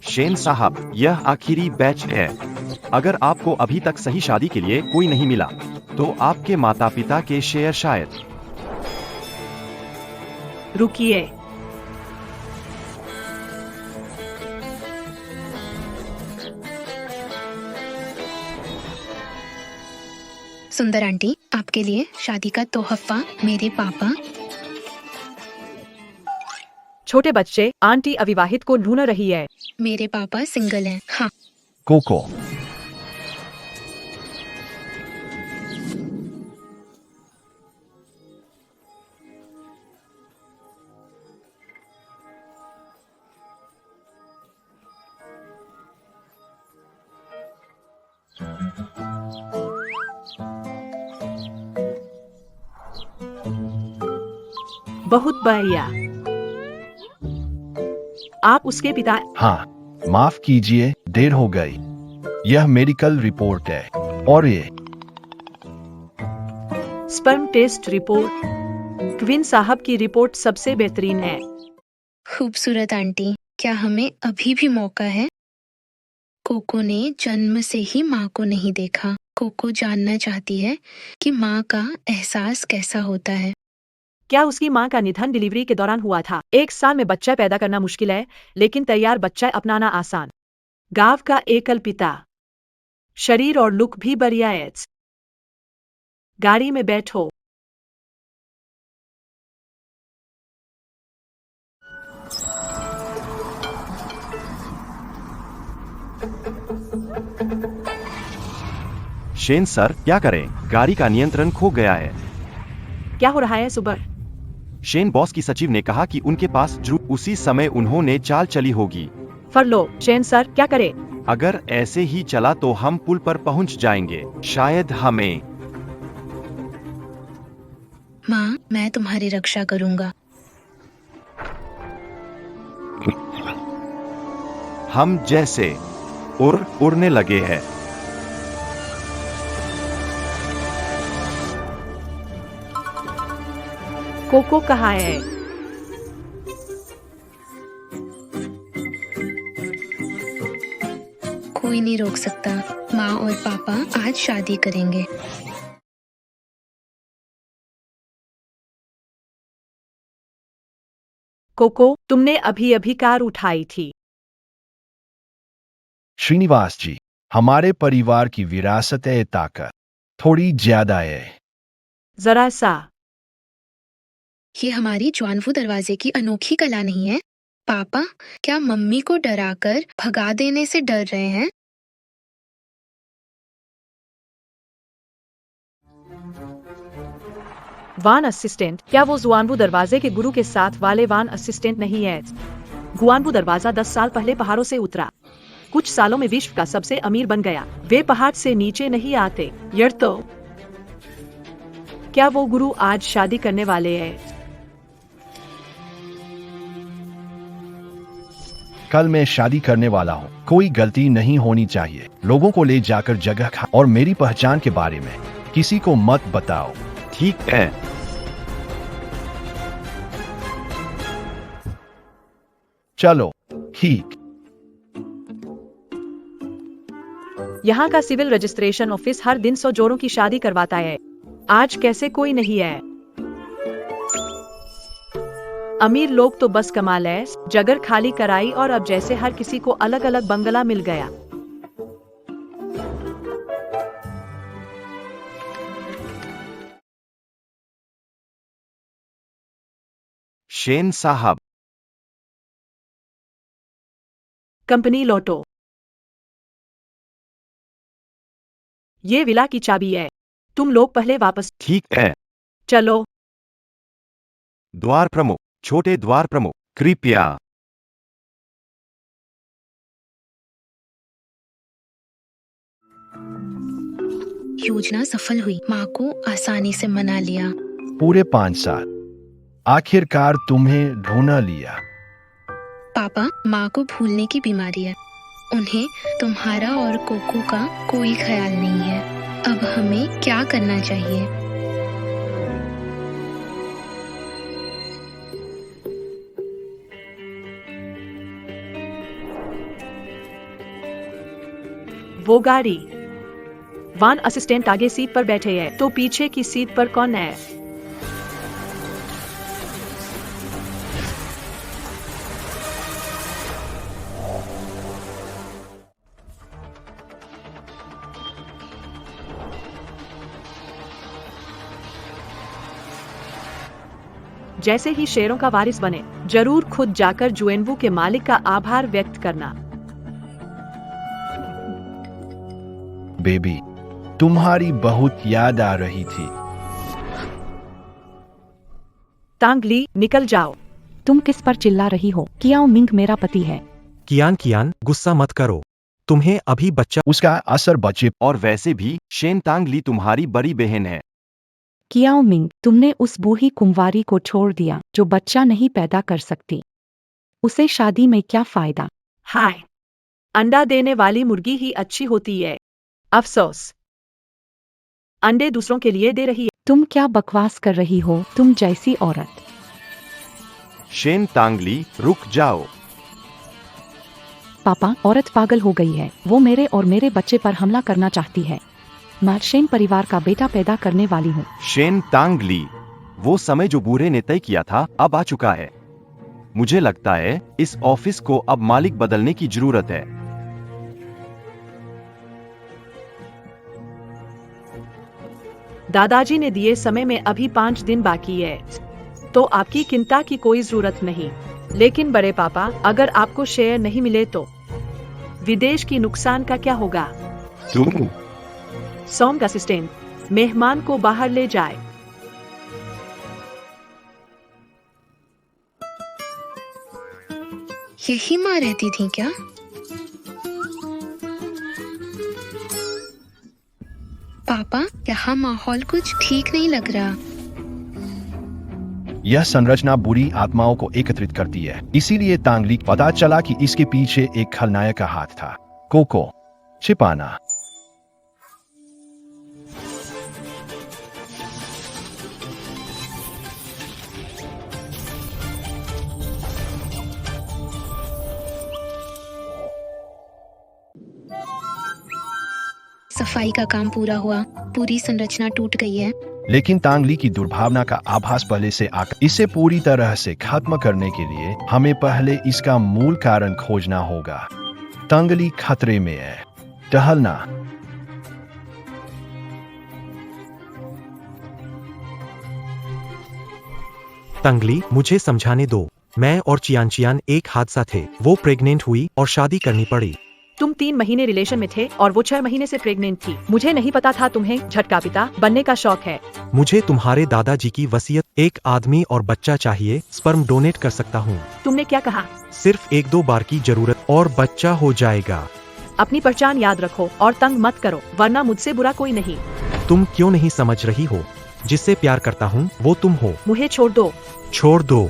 Shane साहब, यह आखिरी बैच है। अगर आपको अभी तक सही शादी के लिए कोई नहीं मिला, तो आपके माता पिता के शेयर शायद। रुकिए, सुंदर आंटी, आपके लिए शादी का तोहफा मेरे पापा। छोटे बच्चे, आंटी अविवाहित को ढूंढ रही है। मेरे पापा सिंगल हैं। हाँ, कोको, बहुत बढ़िया। आप उसके पिता। हाँ, माफ कीजिए, देर हो गई। यह मेडिकल रिपोर्ट है और ये स्पर्म टेस्ट रिपोर्ट। क्वीन साहब की रिपोर्ट सबसे बेहतरीन है। खूबसूरत आंटी, क्या हमें अभी भी मौका है? कोको ने जन्म से ही माँ को नहीं देखा। कोको जानना चाहती है कि माँ का एहसास कैसा होता है। क्या उसकी माँ का निधन डिलीवरी के दौरान हुआ था? 1 साल में बच्चा पैदा करना मुश्किल है, लेकिन तैयार बच्चा अपनाना आसान। गांव का एकल पिता। शरीर और लुक भी बढ़िया है। गाड़ी में बैठो। शेन सर, क्या करें? गाड़ी का नियंत्रण खो गया है। क्या हो रहा है सुबह? शेन बॉस की सचिव ने कहा कि उनके पास उसी समय उन्होंने चाल चली होगी। फर लो। शेन सर, क्या करे? अगर ऐसे ही चला तो हम पुल पर पहुंच जाएंगे। शायद हमें। माँ, मैं तुम्हारी रक्षा करूंगा। हम जैसे उड़ने लगे हैं। कोको कहाँ है? कोई नहीं रोक सकता। माँ और पापा आज शादी करेंगे। कोको, तुमने अभी अभी कार उठाई थी। श्रीनिवास जी, हमारे परिवार की विरासत है ताकत थोड़ी ज्यादा है। जरा सा। ये हमारी ज्वानवू दरवाजे की अनोखी कला नहीं है? पापा, क्या मम्मी को डराकर भगा देने से डर रहे हैं? वान असिस्टेंट, क्या वो जुआनबू दरवाजे के गुरु के साथ वाले वान असिस्टेंट नहीं है? गुआनबू दरवाजा 10 साल पहले पहाड़ों से उतरा। कुछ सालों में विश्व का सबसे अमीर बन गया। वे पहाड़ से नीचे नहीं आते। यार तो क्या वो गुरु आज शादी करने वाले हैं? कल मैं शादी करने वाला हूँ। कोई गलती नहीं होनी चाहिए। लोगों को ले जाकर जगह खा और मेरी पहचान के बारे में किसी को मत बताओ। ठीक है। चलो, ठीक। यहाँ का सिविल रजिस्ट्रेशन ऑफिस हर दिन 100 जोड़ों की शादी करवाता है। आज कैसे कोई नहीं है? अमीर लोग तो बस कमाल है। जगह खाली कराई और अब जैसे हर किसी को अलग अलग बंगला मिल गया। शेन साहब, कंपनी लौटो। ये विला की चाबी है। तुम लोग पहले वापस। ठीक है। चलो। द्वार प्रमुख, छोटे द्वार प्रमुख, कृपया। योजना सफल हुई। माँ को आसानी से मना लिया। पूरे 5 साल आखिरकार तुम्हें ढूंढ लिया। पापा, माँ को भूलने की बीमारी है। उन्हें तुम्हारा और कोको का कोई ख्याल नहीं है। अब हमें क्या करना चाहिए? वो गाड़ी। वान असिस्टेंट आगे सीट पर बैठे है, तो पीछे की सीट पर कौन है? जैसे ही शेरों का वारिस बने, जरूर खुद जाकर जुएनवू के मालिक का आभार व्यक्त करना। बेबी, तुम्हारी बहुत याद आ रही थी। तांग ली, निकल जाओ। तुम किस पर चिल्ला रही हो? कियाओ मिंग मेरा पति है। कियान, गुस्सा मत करो। तुम्हें अभी बच्चा। उसका असर बच्चे और वैसे भी शेन तांग ली तुम्हारी बड़ी बहन है। कियाओ मिंग, तुमने उस बूढ़ी कुंवारी को छोड़ दिया जो बच्चा नहीं पैदा कर सकती। उसे शादी में क्या फायदा? हाय, अंडा देने वाली मुर्गी ही अच्छी होती है। अफसोस, अंडे दूसरों के लिए दे रही है। तुम क्या बकवास कर रही हो, तुम जैसी औरत। शेन तांग ली, रुक जाओ। पापा, औरत पागल हो गई है। वो मेरे और मेरे बच्चे पर हमला करना चाहती है। मैं शेन परिवार का बेटा पैदा करने वाली हूँ। शेन तांग ली, वो समय जो बूढ़े ने तय किया था अब आ चुका है। मुझे लगता है इस ऑफिस को अब मालिक बदलने की जरूरत है। दादाजी ने दिए समय में अभी 5 दिन बाकी है, तो आपकी चिंता की कोई जरूरत नहीं। लेकिन बड़े पापा, अगर आपको शेयर नहीं मिले तो विदेश की नुकसान का क्या होगा? तुम सॉन्ग असिस्टेंट, मेहमान को बाहर ले जाए। यही माँ रहती थी क्या? पापा, यहाँ माहौल कुछ ठीक नहीं लग रहा। यह संरचना बुरी आत्माओं को एकत्रित करती है। इसीलिए तांगली पता चला कि इसके पीछे एक खलनायक का हाथ था। कोको छिपाना। सफाई का काम पूरा हुआ, पूरी संरचना टूट गई है। लेकिन तांगली की दुर्भावना का आभास पहले से आकर इसे पूरी तरह से खत्म करने के लिए हमें पहले इसका मूल कारण खोजना होगा। तांगली खतरे में है। टहलना। तंगली, मुझे समझाने दो। मैं और चियान एक हादसा थे। वो प्रेग्नेंट हुई और शादी करनी पड़ी। तुम 3 महीने रिलेशन में थे और वो 6 महीने से प्रेग्नेंट थी। मुझे नहीं पता था तुम्हें झटका पिता बनने का शौक है। मुझे तुम्हारे दादाजी की वसीयत, एक आदमी और बच्चा चाहिए। स्पर्म डोनेट कर सकता हूँ। तुमने क्या कहा? सिर्फ 1-2 बार की जरूरत और बच्चा हो जाएगा। अपनी पहचान याद रखो और तंग मत करो, वरना मुझसे बुरा कोई नहीं। तुम क्यों नहीं समझ रही हो? जिससे प्यार करता हूँ वो तुम हो। मुझे छोड़ दो। छोड़ दो।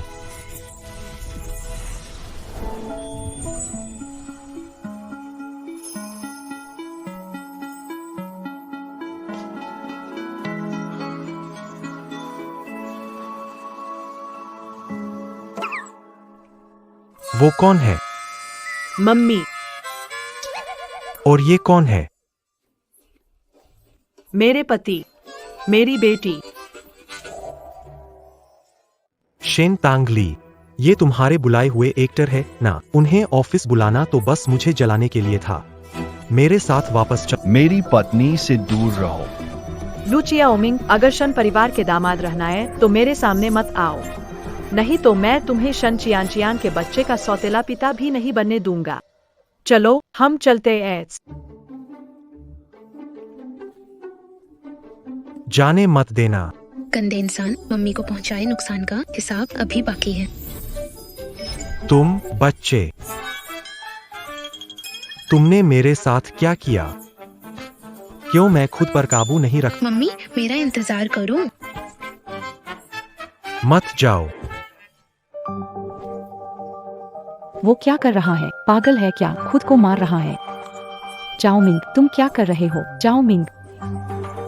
वो कौन है? मम्मी। और ये कौन है? मेरे पति, मेरी बेटी। शेन तांगली, ये तुम्हारे बुलाए हुए एक्टर है ना? उन्हें ऑफिस बुलाना तो बस मुझे जलाने के लिए था। मेरे साथ वापस चल। मेरी पत्नी से दूर रहो। लुचिया ओमिंग, अगर शन परिवार के दामाद रहना है तो मेरे सामने मत आओ, नहीं तो मैं तुम्हें शन चियान के बच्चे का सौतेला पिता भी नहीं बनने दूंगा। चलो हम चलते हैं। जाने मत देना। गंदे इंसान, मम्मी को पहुंचाए नुकसान का हिसाब अभी बाकी है। तुम बच्चे, तुमने मेरे साथ क्या किया? क्यों मैं खुद पर काबू नहीं रख? मम्मी, मेरा इंतजार करो। मत जाओ। वो क्या कर रहा है? पागल है क्या? खुद को मार रहा है। जाओ मिंग, तुम क्या कर रहे हो? जाओ मिंग,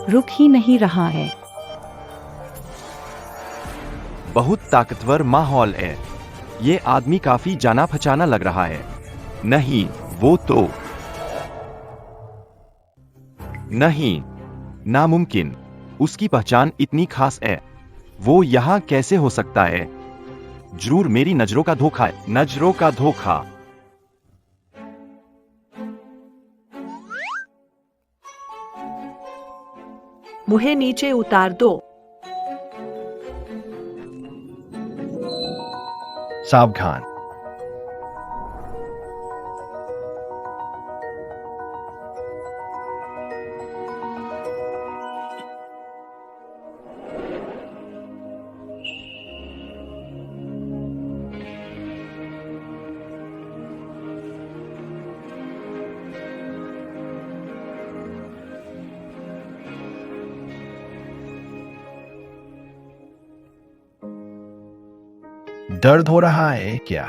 रुक ही नहीं रहा है। बहुत ताकतवर माहौल है। ये आदमी काफी जाना पहचाना लग रहा है। नहीं, वो तो नहीं, नामुमकिन। उसकी पहचान इतनी खास है। वो यहाँ कैसे हो सकता है? जरूर मेरी नजरों का धोखा है। नजरों का धोखा। मुझे नीचे उतार दो। सावधान। दर्द हो रहा है क्या?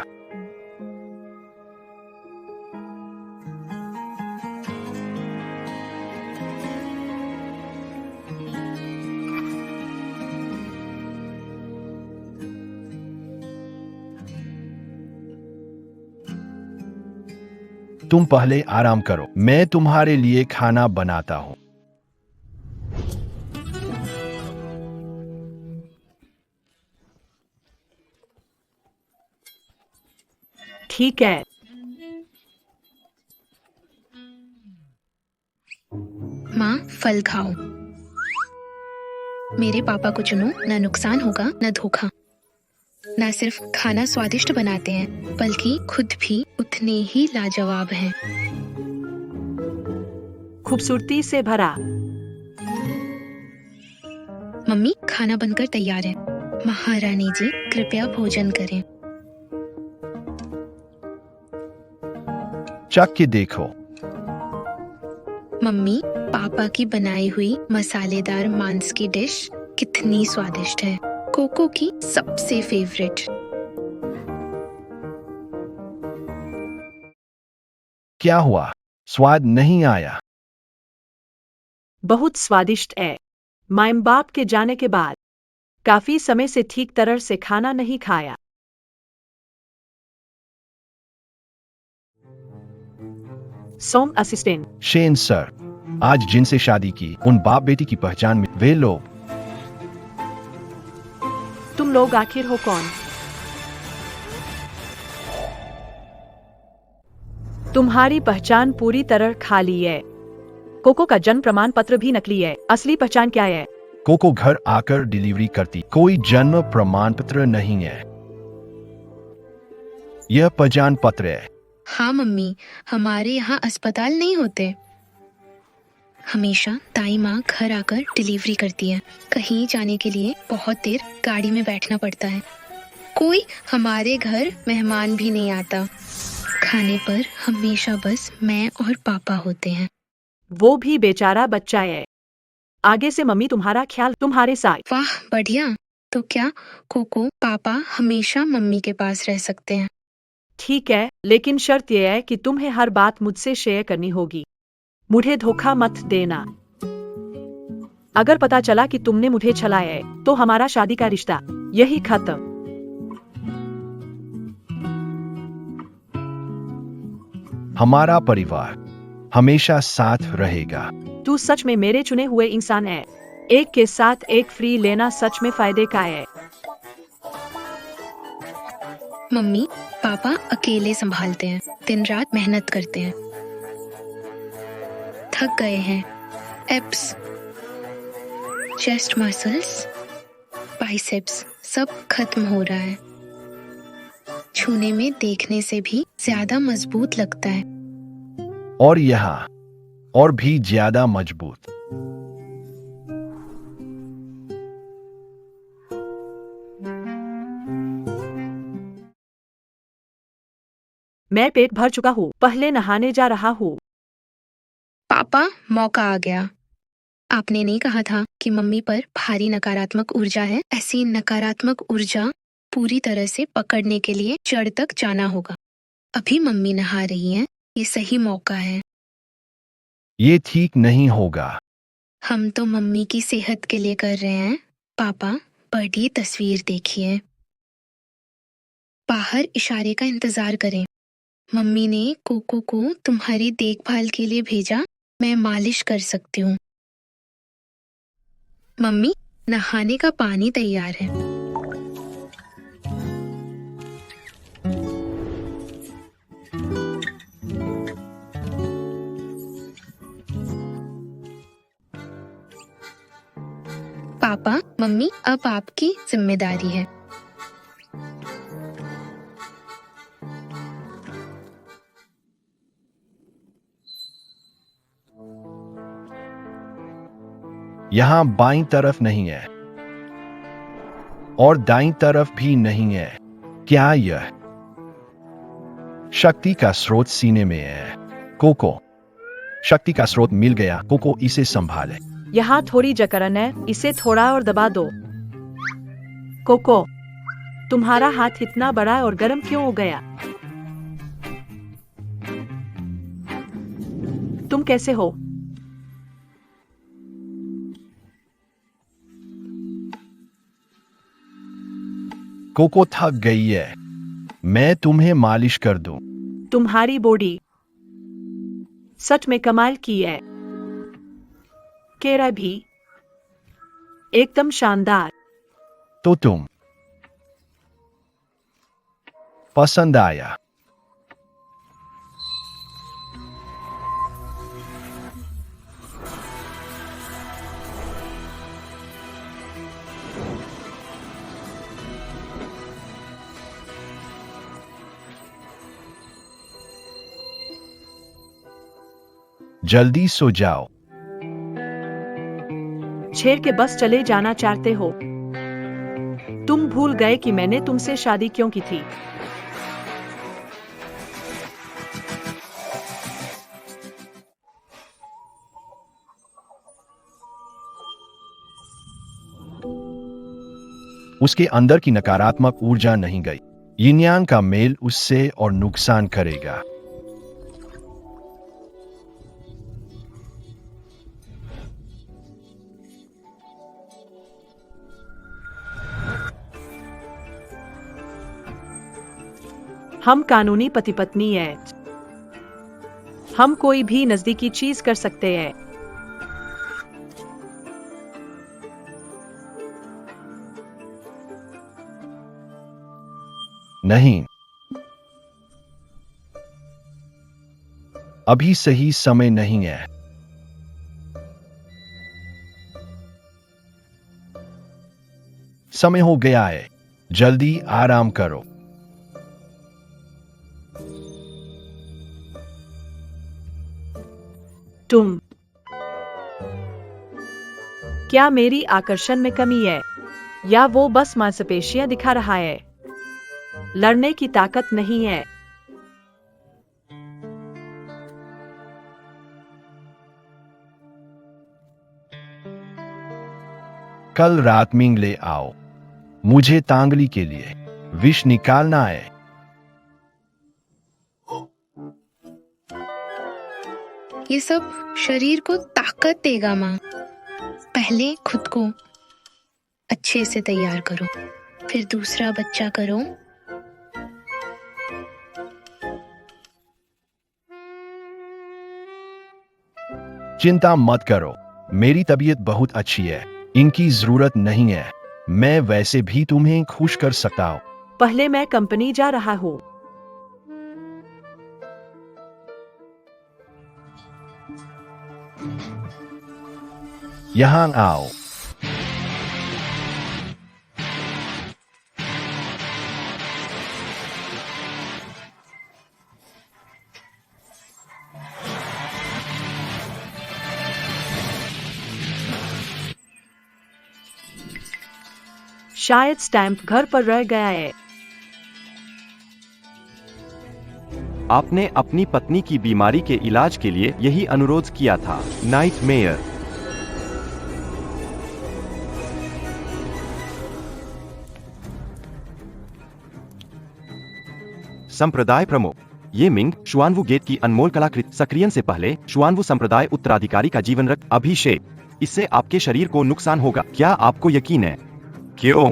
तुम पहले आराम करो, मैं तुम्हारे लिए खाना बनाता हूं। ठीक है। माँ, फल खाओ। मेरे पापा को चुनो, ना नुकसान होगा ना धोखा। ना सिर्फ खाना स्वादिष्ट बनाते हैं, बल्कि खुद भी उतने ही लाजवाब हैं। खूबसूरती से भरा। मम्मी, खाना बनकर तैयार है। महारानी जी, कृपया भोजन करें। चख के देखो। मम्मी, पापा की बनाई हुई मसालेदार मांस की डिश कितनी स्वादिष्ट है। कोको की सबसे फेवरेट। क्या हुआ? स्वाद नहीं आया? बहुत स्वादिष्ट है। माँ बाप के जाने के बाद काफी समय से ठीक तरह से खाना नहीं खाया। सोम असिस्टेंट। शेन सर, आज जिनसे शादी की उन बाप बेटी की पहचान में वे लोग। तुम लोग आखिर हो कौन? तुम्हारी पहचान पूरी तरह खाली है। कोको का जन्म प्रमाण पत्र भी नकली है। असली पहचान क्या है? कोको घर आकर डिलीवरी करती, कोई जन्म प्रमाण पत्र नहीं है। यह पहचान पत्र है। हाँ मम्मी, हमारे यहाँ अस्पताल नहीं होते। हमेशा ताई माँ घर आकर डिलीवरी करती है। कहीं जाने के लिए बहुत देर गाड़ी में बैठना पड़ता है। कोई हमारे घर मेहमान भी नहीं आता। खाने पर हमेशा बस मैं और पापा होते हैं। वो भी बेचारा बच्चा है। आगे से मम्मी तुम्हारा ख्याल तुम्हारे साथ। वाह, बढ़िया। तो क्या कोको पापा हमेशा मम्मी के पास रह सकते हैं? ठीक है, लेकिन शर्त यह है कि तुम्हें हर बात मुझसे शेयर करनी होगी। मुझे धोखा मत देना। अगर पता चला कि तुमने मुझे छलाया है, तो हमारा शादी का रिश्ता यही खत्म। हमारा परिवार हमेशा साथ रहेगा। तू सच में मेरे चुने हुए इंसान है। एक के साथ एक फ्री लेना सच में फायदे का है। मम्मी, पापा अकेले संभालते हैं, दिन रात मेहनत करते हैं। थक गए हैं। एब्स, चेस्ट मसल्स, बाइसेप्स सब खत्म हो रहा है। छूने में देखने से भी ज्यादा मजबूत लगता है। और यहाँ और भी ज्यादा मजबूत। मैं पेट भर चुका हूँ, पहले नहाने जा रहा हूँ। पापा, मौका आ गया। आपने नहीं कहा था कि मम्मी पर भारी नकारात्मक ऊर्जा है? ऐसी नकारात्मक ऊर्जा पूरी तरह से पकड़ने के लिए जड़ तक जाना होगा। अभी मम्मी नहा रही हैं, ये सही मौका है। ये ठीक नहीं होगा। हम तो मम्मी की सेहत के लिए कर रहे हैं। पापा, बड़ी तस्वीर देखिए। बाहर इशारे का इंतजार करें। मम्मी ने कोको को तुम्हारी देखभाल के लिए भेजा मैं मालिश कर सकती हूँ। मम्मी, नहाने का पानी तैयार है। पापा, मम्मी, अब आपकी जिम्मेदारी है। यहाँ बाईं तरफ नहीं है और दाईं तरफ भी नहीं है। क्या यह शक्ति का स्रोत सीने में है? कोको, शक्ति का स्रोत मिल गया। कोको इसे संभाले। यहाँ थोड़ी जकड़न है, इसे थोड़ा और दबा दो। कोको, तुम्हारा हाथ इतना बड़ा और गर्म क्यों हो गया? तुम कैसे हो? कोको थक गई है। मैं तुम्हें मालिश कर दूं। तुम्हारी बॉडी सच में कमाल की है। केरा भी एकदम शानदार। तो तुम पसंद आया? जल्दी सो जाओ। छेड़ के बस चले जाना चाहते हो? तुम भूल गए कि मैंने तुमसे शादी क्यों की थी? उसके अंदर की नकारात्मक ऊर्जा नहीं गई। यिन यांग का मेल उससे और नुकसान करेगा। हम कानूनी पति पत्नी हैं। हम कोई भी नजदीकी चीज कर सकते हैं। नहीं, अभी सही समय नहीं है। समय हो गया है। जल्दी आराम करो। तुम क्या मेरी आकर्षण में कमी है या वो बस मांसपेशियां दिखा रहा है? लड़ने की ताकत नहीं है। कल रात मिंग ले आओ। मुझे तांगली के लिए विष निकालना है। ये सब शरीर को ताकत देगा माँ। पहले खुद को अच्छे से तैयार करो, फिर दूसरा बच्चा करो। चिंता मत करो, मेरी तबीयत बहुत अच्छी है। इनकी जरूरत नहीं है। मैं वैसे भी तुम्हें खुश कर सकता हूं। पहले मैं कंपनी जा रहा हूँ। यहां आओ। शायद स्टैम्प घर पर रह गया है। आपने अपनी पत्नी की बीमारी के इलाज के लिए यही अनुरोध किया था। Night mayor. संप्रदाय प्रमुख। ये मिंग शुआनवू गेट की अनमोल कलाकृति सक्रियण से पहले शुआनवू संप्रदाय उत्तराधिकारी का जीवन रक्त अभिषेक। इससे आपके शरीर को नुकसान होगा। क्या आपको यकीन है? क्यों?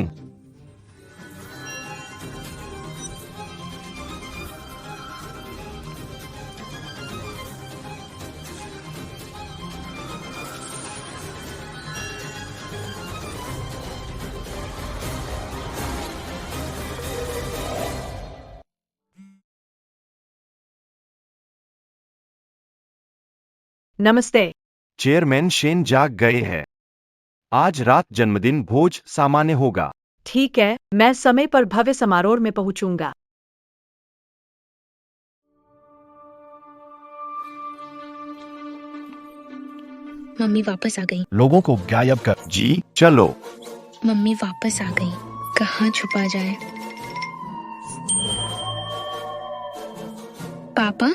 नमस्ते। चेयरमैन शेन जाग गए हैं। आज रात जन्मदिन भोज सामान्य होगा। ठीक है, मैं समय पर भव्य समारोह में पहुंचूंगा। मम्मी वापस आ गई। लोगों को गायब कर। जी चलो। मम्मी वापस आ गई। कहाँ छुपा जाए? पापा,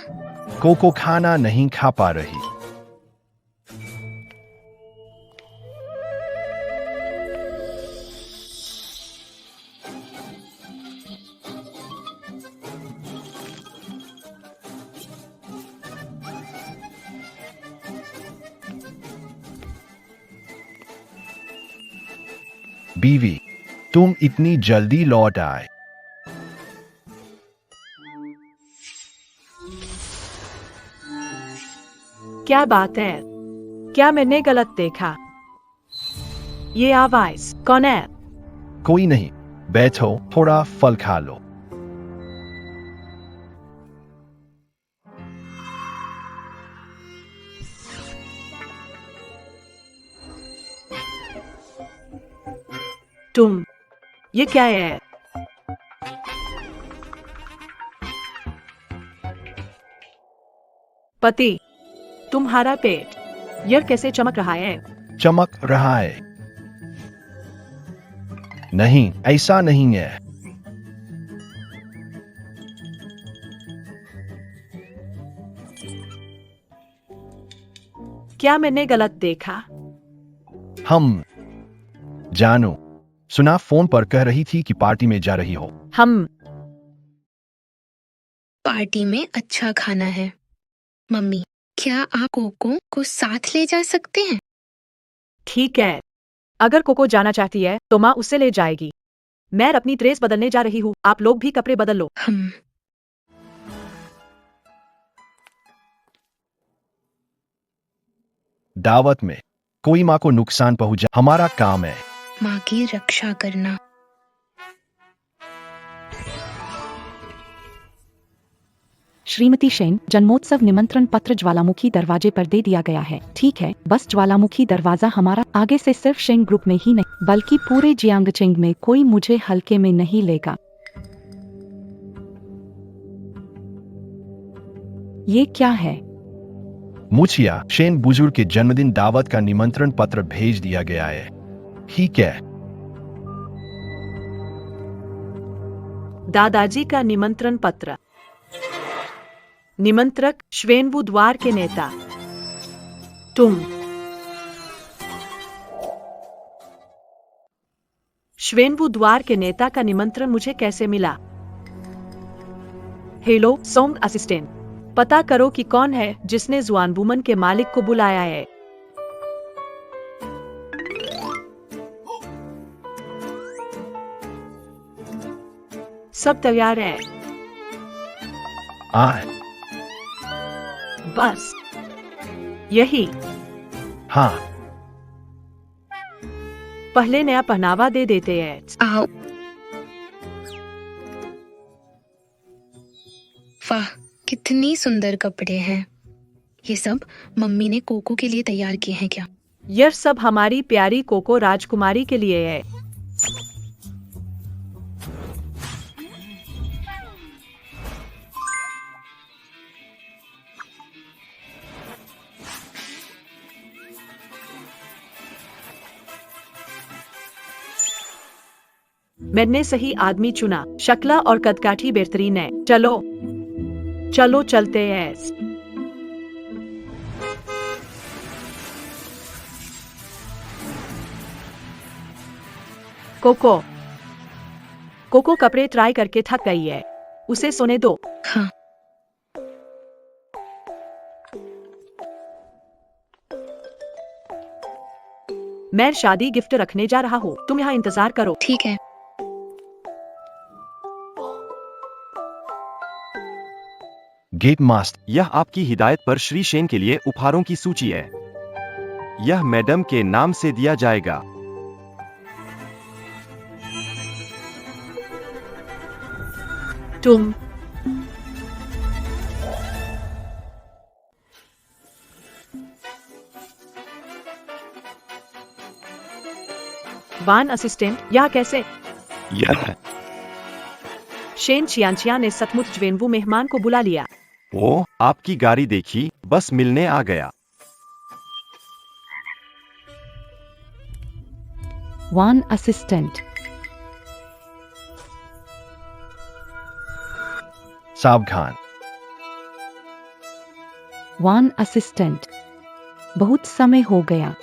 कोको खाना नहीं खा पा रही। बीवी, तुम इतनी जल्दी लौट आए। क्या बात है? क्या मैंने गलत देखा? ये आवाज कौन है? कोई नहीं, बैठो, थोड़ा फल खा लो। तुम, ये क्या है? पति, तुम्हारा पेट यह कैसे चमक रहा है? चमक रहा है। नहीं, ऐसा नहीं है। क्या मैंने गलत देखा? हम जानू, सुना फोन पर कह रही थी कि पार्टी में जा रही हो। हम पार्टी में अच्छा खाना है। मम्मी, क्या आप कोको को साथ ले जा सकते हैं? ठीक है, अगर कोको जाना चाहती है तो माँ उसे ले जाएगी। मैं अपनी ड्रेस बदलने जा रही हूँ, आप लोग भी कपड़े बदल लो। हम दावत में कोई माँ को नुकसान पहुंचा, हमारा काम है। माँ की रक्षा करना। श्रीमती शेन, जन्मोत्सव निमंत्रण पत्र ज्वालामुखी दरवाजे पर दे दिया गया है। ठीक है, बस ज्वालामुखी दरवाजा हमारा आगे से सिर्फ शेंग ग्रुप में ही नहीं बल्कि पूरे जियांगचेंग में कोई मुझे हल्के में नहीं लेगा। ये क्या है? मुछिया, शेन बुजुर्ग के जन्मदिन दावत का निमंत्रण पत्र भेज दिया गया है। ठीक है। दादाजी का निमंत्रण पत्र। निमंत्रक श्वेनवु द्वार के नेता। तुम। श्वेनवु द्वार के नेता का निमंत्रण मुझे कैसे मिला? हेलो सॉन्ग असिस्टेंट, पता करो कि कौन है जिसने जुआनवुमन के मालिक को बुलाया है। सब तैयार है। बस यही। हाँ, पहले नया पहनावा दे देते हैं। आओ। वाह, कितनी सुंदर कपड़े हैं। ये सब मम्मी ने कोको के लिए तैयार किए हैं क्या? यह सब हमारी प्यारी कोको राजकुमारी के लिए है। मैंने सही आदमी चुना। शक्ला और कदकाठी बेहतरीन है। चलो चलो चलते हैं। कोको कोको कपड़े ट्राई करके थक गई है, उसे सोने दो। हाँ। मैं शादी गिफ्ट रखने जा रहा हूँ, तुम यहाँ इंतजार करो। ठीक है। गेट मास्टर, यह आपकी हिदायत पर श्री शेन के लिए उपहारों की सूची है। यह मैडम के नाम से दिया जाएगा। तुम। वान असिस्टेंट, यहाँ कैसे? यह शेन चियांचिया ने सचमुच ज्वेनवू मेहमान को बुला लिया। ओ, आपकी गाड़ी देखी, बस मिलने आ गया। वान असिस्टेंट। सावधान। वान असिस्टेंट। बहुत समय हो गया।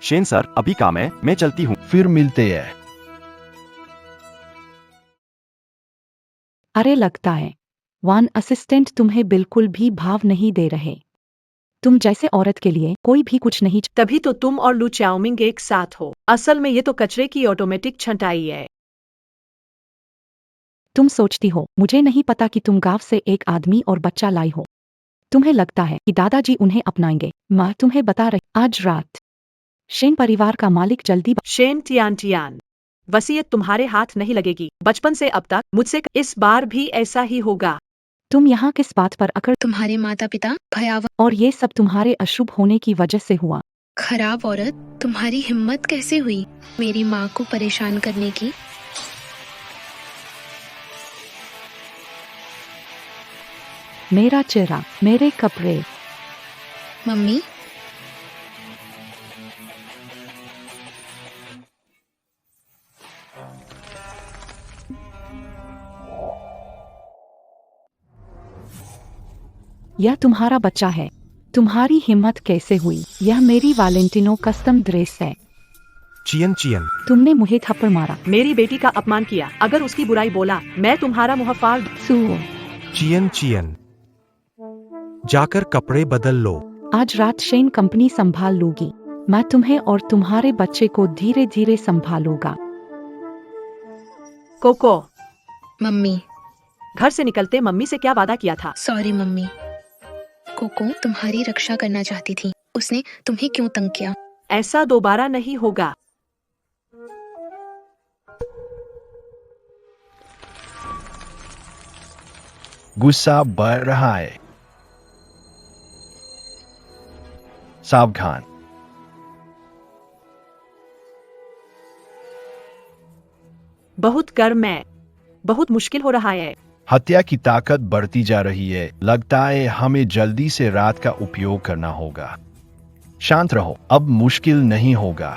शेन सर, अभी काम है, मैं चलती हूँ। फिर मिलते हैं। अरे लगता है वान असिस्टेंट तुम्हें बिल्कुल भी भाव नहीं दे रहे। तुम जैसे औरत के लिए कोई भी कुछ नहीं। तभी तो तुम और लू चाओमिंग एक साथ हो। असल में ये तो कचरे की ऑटोमेटिक छंटाई है। तुम सोचती हो मुझे नहीं पता कि तुम गांव से एक आदमी और बच्चा लाई हो। तुम्हें लगता है कि दादाजी उन्हें अपनाएंगे। मैं तुम्हें बता रही, आज रात शेन परिवार का मालिक जल्दी शेन टियान, वसीयत तुम्हारे हाथ नहीं लगेगी। बचपन से अब तक मुझसे इस बार भी ऐसा ही होगा। तुम यहाँ किस बात पर अकड़? तुम्हारे माता पिता भयावह और ये सब तुम्हारे अशुभ होने की वजह से हुआ। खराब औरत, तुम्हारी हिम्मत कैसे हुई मेरी माँ को परेशान करने की? मेरा चेहरा, मेरे कपड़े। मम्मी, यह तुम्हारा बच्चा है। तुम्हारी हिम्मत कैसे हुई? यह मेरी वैलेंटिनो कस्टम ड्रेस है। चियन चियन, तुमने मुझे थप्पड़ मारा। मेरी बेटी का अपमान किया। अगर उसकी बुराई बोला, मैं तुम्हारा मुंह फाड़। सुओ, चियन चियन, जाकर कपड़े बदल लो। आज रात शेन कंपनी संभाल लूंगी। मैं तुम्हें और तुम्हारे बच्चे को धीरे धीरे संभालूंगा। कोको, मम्मी, घर से निकलते मम्मी से क्या वादा किया था? Sorry mummy. कोको तुम्हारी रक्षा करना चाहती थी। उसने तुम्हें क्यों तंग किया? ऐसा दोबारा नहीं होगा। गुस्सा बढ़ रहा है। सावधान। बहुत गर्म है। बहुत मुश्किल हो रहा है। हत्या की ताकत बढ़ती जा रही है। लगता है हमें जल्दी से रात का उपयोग करना होगा। शांत रहो, अब मुश्किल नहीं होगा।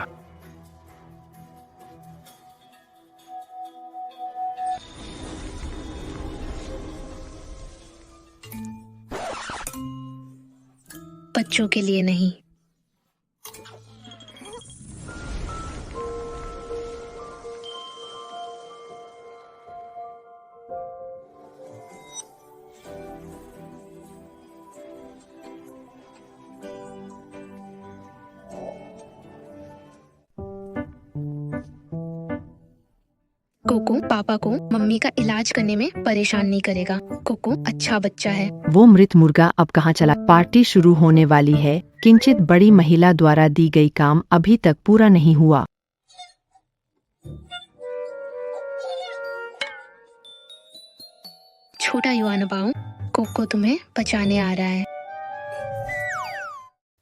बच्चों के लिए नहीं। कोको पापा को मम्मी का इलाज करने में परेशान नहीं करेगा। कोको अच्छा बच्चा है। वो मृत मुर्गा अब कहाँ चला? पार्टी शुरू होने वाली है। किंचित बड़ी महिला द्वारा दी गई काम अभी तक पूरा नहीं हुआ। छोटा युवान बाऊ, कोको तुम्हें बचाने आ रहा है।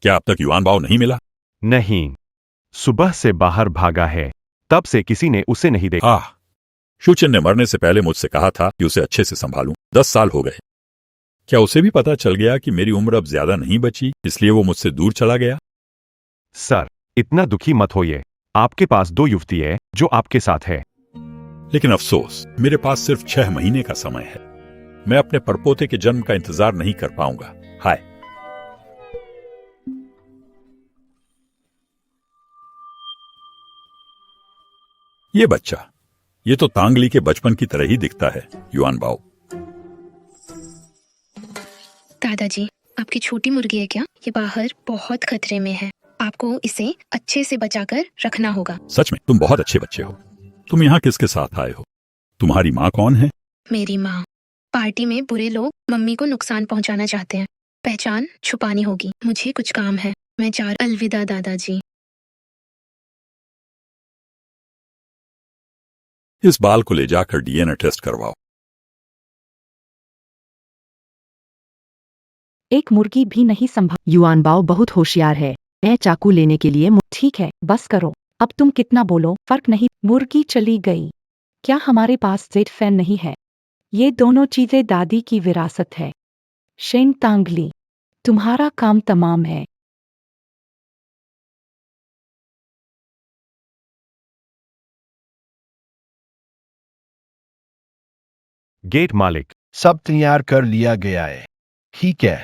क्या अब तक युवान बाव नहीं मिला? नहीं, सुबह से बाहर भागा है। तब से किसी ने उसे नहीं देखा। शुचिन ने मरने से पहले मुझसे कहा था कि उसे अच्छे से संभालूं। 10 साल हो गए। क्या उसे भी पता चल गया कि मेरी उम्र अब ज्यादा नहीं बची, इसलिए वो मुझसे दूर चला गया? सर, इतना दुखी मत होइए। आपके पास 2 युवती है जो आपके साथ है। लेकिन अफसोस, मेरे पास सिर्फ 6 महीने का समय है। मैं अपने परपोते के जन्म का इंतजार नहीं कर पाऊंगा। हाय। ये बच्चा, ये तो तांगली के बचपन की तरह ही दिखता है। युआन बाओ। दादाजी, आपकी छोटी मुर्गी है क्या? ये बाहर बहुत खतरे में है। आपको इसे अच्छे से बचाकर रखना होगा। सच में तुम बहुत अच्छे बच्चे हो। तुम यहाँ किसके साथ आए हो? तुम्हारी माँ कौन है? मेरी माँ। पार्टी में बुरे लोग मम्मी को नुकसान पहुँचाना चाहते हैं। पहचान छुपानी होगी। मुझे कुछ काम है। मैं जा। अलविदा दादाजी। इस बाल को ले जाकर डीएनए टेस्ट करवाओ। एक मुर्गी भी नहीं संभल। युआन बाओ बहुत होशियार है। ए चाकू लेने के लिए ठीक है, बस करो। अब तुम कितना बोलो, फर्क नहीं। मुर्गी चली गई। क्या हमारे पास जेड फैन नहीं है? ये दोनों चीजें दादी की विरासत है। शेन तांगली, तुम्हारा काम तमाम है। गेट मालिक, सब तैयार कर लिया गया है। ठीक है।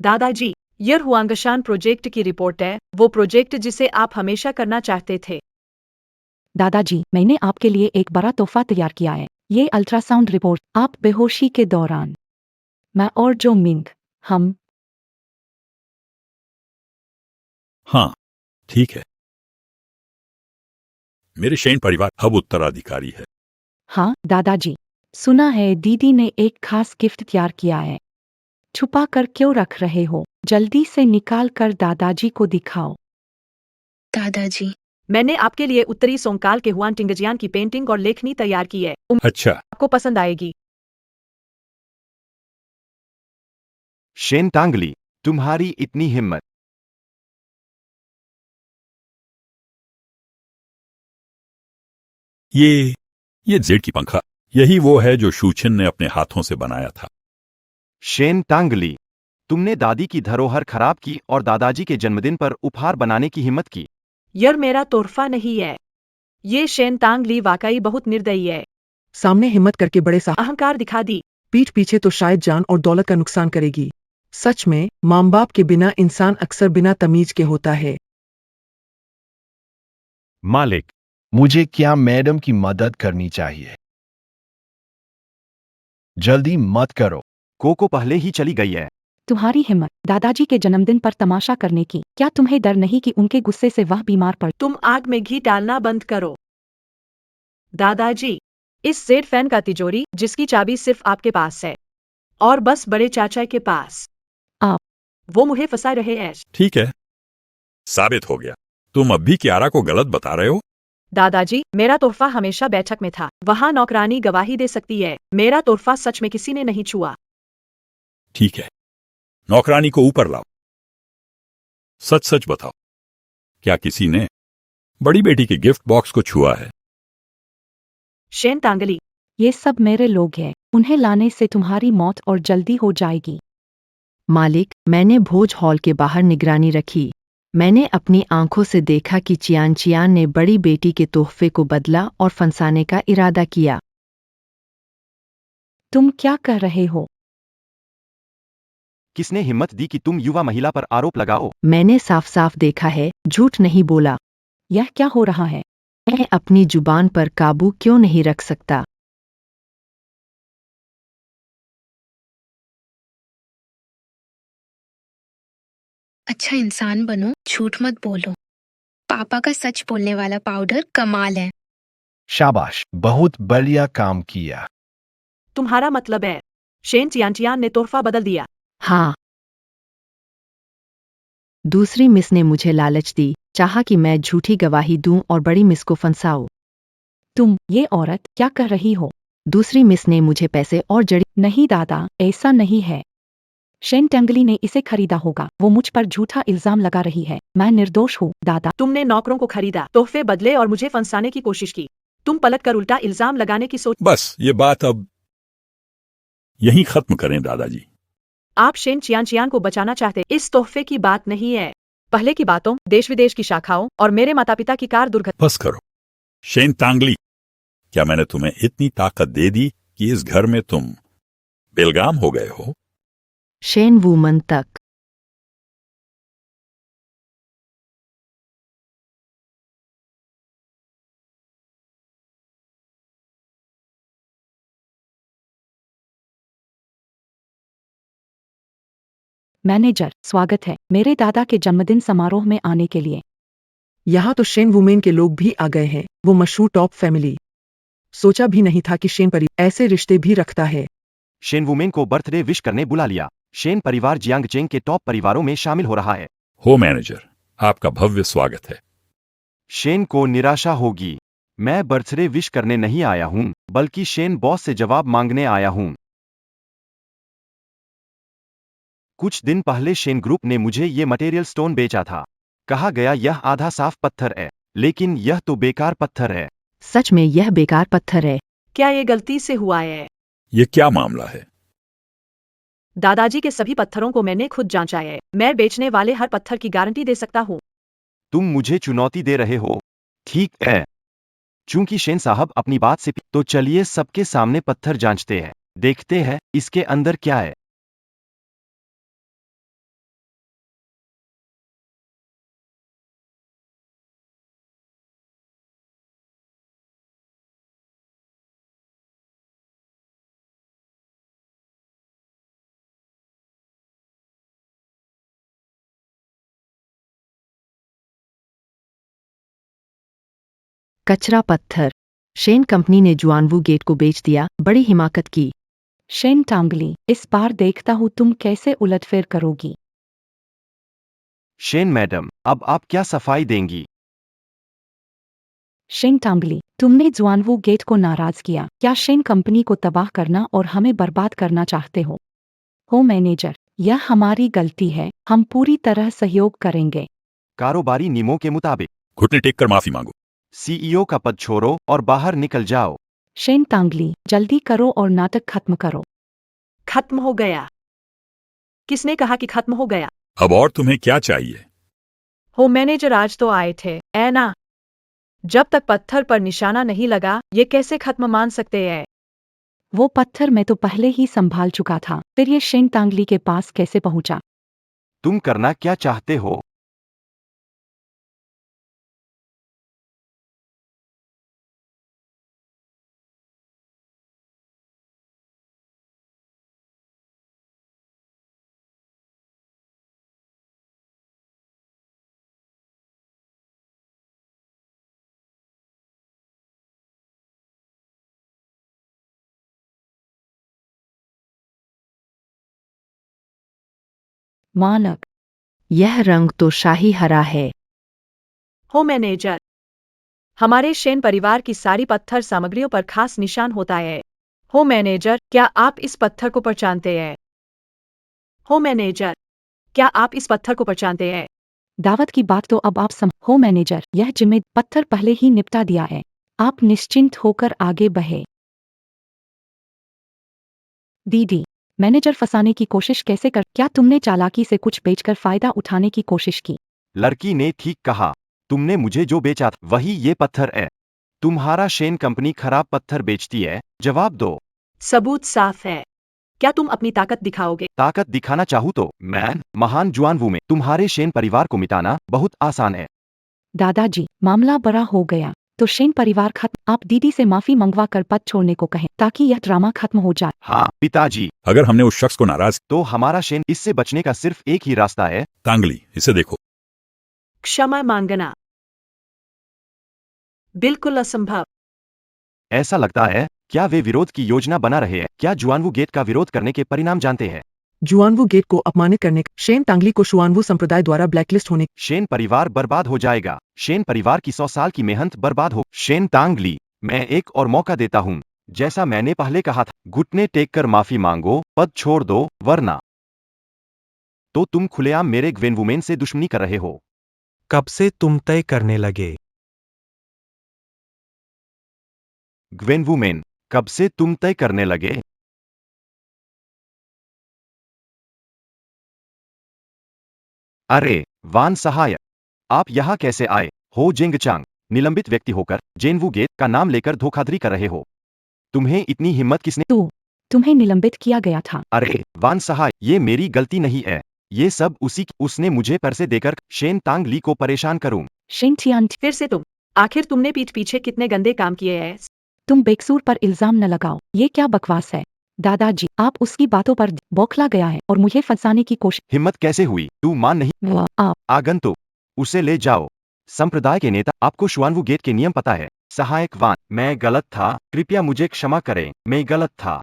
दादाजी, यह हुआंगशान प्रोजेक्ट की रिपोर्ट है, वो प्रोजेक्ट जिसे आप हमेशा करना चाहते थे। दादाजी, मैंने आपके लिए एक बड़ा तोहफा तैयार किया है। ये अल्ट्रासाउंड रिपोर्ट। आप बेहोशी के दौरान मैं और जो मिंग, हम हाँ, ठीक है। मेरे शेन परिवार अब उत्तराधिकारी है। हाँ दादाजी, सुना है दीदी ने एक खास गिफ्ट तैयार किया है। छुपा कर क्यों रख रहे हो? जल्दी से निकाल कर दादाजी को दिखाओ। दादाजी, मैंने आपके लिए उत्तरी सोंगकाल के हुआन टिंगजियान की पेंटिंग और लेखनी तैयार की है। अच्छा, आपको पसंद आएगी। शेन तांगली, तुम्हारी इतनी हिम्मत। ये जेड की पंखा, यही वो है जो शूचिन ने अपने हाथों से बनाया था। शेन तांगली, तुमने दादी की धरोहर खराब की और दादाजी के जन्मदिन पर उपहार बनाने की हिम्मत की। यह मेरा तोहफा नहीं है। ये शेन तांगली वाकई बहुत निर्दयी है। सामने हिम्मत करके बड़े सा अहंकार दिखा दी। पीठ पीछे तो शायद जान और दौलत का नुकसान करेगी। सच में माँ बाप के बिना इंसान अक्सर बिना तमीज के होता है। मालिक, मुझे क्या मैडम की मदद करनी चाहिए? जल्दी मत करो। कोको पहले ही चली गई है। तुम्हारी हिम्मत दादाजी के जन्मदिन पर तमाशा करने की। क्या तुम्हें डर नहीं कि उनके गुस्से से वह बीमार पड़? तुम आग में घी डालना बंद करो। दादाजी, इस जेड फैन का तिजोरी जिसकी चाबी सिर्फ आपके पास है और बस बड़े चाचा के पास। आप वो मुझे फंसा रहे हैं। ठीक है, साबित हो गया। तुम अब भी कियारा को गलत बता रहे हो। दादाजी, मेरा तोहफा हमेशा बैठक में था। वहाँ नौकरानी गवाही दे सकती है। मेरा तोहफा सच में किसी ने नहीं छुआ। ठीक है, नौकरानी को ऊपर लाओ। सच सच बताओ, क्या किसी ने बड़ी बेटी के गिफ्ट बॉक्स को छुआ है? शेन तांगली, ये सब मेरे लोग हैं। उन्हें लाने से तुम्हारी मौत और जल्दी हो जाएगी। मालिक, मैंने भोज हॉल के बाहर निगरानी रखी। मैंने अपनी आंखों से देखा कि चियान चियान ने बड़ी बेटी के तोहफे को बदला और फंसाने का इरादा किया। तुम क्या कर रहे हो? किसने हिम्मत दी कि तुम युवा महिला पर आरोप लगाओ? मैंने साफ साफ देखा है, झूठ नहीं बोला। यह क्या हो रहा है? मैं अपनी जुबान पर काबू क्यों नहीं रख सकता? अच्छा इंसान बनो, झूठ मत बोलो। पापा का सच बोलने वाला पाउडर कमाल है। शाबाश, बहुत बढ़िया काम किया। तुम्हारा मतलब है शेन चियान ने तोहफा बदल दिया? हाँ। दूसरी मिस ने मुझे लालच दी, चाहा कि मैं झूठी गवाही दूं और बड़ी मिस को फंसाऊं। तुम ये औरत क्या कर रही हो? दूसरी मिस ने मुझे पैसे और जड़ी। नहीं दादा, ऐसा नहीं है। शेन टंगली ने इसे खरीदा होगा। वो मुझ पर झूठा इल्जाम लगा रही है। मैं निर्दोष हूँ दादा। तुमने नौकरों को खरीदा, तोहफे बदले और मुझे फंसाने की कोशिश की। तुम पलट कर उल्टा इल्जाम लगाने की सोच। बस ये बात अब यहीं खत्म करें दादाजी। आप शेन चियान को बचाना चाहते। इस तोहफे की बात नहीं है। पहले की बातों, देश विदेश की शाखाओं और मेरे माता पिता की कार दुर्घटना। बस करो। शेन तांगली, क्या मैंने तुम्हें इतनी ताकत दे दी कि इस घर में तुम बेलगाम हो गए हो? शेन वूमन तक। मैनेजर, स्वागत है मेरे दादा के जन्मदिन समारोह में आने के लिए। यहाँ तो शेन वुमेन के लोग भी आ गए हैं। वो मशहूर टॉप फैमिली। सोचा भी नहीं था कि शेन परिवार ऐसे रिश्ते भी रखता है। शेन वुमेन को बर्थडे विश करने बुला लिया। शेन परिवार जियांगचेंग के टॉप परिवारों में शामिल हो रहा है। हो मैनेजर, आपका भव्य स्वागत है। शेन को निराशा होगी। मैं बर्थडे विश करने नहीं आया हूँ, बल्कि शेन बॉस से जवाब मांगने आया हूँ। कुछ दिन पहले शेन ग्रुप ने मुझे ये मटेरियल स्टोन बेचा था। कहा गया यह आधा साफ पत्थर है, लेकिन यह तो बेकार पत्थर है। सच में यह बेकार पत्थर है। क्या ये गलती से हुआ है? ये क्या मामला है? दादाजी के सभी पत्थरों को मैंने खुद जांचा है। मैं बेचने वाले हर पत्थर की गारंटी दे सकता हूँ। तुम मुझे चुनौती दे रहे हो? ठीक है। चूंकि शेन साहब अपनी बात से तो चलिए सबके सामने पत्थर जांचते हैं। देखते हैं इसके अंदर क्या है। कचरा पत्थर। शेन कंपनी ने जुआनवू गेट को बेच दिया। बड़ी हिमाकत की। शेन टांगली, इस बार देखता हूँ तुम कैसे उलटफेर करोगी। शेन मैडम, अब आप क्या सफाई देंगी? शेन टांगली, तुमने जुआनवू गेट को नाराज किया। क्या शेन कंपनी को तबाह करना और हमें बर्बाद करना चाहते हो? मैनेजर, यह हमारी गलती है। हम पूरी तरह सहयोग करेंगे। कारोबारी नियमों के मुताबिक घुटने टेक कर माफी मांगो। सीईओ का पद छोड़ो और बाहर निकल जाओ। शेन टांगली, जल्दी करो और नाटक खत्म करो। खत्म हो गया। किसने कहा कि खत्म हो गया? अब और तुम्हें क्या चाहिए? मैनेजर आज तो आए थे, ऐ ना? जब तक पत्थर पर निशाना नहीं लगा, ये कैसे खत्म मान सकते हैं? वो पत्थर मैं तो पहले ही संभाल चुका था, फिर ये शेन टांगली के पास कैसे पहुंचा? तुम करना क्या चाहते हो? मानक, यह रंग तो शाही हरा है। मैनेजर, हमारे शेन परिवार की सारी पत्थर सामग्रियों पर खास निशान होता है। मैनेजर, क्या आप इस पत्थर को पहचानते हैं? मैनेजर, क्या आप इस पत्थर को पहचानते हैं? दावत की बात तो अब आप मैनेजर, यह जिम्मे पत्थर पहले ही निपटा दिया है। आप निश्चिंत होकर आगे बढ़े। दीदी, मैनेजर फंसाने की कोशिश कैसे कर? क्या तुमने चालाकी से कुछ बेचकर फायदा उठाने की कोशिश की? लड़की ने ठीक कहा। तुमने मुझे जो बेचा था वही ये पत्थर है। तुम्हारा शेन कंपनी खराब पत्थर बेचती है। जवाब दो। सबूत साफ है। क्या तुम अपनी ताकत दिखाओगे? ताकत दिखाना चाहूँ तो मैं महान जुआनवू में तुम्हारे शेन परिवार को मिटाना बहुत आसान है। दादाजी, मामला बड़ा हो गया तो शेन परिवार खत्म। आप दीदी से माफी मंगवा कर पद छोड़ने को कहें ताकि यह ड्रामा खत्म हो जाए। हाँ पिताजी, अगर हमने उस शख्स को नाराज तो हमारा शेन इससे बचने का सिर्फ एक ही रास्ता है। तांगली, इसे देखो। क्षमा मांगना बिल्कुल असंभव। ऐसा लगता है, क्या वे विरोध की योजना बना रहे हैं? क्या जुआनवू गेट का विरोध करने के परिणाम जानते हैं? जुआनवू गेट को अपमानित करने शेन टांगली को शुआनवू संप्रदाय द्वारा ब्लैकलिस्ट होने शेन परिवार बर्बाद हो जाएगा। शेन परिवार की 100 साल की मेहनत बर्बाद हो। शेन टांगली, मैं एक और मौका देता हूँ। जैसा मैंने पहले कहा था, घुटने टेक कर माफी मांगो, पद छोड़ दो, वरना तो तुम खुलेआम मेरे ग्वेनवुमेन से दुश्मनी कर रहे हो। कब से तुम तय करने लगे? ग्वेनवुमेन, कब से तुम तय करने लगे? अरे वान सहायक, आप यहाँ कैसे आए? हो जेंगचांग, निलंबित व्यक्ति होकर जेनवू गेट का नाम लेकर धोखाधड़ी कर रहे हो। तुम्हें इतनी हिम्मत किसने? तुम्हें निलंबित किया गया था। अरे वान सहाय, ये मेरी गलती नहीं है। ये सब उसने मुझे पैसे देकर शेन टांग ली को परेशान करूं। शेन चियान, फिर से तुम। आखिर तुमने पीठ पीछे कितने गंदे काम किए हैं? तुम बेकसूर पर इल्जाम न लगाओ। ये क्या बकवास है? दादाजी, आप उसकी बातों पर बौखला गया है और मुझे फंसाने की कोशिश। हिम्मत कैसे हुई? तू मान नहीं? आप आगंतुक, उसे ले जाओ। संप्रदाय के नेता, आपको शुआनवू गेट के नियम पता है। सहायक वान, मैं गलत था, कृपया मुझे क्षमा करें, मैं गलत था।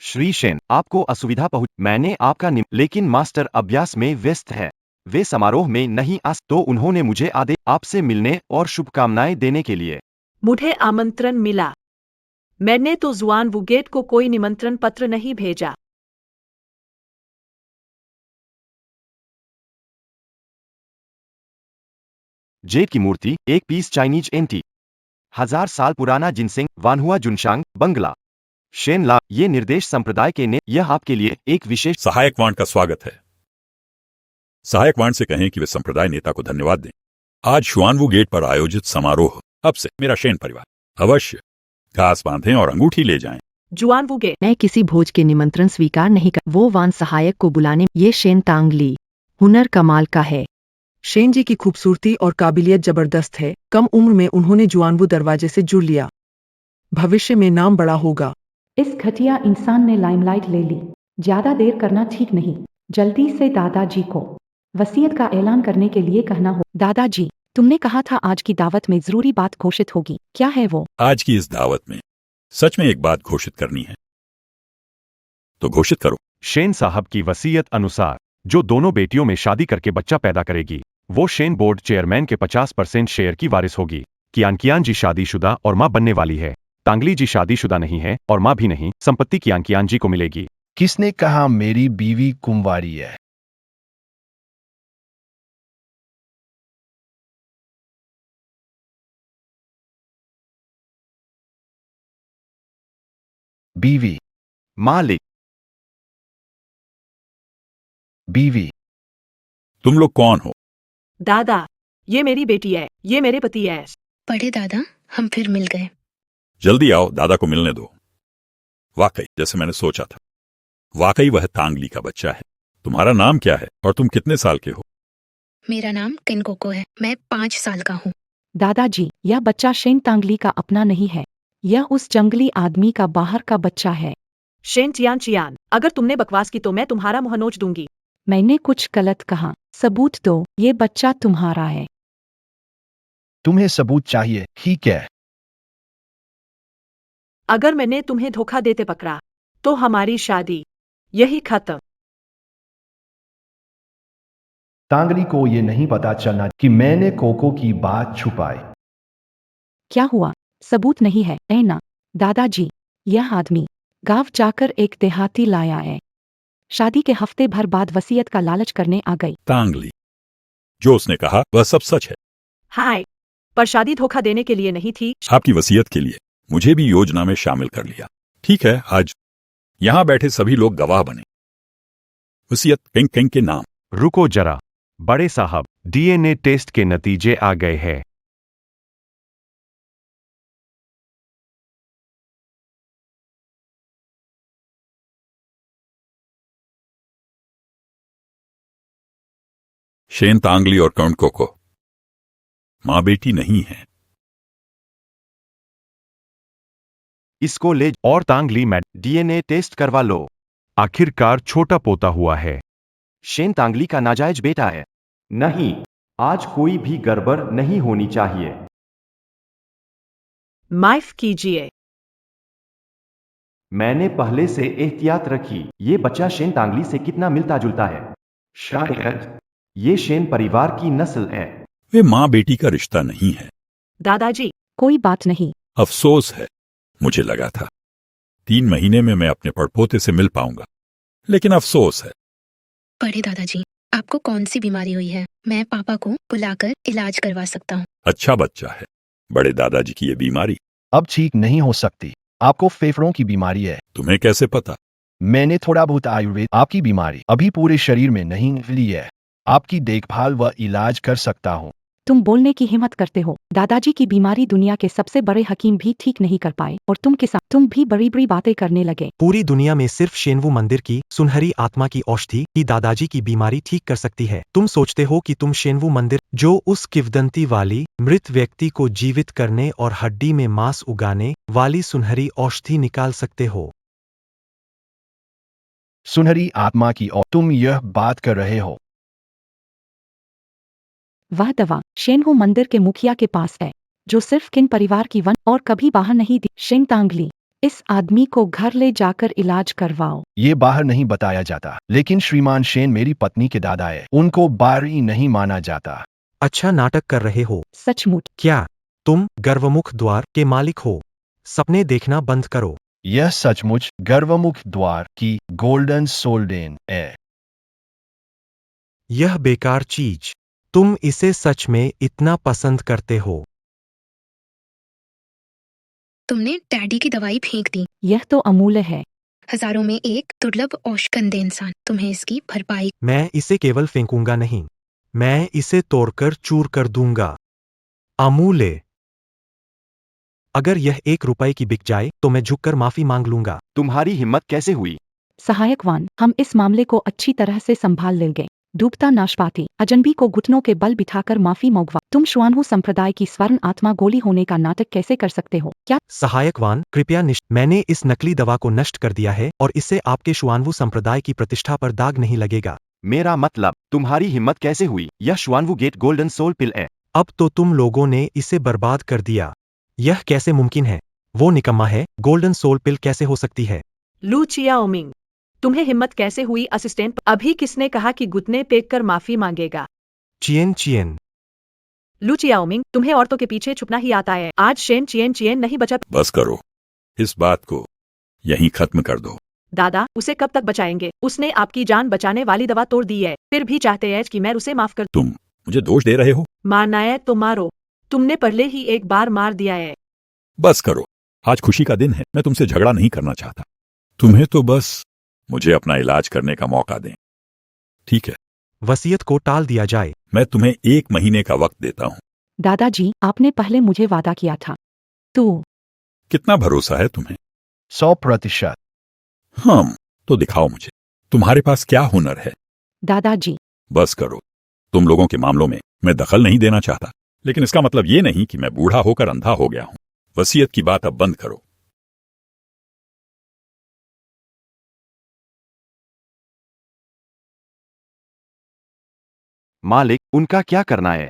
श्री शेन, आपको असुविधा पहुंच। मैंने आपका लेकिन मास्टर अभ्यास में व्यस्त है। वे समारोह में नहीं आ, तो उन्होंने मुझे आदेश आपसे मिलने और शुभकामनाएं देने के लिए। मुझे आमंत्रण मिला। मैंने तो जुआनवू गेट को कोई निमंत्रण पत्र नहीं भेजा। जेड की मूर्ति, एक पीस चाइनीज एंटी। 1000 साल पुराना जिनसिंग वानहुआ जुनशांग बंगला। शेन ला, ये निर्देश संप्रदाय के ने, यह आपके लिए एक विशेष सहायक वाण का स्वागत है। सहायक वाण से कहें कि वे संप्रदाय नेता को धन्यवाद दें। आज शुआनवू गेट पर आयोजित समारोह अब से मेरा शेन परिवार। अवश्य घास बांधें और अंगूठी ले जाएं। जुआनवुगे, मैं किसी भोज के निमंत्रण स्वीकार नहीं कर। वो वान सहायक को बुलाने। ये शेन तांगली हुनर कमाल का है। शेन जी की खूबसूरती और काबिलियत जबरदस्त है। कम उम्र में उन्होंने जुआनवू दरवाजे से जुड़ लिया। भविष्य में नाम बड़ा होगा। इस घटिया इंसान ने लाइमलाइट ले ली। ज्यादा देर करना ठीक नहीं। जल्दी से दादाजी को वसीयत का ऐलान करने के लिए कहना हो। दादाजी, तुमने कहा था आज की दावत में जरूरी बात घोषित होगी, क्या है वो? आज की इस दावत में सच में एक बात घोषित करनी है, तो घोषित करो। शेन साहब की वसीयत अनुसार जो दोनों बेटियों में शादी करके बच्चा पैदा करेगी, वो शेन बोर्ड चेयरमैन के 50% शेयर की वारिस होगी। कियान जी शादीशुदा और मां बनने वाली है। तांगली जी शादीशुदा नहीं है और मां भी नहीं। संपत्ति कियान जी को मिलेगी। किसने कहा मेरी बीवी कुंवारी है? बीवी, मालिक, बीवी। तुम लोग कौन हो? दादा, ये मेरी बेटी है, ये मेरे पति है। बड़े दादा, हम फिर मिल गए। जल्दी आओ, दादा को मिलने दो। वाकई जैसे मैंने सोचा था, वाकई वह तांगली का बच्चा है। तुम्हारा नाम क्या है और तुम कितने साल के हो? मेरा नाम किनकोको है। मैं 5 साल का हूँ। दादाजी, यह बच्चा शेन तांगली का अपना नहीं है। यह उस जंगली आदमी का बाहर का बच्चा है। शेन चियान, अगर तुमने बकवास की तो मैं तुम्हारा मुंह नोच दूंगी। मैंने कुछ गलत कहा। सबूत दो, ये बच्चा तुम्हारा है। तुम्हें सबूत चाहिए, ठीक है? अगर मैंने तुम्हें धोखा देते पकड़ा तो हमारी शादी यही खत्म। तांगली को ये नहीं पता चलना कि मैंने कोको की बात छुपाई। क्या हुआ? सबूत नहीं है, ऐ ना? दादाजी, यह आदमी गांव जाकर एक देहाती लाया है। शादी के हफ्ते भर बाद वसीयत का लालच करने आ गई। तांगली, जो उसने कहा वह सब सच है। हाय, पर शादी धोखा देने के लिए नहीं थी। आपकी वसीयत के लिए मुझे भी योजना में शामिल कर लिया। ठीक है, आज यहां बैठे सभी लोग गवाह बने। वसीयत किंग किंग के नाम। रुको जरा, बड़े साहब, डीएनए टेस्ट के नतीजे आ गए हैं। शेन तांगली और कर्ण कोको मां बेटी नहीं है। इसको ले और तांगली में डीएनए टेस्ट करवा लो। आखिरकार छोटा पोता हुआ है। शेन तांगली का नाजायज बेटा है। नहीं, आज कोई भी गड़बड़ नहीं होनी चाहिए। माफ कीजिए। मैंने पहले से एहतियात रखी। ये बच्चा शेन तांगली से कितना मिलता जुलता है। शायद ये शेन परिवार की नस्ल है। वे मां बेटी का रिश्ता नहीं है। दादाजी, कोई बात नहीं। अफसोस है, मुझे लगा था 3 महीने में मैं अपने पड़पोते से मिल पाऊंगा, लेकिन अफसोस है। बड़े दादाजी, आपको कौन सी बीमारी हुई है? मैं पापा को बुलाकर इलाज करवा सकता हूँ। अच्छा बच्चा है। बड़े दादाजी की ये बीमारी अब ठीक नहीं हो सकती। आपको फेफड़ों की बीमारी है। तुम्हें कैसे पता? मैंने थोड़ा बहुत आयुर्वेद। आपकी बीमारी अभी पूरे शरीर में नहीं फैली है। आपकी देखभाल व इलाज कर सकता हूँ। तुम बोलने की हिम्मत करते हो। दादाजी की बीमारी दुनिया के सबसे बड़े हकीम भी ठीक नहीं कर पाए और तुम भी बड़ी बड़ी बातें करने लगे। पूरी दुनिया में सिर्फ शेनवू मंदिर की सुनहरी आत्मा की औषधि ही दादाजी की बीमारी ठीक कर सकती है। तुम सोचते हो कि तुम शेनवू मंदिर, जो उस किवदंती वाली मृत व्यक्ति को जीवित करने और हड्डी में मांस उगाने वाली सुनहरी औषधि निकाल सकते हो। सुनहरी आत्मा की और तुम यह बात कर रहे हो। वह दवा शेनहू मंदिर के मुखिया के पास है, जो सिर्फ किन परिवार की वन और कभी बाहर नहीं दी। शेन तांगली, इस आदमी को घर ले जाकर इलाज करवाओ। ये बाहर नहीं बताया जाता, लेकिन श्रीमान शेन मेरी पत्नी के दादा है। उनको बारी नहीं माना जाता। अच्छा नाटक कर रहे हो। सचमुच? क्या तुम गर्वमुख द्वार के मालिक हो? सपने देखना बंद करो। यह सचमुच गर्वमुख द्वार की गोल्डन सोल्डेन है। यह बेकार चीज तुम इसे सच में इतना पसंद करते हो? तुमने डैडी की दवाई फेंक दी। यह तो अमूल्य है। हजारों में एक दुर्लभ औषकंदे इंसान, तुम्हें इसकी भरपाई। मैं इसे केवल फेंकूंगा नहीं, मैं इसे तोड़कर चूर कर दूंगा। अमूल्य, अगर यह 1 रुपए की बिक जाए तो मैं झुककर माफी मांग लूंगा। तुम्हारी हिम्मत कैसे हुई? सहायकवान, हम इस मामले को अच्छी तरह से संभाल लेंगे। डूबता नाशपाती, अजनबी को घुटनों के बल बिठाकर माफी मांगवा। तुम श्वानहु संप्रदाय की स्वर्ण आत्मा गोली होने का नाटक कैसे कर सकते हो? क्या सहायकवान, कृपया मैंने इस नकली दवा को नष्ट कर दिया है और इससे आपके शुआनवु संप्रदाय की प्रतिष्ठा पर दाग नहीं लगेगा। मेरा मतलब, तुम्हारी हिम्मत कैसे हुई? यह श्वानवु गेट गोल्डन सोल पिल है। अब तो तुम लोगों ने इसे बर्बाद कर दिया। यह कैसे मुमकिन है? वो निकम्मा है, गोल्डन सोल पिल कैसे हो सकती है? लू चियाओमिंग, तुम्हें हिम्मत कैसे हुई असिस्टेंट? अभी किसने कहा कि घुटने टेक कर माफी मांगेगा? चियन चियन, लू चियाओमिंग, तुम्हें औरतों के पीछे छुपना ही आता है। आज शेन चियन चियन नहीं बचा। बस करो, इस बात को यहीं खत्म कर दो। दादा, उसे कब तक बचाएंगे? उसने आपकी जान बचाने वाली दवा तोड़ दी है, फिर भी चाहते हैं कि मैं उसे माफ कर। तुम मुझे दोष दे रहे हो? मारना है तो मारो, तुमने पहले ही एक बार मार दिया है। बस करो, आज खुशी का दिन है, मैं तुमसे झगड़ा नहीं करना चाहता। तुम्हें तो बस मुझे अपना इलाज करने का मौका दें, ठीक है? वसीयत को टाल दिया जाए। मैं तुम्हें 1 महीने का वक्त देता हूँ। दादाजी, आपने पहले मुझे वादा किया था। तो कितना भरोसा है तुम्हें? 100%। हम तो दिखाओ मुझे, तुम्हारे पास क्या हुनर है? दादाजी, बस करो, तुम लोगों के मामलों में मैं दखल नहीं देना चाहता, लेकिन इसका मतलब ये नहीं कि मैं बूढ़ा होकर अंधा हो गया हूं। वसीयत की बात अब बंद करो। मालिक, उनका क्या करना है?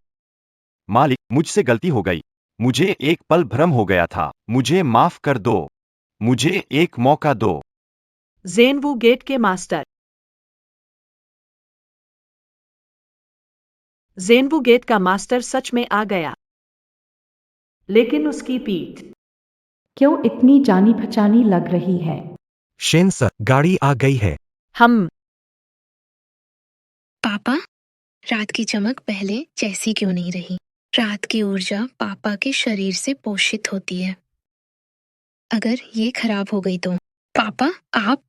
मालिक, मुझसे गलती हो गई। मुझे एक पल भ्रम हो गया था। मुझे माफ कर दो। मुझे एक मौका दो। जेनवू गेट के मास्टर। जेनवू गेट का मास्टर सच में आ गया, लेकिन उसकी पीठ क्यों इतनी जानी पहचानी लग रही है? शेन सर, गाड़ी आ गई है। हम पापा, रात की चमक पहले जैसी क्यों नहीं रही? रात की ऊर्जा पापा के शरीर से पोषित होती है। अगर ये खराब हो गई तो पापा, आप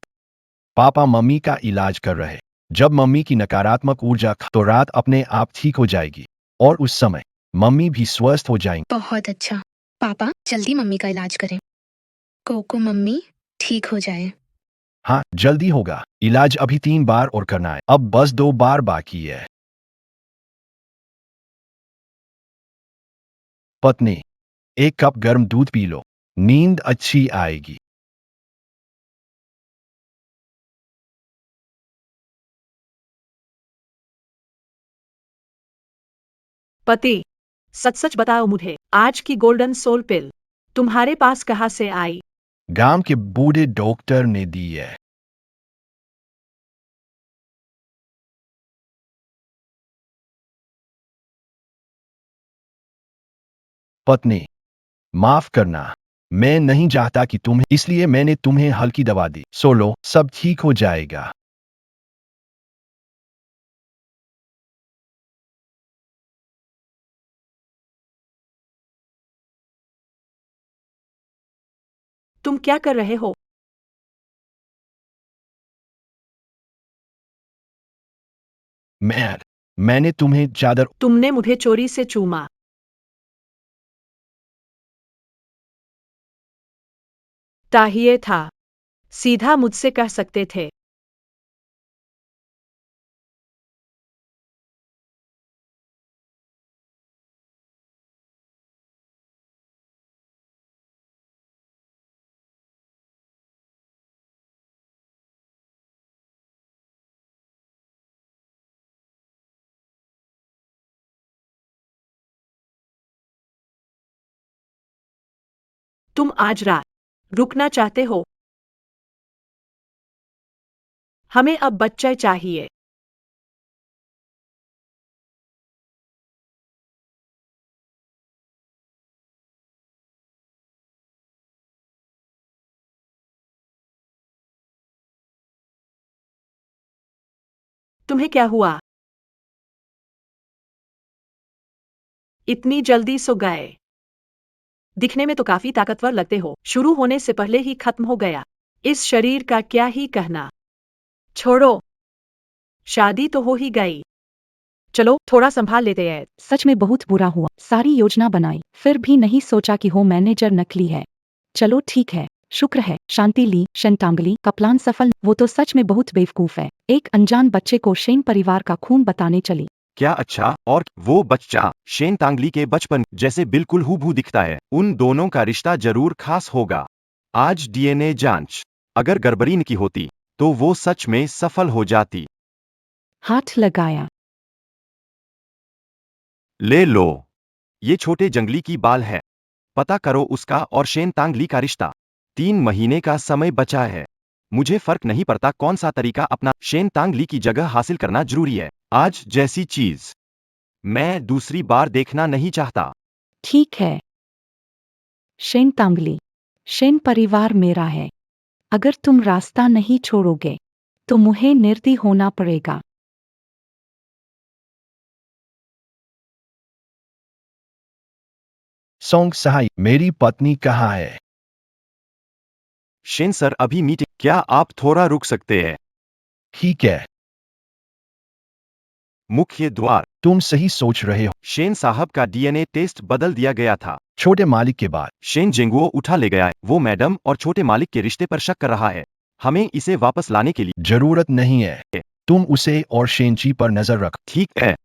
पापा मम्मी का इलाज कर रहे। जब मम्मी की नकारात्मक ऊर्जा तो रात अपने आप ठीक हो जाएगी और उस समय मम्मी भी स्वस्थ हो जाएंगी। बहुत अच्छा। पापा, जल्दी मम्मी का इलाज करें। कोको मम्मी ठीक हो जाए। हाँ, जल्दी होगा। इलाज अभी 3 बार और करना है, अब बस 2 बार बाकी है। पत्नी, 1 कप गर्म दूध पी लो, नींद अच्छी आएगी। पति, सच सच बताओ मुझे, आज की गोल्डन सोल पिल तुम्हारे पास कहाँ से आई? गांव के बूढ़े डॉक्टर ने दी है। पत्नी, माफ करना, मैं नहीं चाहता कि तुम्हें, इसलिए मैंने तुम्हें हल्की दवा दी। सो लो, सब ठीक हो जाएगा। तुम क्या कर रहे हो? मैंने तुम्हें चादर। तुमने मुझे चोरी से चूमा। चाहिए था, सीधा मुझसे कह सकते थे। तुम आज रात रुकना चाहते हो? हमें अब बच्चा चाहिए। तुम्हें क्या हुआ? इतनी जल्दी सो गए? दिखने में तो काफी ताकतवर लगते हो, शुरू होने से पहले ही खत्म हो गया। इस शरीर का क्या ही कहना। छोड़ो, शादी तो हो ही गई। चलो थोड़ा संभाल लेते हैं। सच में बहुत बुरा हुआ, सारी योजना बनाई, फिर भी नहीं सोचा कि हो मैनेजर नकली है। चलो ठीक है, शुक्र है शांति ली शनतांगली का प्लान सफल। वो तो सच में बहुत बेवकूफ है, एक अनजान बच्चे को शेन परिवार का खून बताने चली। क्या अच्छा, और वो बच्चा शेन तांगली के बचपन जैसे बिल्कुल हूबहू दिखता है। उन दोनों का रिश्ता जरूर खास होगा। आज डीएनए जांच, अगर गड़बड़ी की होती तो वो सच में सफल हो जाती। हाथ लगाया। ले लो, ये छोटे जंगली की बाल है। पता करो उसका और शेन तांगली का रिश्ता। 3 महीने का समय बचा है। मुझे फर्क नहीं पड़ता कौन सा तरीका अपना, शेन तांगली की जगह हासिल करना जरूरी है। आज जैसी चीज मैं दूसरी बार देखना नहीं चाहता। ठीक है शेन तांगली, शेन परिवार मेरा है। अगर तुम रास्ता नहीं छोड़ोगे तो मुझे निर्दयी होना पड़ेगा। सोंग सहाय, मेरी पत्नी कहाँ है? शेन सर अभी मीटिंग, क्या आप थोड़ा रुक सकते हैं? ठीक है। मुख्य द्वार। तुम सही सोच रहे हो। शेन साहब का डीएनए टेस्ट बदल दिया गया था। छोटे मालिक के बाद शेन जेंगुओ उठा ले गया है। वो मैडम और छोटे मालिक के रिश्ते पर शक कर रहा है। हमें इसे वापस लाने के लिए जरूरत नहीं है। तुम उसे और शेनची पर नजर रख। ठीक है।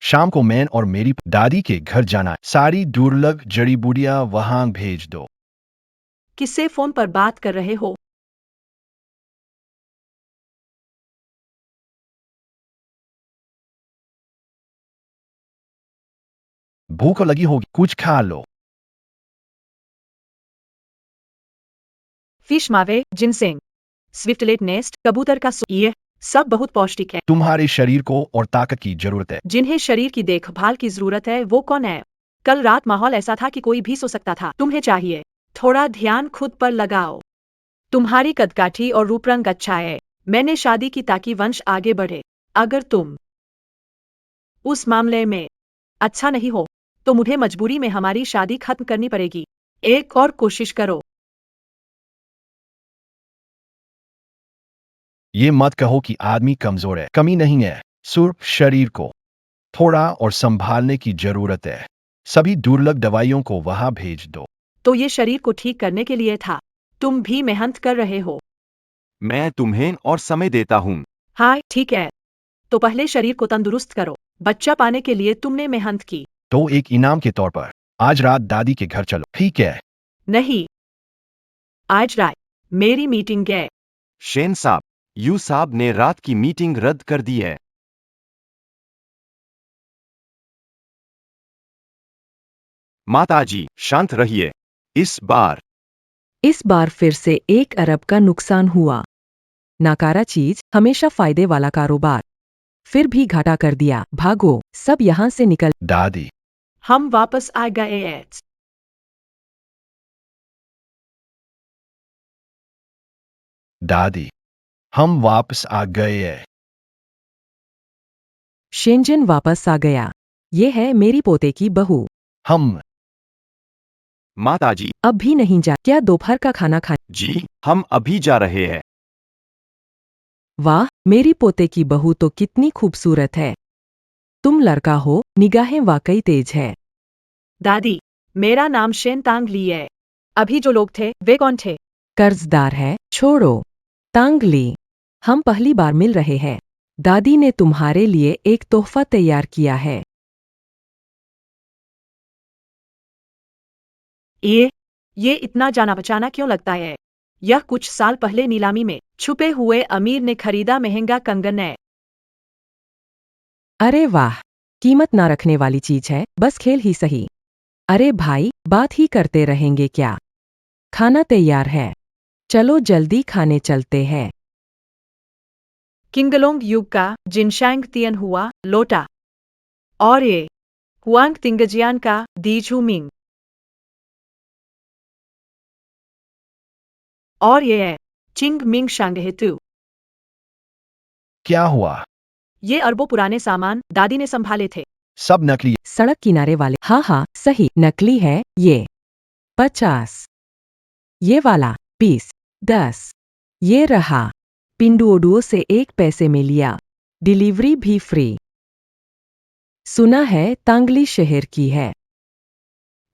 शाम को मैं और मेरी दादी के घर जाना है। सारी दुर्लभ जड़ी बूटियां वहां भेज दो। किससे फोन पर बात कर रहे हो? भूख लगी होगी, कुछ खा लो। फिश मावे, जिनसेंग, स्विफ्टलेट नेस्ट, कबूतर का सूप, ये सब बहुत पौष्टिक है। तुम्हारे शरीर को और ताकत की जरूरत है। जिन्हें शरीर की देखभाल की जरूरत है वो कौन है? कल रात माहौल ऐसा था कि कोई भी सो सकता था। तुम्हें चाहिए थोड़ा ध्यान खुद पर लगाओ। तुम्हारी कदकाठी और रूप रंग अच्छा है। मैंने शादी की ताकि वंश आगे बढ़े। अगर तुम उस मामले में अच्छा नहीं हो तो मुझे मजबूरी में हमारी शादी खत्म करनी पड़ेगी। एक और कोशिश करो। ये मत कहो कि आदमी कमजोर है, कमी नहीं है, सिर्फ शरीर को थोड़ा और संभालने की जरूरत है। सभी दुर्लभ दवाइयों को वहां भेज दो। तो ये शरीर को ठीक करने के लिए था। तुम भी मेहनत कर रहे हो। मैं तुम्हें और समय देता हूँ। हाँ ठीक है, तो पहले शरीर को तंदुरुस्त करो। बच्चा पाने के लिए तुमने मेहनत की। तो एक इनाम के तौर पर आज रात दादी के घर चलो, ठीक है? नहीं, आज रात मेरी मीटिंग है। शेन साहब, यू साहब ने रात की मीटिंग रद्द कर दी है। माताजी शांत रहिए। इस बार फिर से 1 अरब का नुकसान हुआ। नाकारा चीज हमेशा फायदे वाला कारोबार, फिर भी घाटा कर दिया। भागो, सब यहाँ से निकल। दादी, हम वापस आ गए हैं। दादी, हम वापस आ गए हैं। शेंजन वापस आ गया। ये है मेरी पोते की बहू। हम माताजी, अब भी नहीं जा, क्या दोपहर का खाना खा? जी हम अभी जा रहे हैं। वाह, मेरी पोते की बहू तो कितनी खूबसूरत है। तुम लड़का हो, निगाहें वाकई तेज है। दादी, मेरा नाम शेन तांग ली है। अभी जो लोग थे वे कौन थे? कर्जदार है, छोड़ो। तांगली, हम पहली बार मिल रहे हैं। दादी ने तुम्हारे लिए एक तोहफा तैयार किया है। ये इतना जाना बचाना क्यों लगता है? यह कुछ साल पहले नीलामी में छुपे हुए अमीर ने खरीदा महंगा कंगन है। अरे वाह, कीमत ना रखने वाली चीज है, बस खेल ही सही। अरे भाई, बात ही करते रहेंगे क्या? खाना तैयार है, चलो जल्दी खाने चलते हैं। किंगलोंग युग का जिनशैंग तियन हुआ लोटा, और ये हुआंग तिंगजियान का दीझूमिंग, और ये है चिंग मिंग शांगहेतु। क्या हुआ? ये अरबों पुराने सामान दादी ने संभाले थे। सब नकली। सड़क किनारे वाले, हाँ हाँ सही, नकली है ये। 50, ये वाला 20, 10, ये रहा। पिंडुओडुओ से 1 पैसे में लिया, डिलीवरी भी फ्री। सुना है तांगली शहर की है।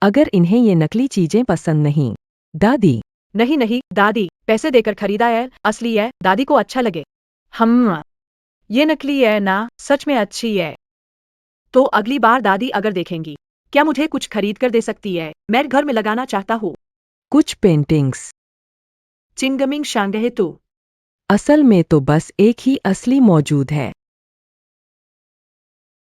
अगर इन्हें ये नकली चीजें पसंद नहीं, दादी। नहीं नहीं दादी, पैसे देकर खरीदा है, असली है, दादी को अच्छा लगे। हम ये नकली है ना, सच में अच्छी है। तो अगली बार दादी अगर देखेंगी, क्या मुझे कुछ खरीद कर दे सकती है? मैं घर में लगाना चाहता हूँ। कुछ पेंटिंग्स। चिंगमिंग शांगहे तू। असल में तो बस एक ही असली मौजूद है।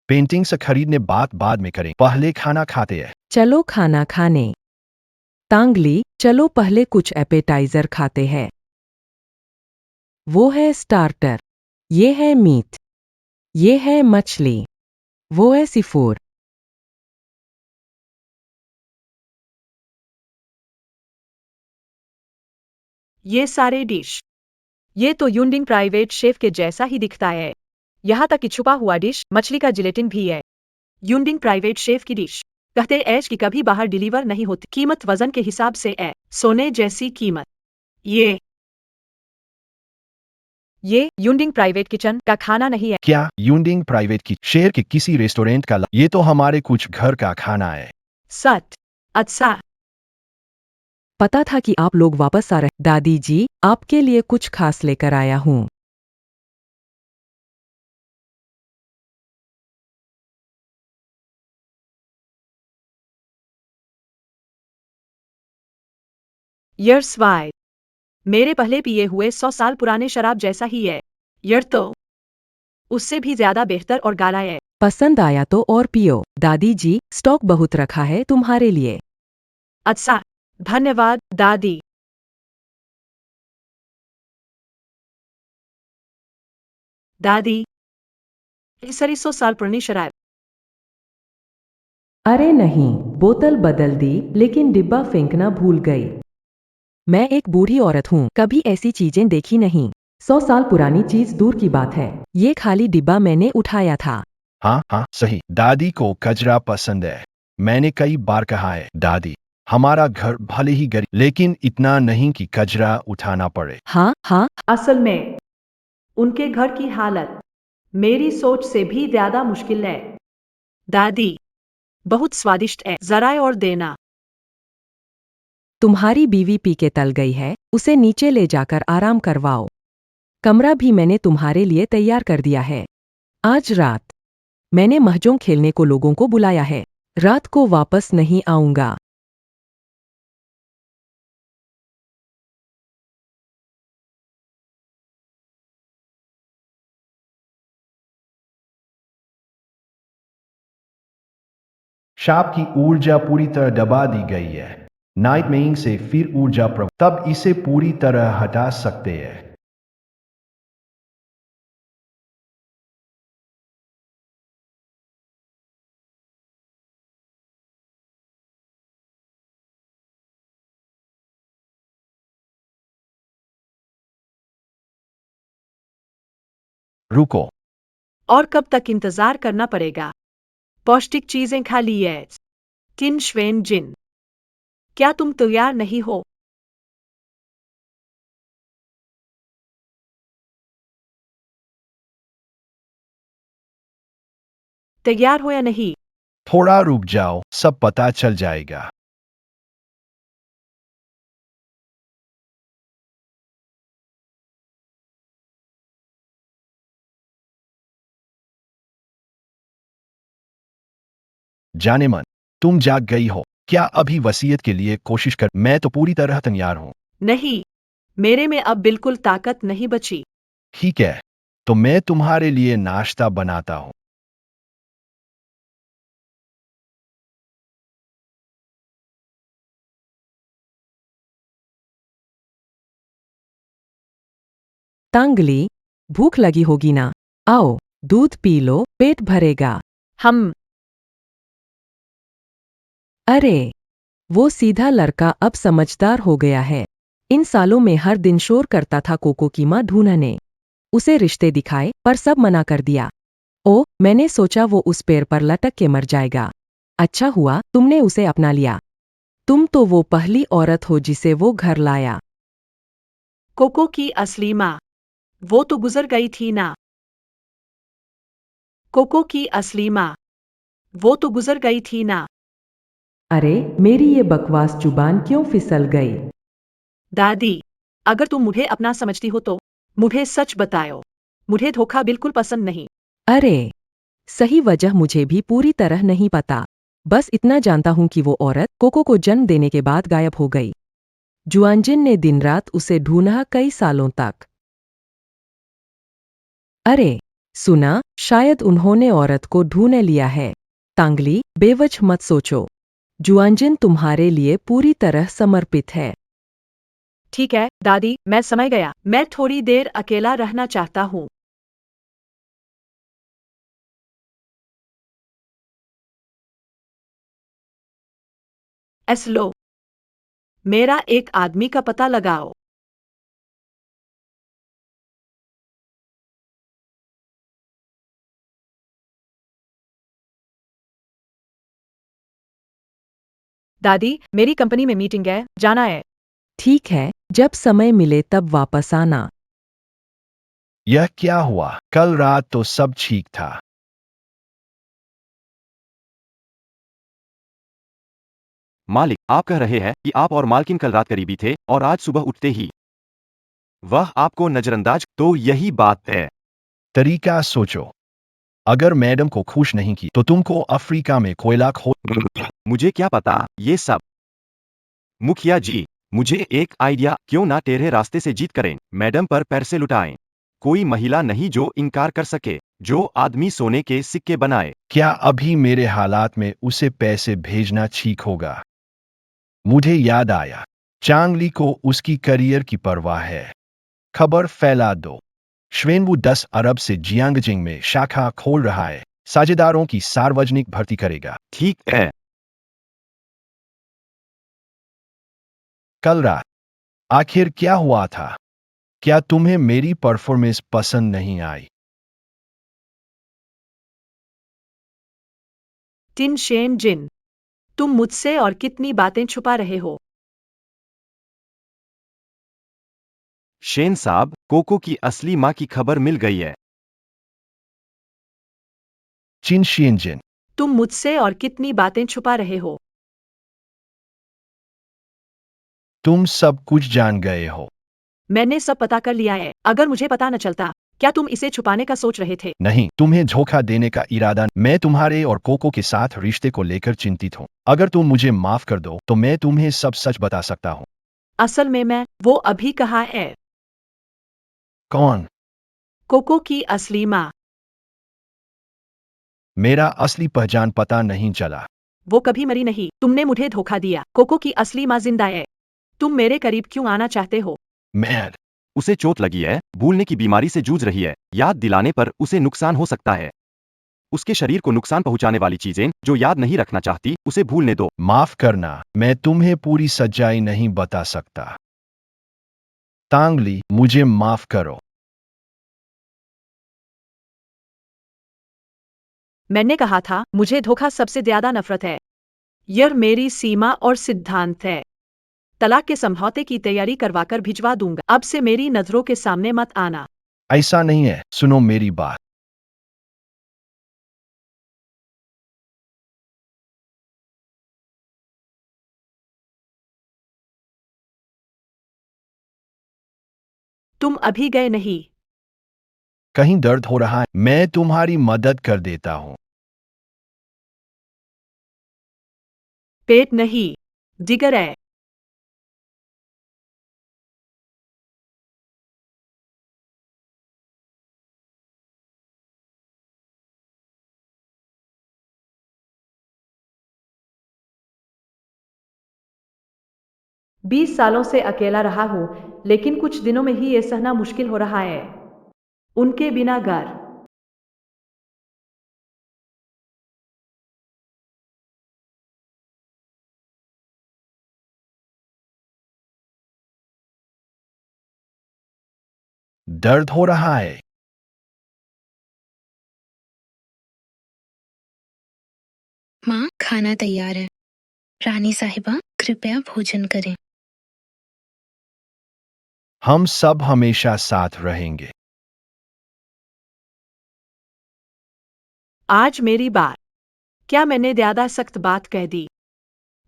पेंटिंग से खरीदने बात बाद में करें, पहले खाना खाते हैं। चलो खाना खाने। तांगली, चलो पहले कुछ एपेटाइजर खाते हैं। वो है स्टार्टर, ये है मीट, ये है मछली, वो है सीफूड। ये सारे डिश, ये तो यूनडिंग प्राइवेट शेफ के जैसा ही दिखता है। यहाँ तक कि छुपा हुआ डिश, मछली का जिलेटिन भी है। यूनडिंग प्राइवेट शेफ की डिश कहते ऐश की कभी बाहर डिलीवर नहीं होती। कीमत वजन के हिसाब से है, सोने जैसी कीमत। ये यूनडिंग प्राइवेट किचन का खाना नहीं है। क्या यूनडिंग प्राइवेट की शहर के किसी रेस्टोरेंट का ये तो हमारे कुछ घर का खाना है। सच? अच्छा। पता था कि आप लोग वापस आ रहे। दादी जी, आपके लिए कुछ खास लेकर आया हूँ। यर्स वाई, मेरे पहले पिए हुए 100 साल पुराने शराब जैसा ही है। यर तो उससे भी ज्यादा बेहतर और गाढ़ा है। पसंद आया तो और पियो। दादी जी, स्टॉक बहुत रखा है तुम्हारे लिए। अच्छा, धन्यवाद दादी। दादी, ये सारी 100 साल पुरानी शराब। अरे नहीं, बोतल बदल दी, लेकिन डिब्बा फेंकना भूल गई। मैं एक बूढ़ी औरत हूँ, कभी ऐसी चीजें देखी नहीं। 100 साल पुरानी चीज दूर की बात है, ये खाली डिब्बा मैंने उठाया था। हाँ हाँ सही, दादी को कचरा पसंद है। मैंने कई बार कहा है दादी, हमारा घर भले ही गरीब लेकिन इतना नहीं कि कचरा उठाना पड़े। हाँ हाँ, असल में उनके घर की हालत मेरी सोच से भी ज्यादा मुश्किल है। दादी, बहुत स्वादिष्ट है, जरा और देना। तुम्हारी बीवी पी के तल गई है, उसे नीचे ले जाकर आराम करवाओ। कमरा भी मैंने तुम्हारे लिए तैयार कर दिया है। आज रात मैंने महजों खेलने को लोगों को बुलाया है। रात को वापस नहीं आऊंगा। शाप की ऊर्जा पूरी तरह दबा दी गई है। नाइट मेइंग से फिर ऊर्जा तब इसे पूरी तरह हटा सकते हैं। रुको, और कब तक इंतजार करना पड़ेगा? पौष्टिक चीजें खा ली है। टिन श्वेन जिन, क्या तुम तैयार नहीं हो? तैयार हो या नहीं? थोड़ा रुक जाओ, सब पता चल जाएगा। जाने मन, तुम जाग गई हो क्या? अभी वसीयत के लिए कोशिश कर। मैं तो पूरी तरह तैयार हूँ। नहीं, मेरे में अब बिल्कुल ताकत नहीं बची। ठीक है, तो मैं तुम्हारे लिए नाश्ता बनाता हूँ। तांगली, भूख लगी होगी ना? आओ, दूध पी लो, पेट भरेगा। हम अरे, वो सीधा लड़का अब समझदार हो गया है। इन सालों में हर दिन शोर करता था कोको की माँ ढूंढने। उसे रिश्ते दिखाए पर सब मना कर दिया। ओ, मैंने सोचा वो उस पेड़ पर लटक के मर जाएगा। अच्छा हुआ तुमने उसे अपना लिया। तुम तो वो पहली औरत हो जिसे वो घर लाया। कोको की असली माँ। वो तो गुजर गई थी ना। कोको की असली माँ। वो तो गुजर गई थी ना। अरे मेरी ये बकवास जुबान क्यों फिसल गई। दादी, अगर तुम मुझे अपना समझती हो तो मुझे सच बताओ। मुझे धोखा बिल्कुल पसंद नहीं। अरे सही वजह मुझे भी पूरी तरह नहीं पता। बस इतना जानता हूँ कि वो औरत कोको को जन्म देने के बाद गायब हो गई। जुआनजिन ने दिन रात उसे ढूंढा कई सालों तक। अरे सुना, शायद उन्होंने औरत को ढूंढ लिया है। तांगली, बेवजह मत सोचो। जुआनजिन तुम्हारे लिए पूरी तरह समर्पित है। ठीक है दादी, मैं समझ गया। मैं थोड़ी देर अकेला रहना चाहता हूँ। लो, मेरा एक आदमी का पता लगाओ। दादी, मेरी कंपनी में मीटिंग है, जाना है। ठीक है, जब समय मिले तब वापस आना। यह क्या हुआ? कल रात तो सब ठीक था। मालिक, आप कह रहे हैं कि आप और मालकिन कल रात करीबी थे और आज सुबह उठते ही वह आपको नजरअंदाज, तो यही बात है। तरीका सोचो। अगर मैडम को खुश नहीं की तो तुमको अफ्रीका में कोयला खो। मुझे क्या पता ये सब। मुखिया जी, मुझे एक आइडिया, क्यों ना टेढ़े रास्ते से जीत करें, मैडम पर पैसे लुटाएं। कोई महिला नहीं जो इनकार कर सके, जो आदमी सोने के सिक्के बनाए। क्या अभी मेरे हालात में उसे पैसे भेजना ठीक होगा? मुझे याद आया, चांगली को उसकी करियर की परवाह है। खबर फैला दो। श्वेनवू 10 अरब से जियांगजिंग में शाखा खोल रहा है। साझेदारों की सार्वजनिक भर्ती करेगा। ठीक है। कल रात आखिर क्या हुआ था? क्या तुम्हें मेरी परफॉर्मेंस पसंद नहीं आई? टिन शेन जिन, तुम मुझसे और कितनी बातें छुपा रहे हो? शेन साहब, कोको की असली माँ की खबर मिल गई है। चिन शियनजिन, तुम मुझसे और कितनी बातें छुपा रहे हो? तुम सब कुछ जान गए हो। मैंने सब पता कर लिया है। अगर मुझे पता न चलता, क्या तुम इसे छुपाने का सोच रहे थे? नहीं, तुम्हें धोखा देने का इरादा। मैं तुम्हारे और कोको के साथ रिश्ते को लेकर चिंतित हूँ। अगर तुम मुझे माफ कर दो तो मैं तुम्हें सब सच बता सकता हूँ। असल में मैं वो अभी कहाँ है? कौन? कोको की असली माँ। मेरा असली पहचान पता नहीं चला। वो कभी मरी नहीं। तुमने मुझे धोखा दिया। कोको की असली माँ जिंदा है। तुम मेरे करीब क्यों आना चाहते हो? मैं उसे चोट लगी है, भूलने की बीमारी से जूझ रही है। याद दिलाने पर उसे नुकसान हो सकता है। उसके शरीर को नुकसान पहुंचाने वाली चीजें जो याद नहीं रखना चाहती, उसे भूलने दो। माफ करना, मैं तुम्हें पूरी सच्चाई नहीं बता सकता। तांगली, मुझे माफ करो। मैंने कहा था, मुझे धोखा सबसे ज्यादा नफरत है। यह मेरी सीमा और सिद्धांत है। तलाक के समझौते की तैयारी करवाकर भिजवा दूंगा। अब से मेरी नजरों के सामने मत आना। ऐसा नहीं है, सुनो मेरी बात। तुम अभी गए नहीं। कहीं दर्द हो रहा है? मैं तुम्हारी मदद कर देता हूँ। पेट नहीं, जिगर है। बीस सालों से अकेला रहा हूँ, लेकिन कुछ दिनों में ही ये सहना मुश्किल हो रहा है। उनके बिना घर। दर्द हो रहा है? माँ, खाना तैयार है। रानी साहिबा, कृपया भोजन करें। हम सब हमेशा साथ रहेंगे। आज मेरी बात। क्या मैंने ज्यादा सख्त बात कह दी?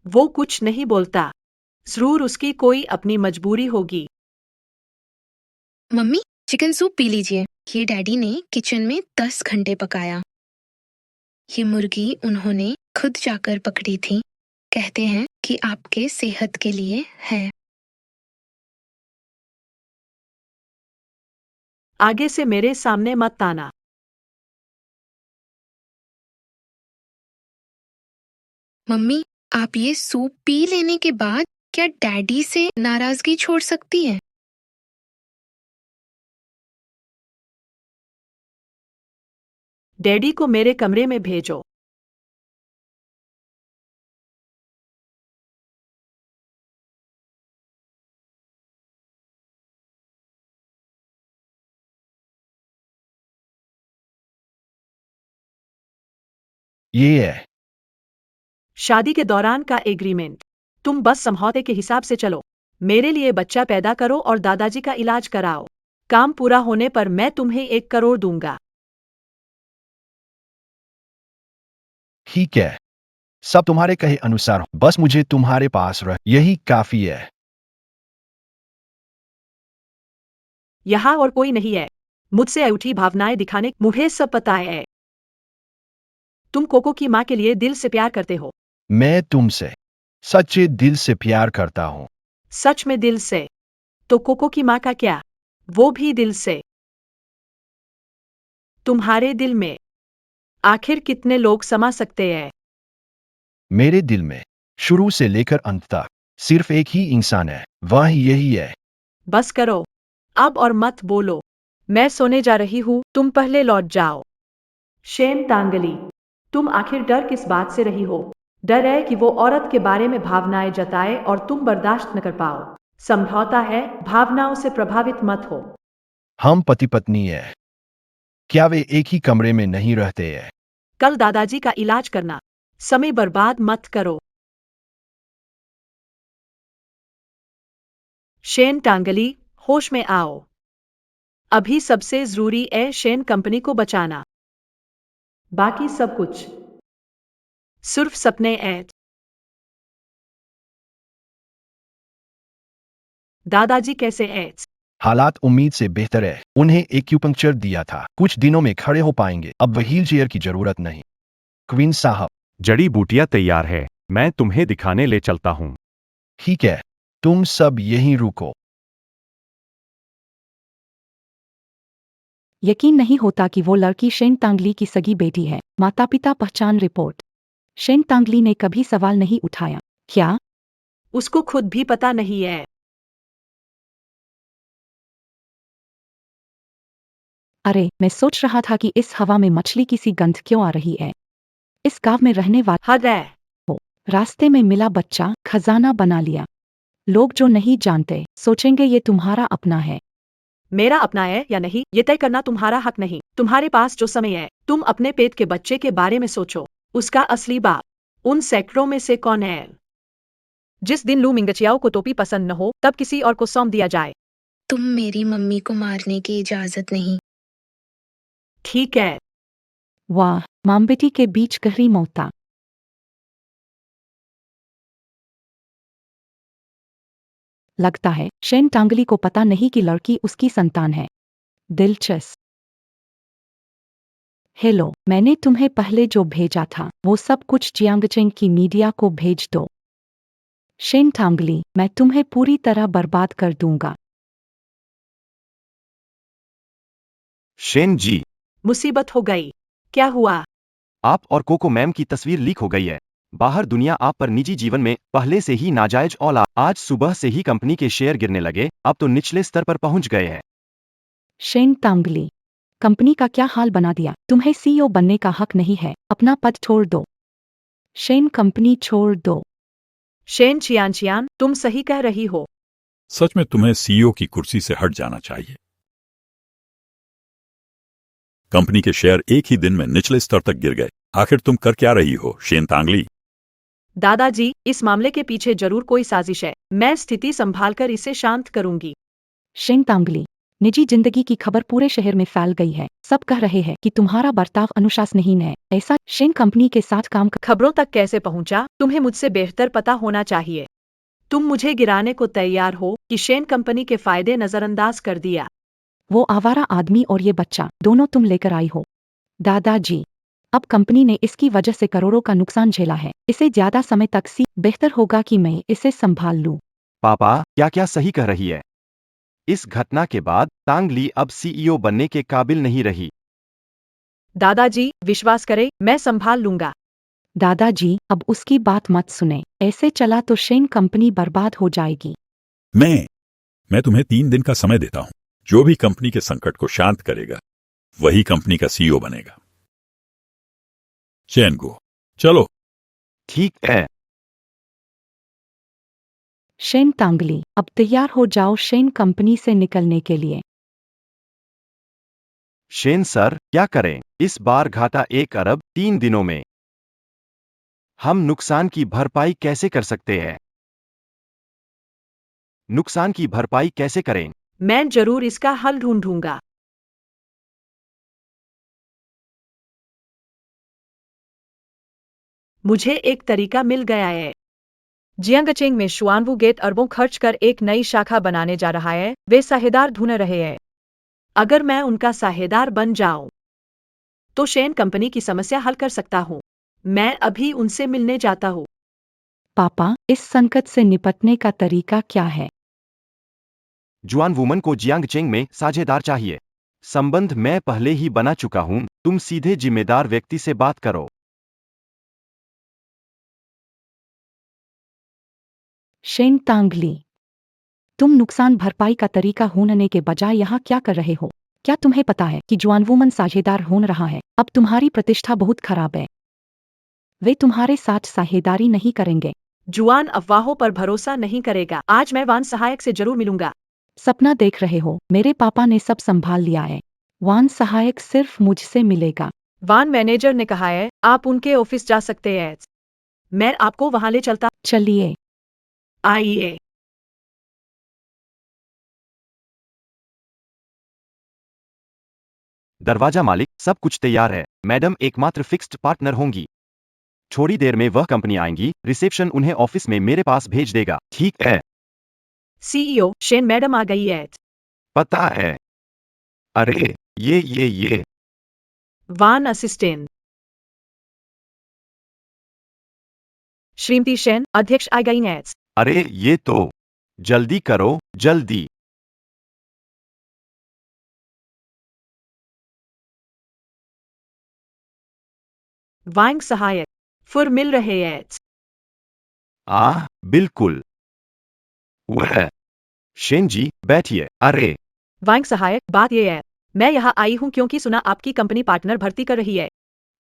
वो कुछ नहीं बोलता। जरूर उसकी कोई अपनी मजबूरी होगी। मम्मी, चिकन सूप पी लीजिए। ये डैडी ने किचन में 10 घंटे पकाया। ये मुर्गी उन्होंने खुद जाकर पकड़ी थी। कहते हैं कि आपके सेहत के लिए है। आगे से मेरे सामने मत आना। मम्मी, आप ये सूप पी लेने के बाद क्या डैडी से नाराजगी छोड़ सकती हैं? डैडी को मेरे कमरे में भेजो। ये है। शादी के दौरान का एग्रीमेंट। तुम बस समझौते के हिसाब से चलो। मेरे लिए बच्चा पैदा करो और दादाजी का इलाज कराओ। काम पूरा होने पर मैं तुम्हें 1 करोड़ दूंगा। ठीक है, सब तुम्हारे कहे अनुसार हो। बस मुझे तुम्हारे पास रह, यही काफी है। यहाँ और कोई नहीं है। मुझसे उठी भावनाएं दिखाने मुझे सब पता है। तुम कोको की माँ के लिए दिल से प्यार करते हो। मैं तुमसे सच्चे दिल से प्यार करता हूँ। सच में दिल से। तो कोको की माँ का क्या? वो भी दिल से। तुम्हारे दिल में आखिर कितने लोग समा सकते हैं? मेरे दिल में शुरू से लेकर अंत तक सिर्फ एक ही इंसान है, वह यही है। बस करो अब और मत बोलो। मैं सोने जा रही हूँ, तुम पहले लौट जाओ। शेन तांगली, तुम आखिर डर किस बात से रही हो? डर है कि वो औरत के बारे में भावनाएं जताए और तुम बर्दाश्त न कर पाओ। समझौता है, भावनाओं से प्रभावित मत हो। हम पति पत्नी है। क्या वे एक ही कमरे में नहीं रहते हैं? कल दादाजी का इलाज करना। समय बर्बाद मत करो। शेन टांगली, होश में आओ। अभी सबसे जरूरी है शेन कंपनी को बचाना। बाकी सब कुछ सिर्फ सपने हैं। दादाजी कैसे हैं? हालात उम्मीद से बेहतर है। उन्हें एक्यूपंक्चर दिया था, कुछ दिनों में खड़े हो पाएंगे। अब व्हील चेयर की जरूरत नहीं। क्वीन साहब, जड़ी बूटियां तैयार है, मैं तुम्हें दिखाने ले चलता हूँ। ठीक है, तुम सब यहीं रुको। यकीन नहीं होता कि वो लड़की शेन तांगली की सगी बेटी है। माता पिता पहचान रिपोर्ट। शेन तांगली ने कभी सवाल नहीं उठाया। क्या? उसको खुद भी पता नहीं है। अरे, मैं सोच रहा था कि इस हवा में मछली की सी गंध क्यों आ रही है। इस गांव में रहने वाला हद है। रास्ते में मिला बच्चा खजाना बना लिया। लोग जो नहीं जानते सोचेंगे ये तुम्हारा अपना है। मेरा अपना है या नहीं, ये तय करना तुम्हारा हक नहीं। तुम्हारे पास जो समय है, तुम अपने पेट के बच्चे के बारे में सोचो। उसका असली बाप उन सैकड़ों में से कौन है? जिस दिन लू मिंगचियाओ को टोपी पसंद न हो, तब किसी और को सौंप दिया जाए। तुम मेरी मम्मी को मारने की इजाजत नहीं। ठीक है। वाह, मां बेटी के बीच गहरी मौता। लगता है शेन टांगली को पता नहीं कि लड़की उसकी संतान है। दिलचस्प। हेलो, मैंने तुम्हें पहले जो भेजा था वो सब कुछ जियांगचेंग की मीडिया को भेज दो। शेन टांगली, मैं तुम्हें पूरी तरह बर्बाद कर दूंगा। शेन जी, मुसीबत हो गई। क्या हुआ? आप और कोको मैम की तस्वीर लीक हो गई है। बाहर दुनिया आप पर निजी जीवन में पहले से ही नाजायज औला। आज सुबह से ही कंपनी के शेयर गिरने लगे, अब तो निचले स्तर पर पहुंच गए हैं। शेन टांगली, कंपनी का क्या हाल बना दिया। तुम्हें सीईओ बनने का हक नहीं है, अपना पद छोड़ दो। शेन, कंपनी छोड़ दो। शेन चियान, तुम सही कह रही हो। सच में तुम्हें सीईओ की कुर्सी से हट जाना चाहिए। कंपनी के शेयर एक ही दिन में निचले स्तर तक गिर गए। आखिर तुम कर क्या रही हो शेन तांगली? दादाजी, इस मामले के पीछे जरूर कोई साजिश है। मैं स्थिति संभालकर इसे शांत करूंगी। शेन तांगली, निजी जिंदगी की खबर पूरे शहर में फैल गई है। सब कह रहे हैं कि तुम्हारा बर्ताव अनुशासनहीन है। ऐसा शेन कंपनी के साथ काम कर खबरों तक कैसे पहुंचा, तुम्हें मुझसे बेहतर पता होना चाहिए। तुम मुझे गिराने को तैयार हो कि शेन कंपनी के फायदे नजरअंदाज कर दिया। वो आवारा आदमी और ये बच्चा दोनों तुम लेकर आई हो। दादाजी, अब कंपनी ने इसकी वजह से करोड़ों का नुकसान झेला है। इसे ज्यादा समय तक बेहतर होगा कि मैं इसे संभाल लूं। पापा क्या क्या सही कह रही है? इस घटना के बाद तांग ली अब सीईओ बनने के काबिल नहीं रही। दादाजी, विश्वास करें, मैं संभाल लूंगा। दादाजी, अब उसकी बात मत सुने। ऐसे चला तो शेन कंपनी बर्बाद हो जाएगी। मैं तुम्हें 3 दिन का समय देता हूं। जो भी कंपनी के संकट को शांत करेगा वही कंपनी का सीईओ बनेगा। चैन को चलो। ठीक है। शेन तांगली, अब तैयार हो जाओ शेन कंपनी से निकलने के लिए। शेन सर, क्या करें? इस बार घाटा 1 अरब 3 दिनों में। हम नुकसान की भरपाई कैसे कर सकते हैं? नुकसान की भरपाई कैसे करें? मैं जरूर इसका हल ढूंढूंगा। मुझे एक तरीका मिल गया है। जियांगचेंग में शुआनवू गेट अरबों खर्च कर एक नई शाखा बनाने जा रहा है। वे साझेदार ढूंढ रहे हैं। अगर मैं उनका साझेदार बन जाऊं तो शेन कंपनी की समस्या हल कर सकता हूं। मैं अभी उनसे मिलने जाता हूं। पापा, इस संकट से निपटने का तरीका क्या है? जुआन वुमन को जियांगचेंग में साझेदार चाहिए। संबंध मैं पहले ही बना चुका हूं। तुम सीधे जिम्मेदार व्यक्ति से बात करो। शेन तांगली, तुम नुकसान भरपाई का तरीका ढूंढने के बजाय यहाँ क्या कर रहे हो? क्या तुम्हें पता है कि जुआनवुमन साझेदार ढूंढ रहा है? अब तुम्हारी प्रतिष्ठा बहुत खराब है। वे तुम्हारे साथ साझेदारी नहीं करेंगे। जुआन अफवाहों पर भरोसा नहीं करेगा। आज मैं वान सहायक से जरूर मिलूंगा। सपना देख रहे हो? मेरे पापा ने सब संभाल लिया है। वान सहायक सिर्फ मुझसे मिलेगा। वान मैनेजर ने कहा है आप उनके ऑफिस जा सकते हैं। मैं आपको वहां ले चलता। चलिए। आइए। दरवाजा मालिक, सब कुछ तैयार है। मैडम एकमात्र फिक्स्ड पार्टनर होंगी। थोड़ी देर में वह कंपनी आएंगी। रिसेप्शन उन्हें ऑफिस में मेरे पास भेज देगा। ठीक है। सीईओ, शेन मैडम आ गई है। पता है। अरे ये वान असिस्टेंट। श्रीमती शेन, अध्यक्ष आ गई हैं। अरे ये तो जल्दी करो, जल्दी। वांग सहायक फुर मिल रहे हैं। बिल्कुल। वह शेन जी, बैठिए। अरे वांग सहायक, बात यह है, मैं यहाँ आई हूँ क्योंकि सुना आपकी कंपनी पार्टनर भर्ती कर रही है।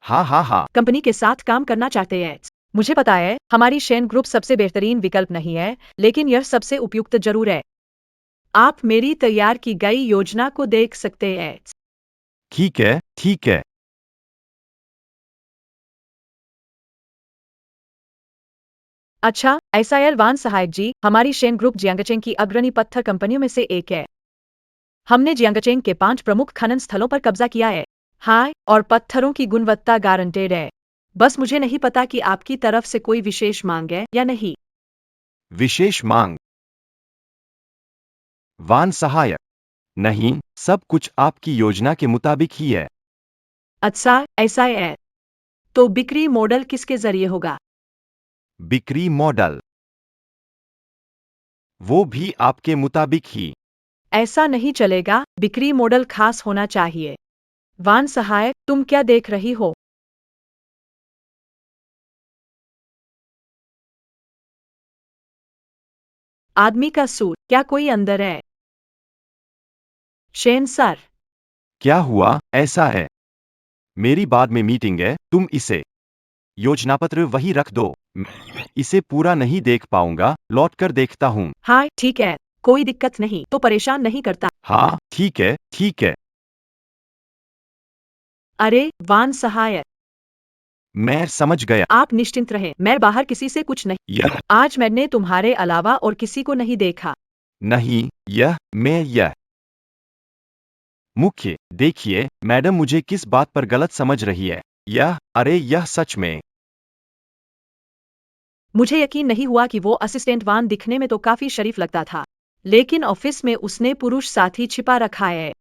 हाँ। कंपनी के साथ काम करना चाहते हैं। मुझे पता है हमारी शेन ग्रुप सबसे बेहतरीन विकल्प नहीं है, लेकिन यह सबसे उपयुक्त जरूर है। आप मेरी तैयार की गई योजना को देख सकते हैं। ठीक है, ठीक है। अच्छा, ऐसा है वान सहायक जी, हमारी शेन ग्रुप जियांगचेंग की अग्रणी पत्थर कंपनियों में से एक है। हमने जियांगचेंग के 5 प्रमुख खनन स्थलों पर कब्जा किया है। हाँ, और पत्थरों की गुणवत्ता गारंटेड है। बस मुझे नहीं पता कि आपकी तरफ से कोई विशेष मांग है या नहीं। विशेष मांग? वान सहायक, नहीं, सब कुछ आपकी योजना के मुताबिक ही है। अच्छा, ऐसा है। तो बिक्री मॉडल किसके जरिए होगा? बिक्री मॉडल? वो भी आपके मुताबिक ही। ऐसा नहीं चलेगा, बिक्री मॉडल खास होना चाहिए। वान सहायक, तुम क्या देख रही हो? आदमी का सूट, क्या कोई अंदर है? Shane sir. क्या हुआ? ऐसा है, मेरी बाद में मीटिंग है। तुम इसे योजनापत्र वही रख दो। मैं इसे पूरा नहीं देख पाऊंगा, लौट कर देखता हूँ। हाँ, ठीक है, कोई दिक्कत नहीं, तो परेशान नहीं करता। हाँ, ठीक है, ठीक है। अरे वान सहायक, मैं समझ गया। आप निश्चिंत रहें, मैं बाहर किसी से कुछ नहीं। यह आज मैंने तुम्हारे अलावा और किसी को नहीं देखा। नहीं, यह मुख्य, देखिए मैडम मुझे किस बात पर गलत समझ रही है। यह सच में। मुझे यकीन नहीं हुआ कि वो असिस्टेंट वान दिखने में तो काफी शरीफ लगता था, लेकिन ऑफिस में उसने पुरुष साथी छिपा रखा है।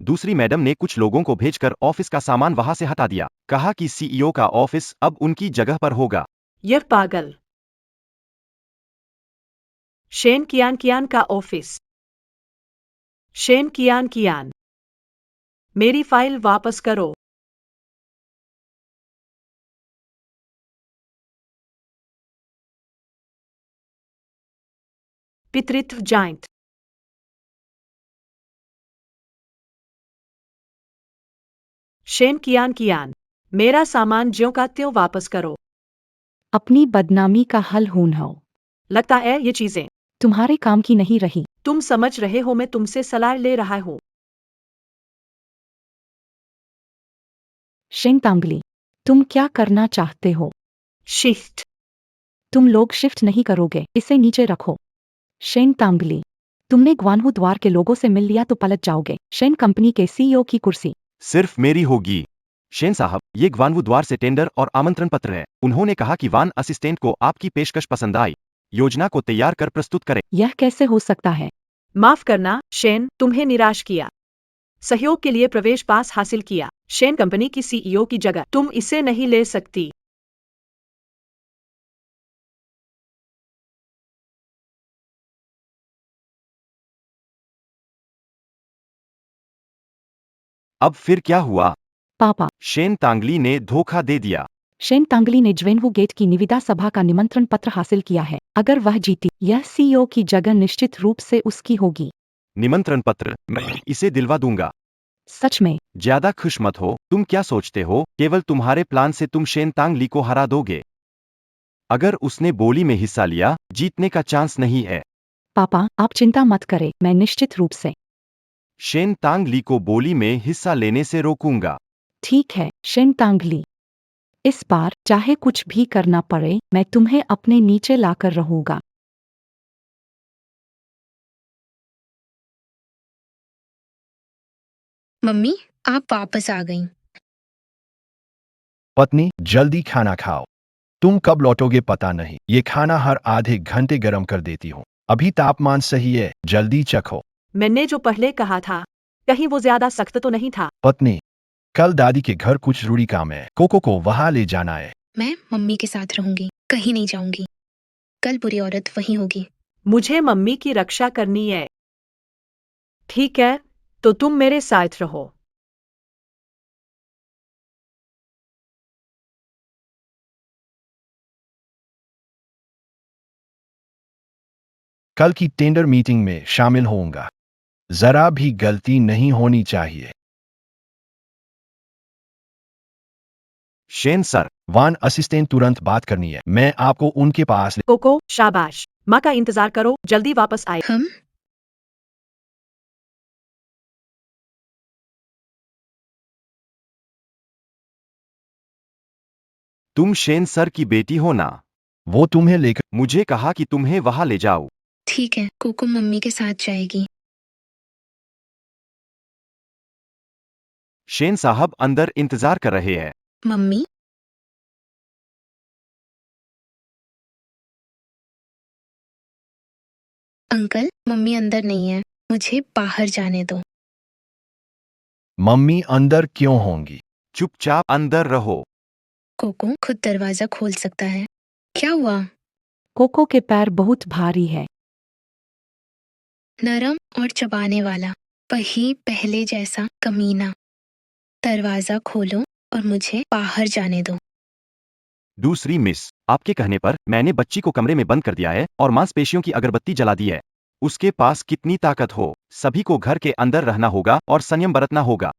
दूसरी मैडम ने कुछ लोगों को भेजकर ऑफिस का सामान वहां से हटा दिया। कहा कि सीईओ का ऑफिस अब उनकी जगह पर होगा। यह पागल। शेन कियान का ऑफिस। शेन कियान, मेरी फाइल वापस करो। पितृत्व जाइंट। शेन कियान, मेरा सामान ज्यों का त्यों वापस करो। अपनी बदनामी का हल हून हो। लगता है ये चीजें तुम्हारे काम की नहीं रही। तुम समझ रहे हो, मैं तुमसे सलाह ले रहा हूँ। शेन तांगली, तुम क्या करना चाहते हो? शिफ्ट। तुम लोग शिफ्ट नहीं करोगे, इसे नीचे रखो। शेन तांगली, तुमने ग्वानहू द्वार के लोगों से मिल लिया तो पलट जाओगे। शेन कंपनी के सीईओ की कुर्सी सिर्फ मेरी होगी। शेन साहब, ये ग्वानवू द्वार से टेंडर और आमंत्रण पत्र है। उन्होंने कहा कि वान असिस्टेंट को आपकी पेशकश पसंद आई। योजना को तैयार कर प्रस्तुत करें। यह कैसे हो सकता है? माफ करना शेन, तुम्हें निराश किया। सहयोग के लिए प्रवेश पास हासिल किया। शेन कंपनी की सीईओ की जगह तुम इसे नहीं ले सकती। अब फिर क्या हुआ? पापा, शेन तांगली ने धोखा दे दिया। शेन तांगली ने ज्वेनवू गेट की निविदा सभा का निमंत्रण पत्र हासिल किया है। अगर वह जीती, यह सीईओ की जगह निश्चित रूप से उसकी होगी। निमंत्रण पत्र, मैं इसे दिलवा दूंगा। सच में? ज्यादा खुश मत हो। तुम क्या सोचते हो, केवल तुम्हारे प्लान से तुम शेन तांगली को हरा दोगे? अगर उसने बोली में हिस्सा लिया, जीतने का चांस नहीं है। पापा, आप चिंता मत करें, मैं निश्चित रूप से। शेन तांगली को बोली में हिस्सा लेने से रोकूंगा। ठीक है, शेन तांगली। इस बार चाहे कुछ भी करना पड़े, मैं तुम्हें अपने नीचे लाकर रहूंगा। मम्मी, आप वापस आ गईं। पत्नी, जल्दी खाना खाओ। तुम कब लौटोगे पता नहीं। ये खाना हर आधे घंटे गर्म कर देती हूँ। अभी तापमान सही है, जल्दी चखो। मैंने जो पहले कहा था, कहीं वो ज्यादा सख्त तो नहीं था। पत्नी, कल दादी के घर कुछ जरूरी काम है। कोको को वहां ले जाना है। मैं मम्मी के साथ रहूंगी, कहीं नहीं जाऊंगी। कल बुरी औरत वहीं होगी। मुझे मम्मी की रक्षा करनी है। ठीक है, तो तुम मेरे साथ रहो। कल की टेंडर मीटिंग में शामिल होऊंगा। जरा भी गलती नहीं होनी चाहिए। शेन सर, वान असिस्टेंट तुरंत बात करनी है। मैं आपको उनके पास कोको, शाबाश। माँ का इंतजार करो, जल्दी वापस आए। हम तुम शेन सर की बेटी हो ना? वो तुम्हें लेकर मुझे कहा कि तुम्हें वहां ले जाओ। ठीक है, कोको मम्मी के साथ जाएगी। शेन साहब अंदर इंतजार कर रहे हैं। मम्मी, अंकल, मम्मी अंदर नहीं है, मुझे बाहर जाने दो। मम्मी अंदर क्यों होंगी? चुपचाप अंदर रहो। कोको खुद दरवाजा खोल सकता है। क्या हुआ? कोको के पैर बहुत भारी है। नरम और चबाने वाला, वही पहले जैसा कमीना। दरवाजा खोलो और मुझे बाहर जाने दो। दूसरी मिस, आपके कहने पर मैंने बच्ची को कमरे में बंद कर दिया है और मांसपेशियों की अगरबत्ती जला दी है। उसके पास कितनी ताकत हो, सभी को घर के अंदर रहना होगा और संयम बरतना होगा।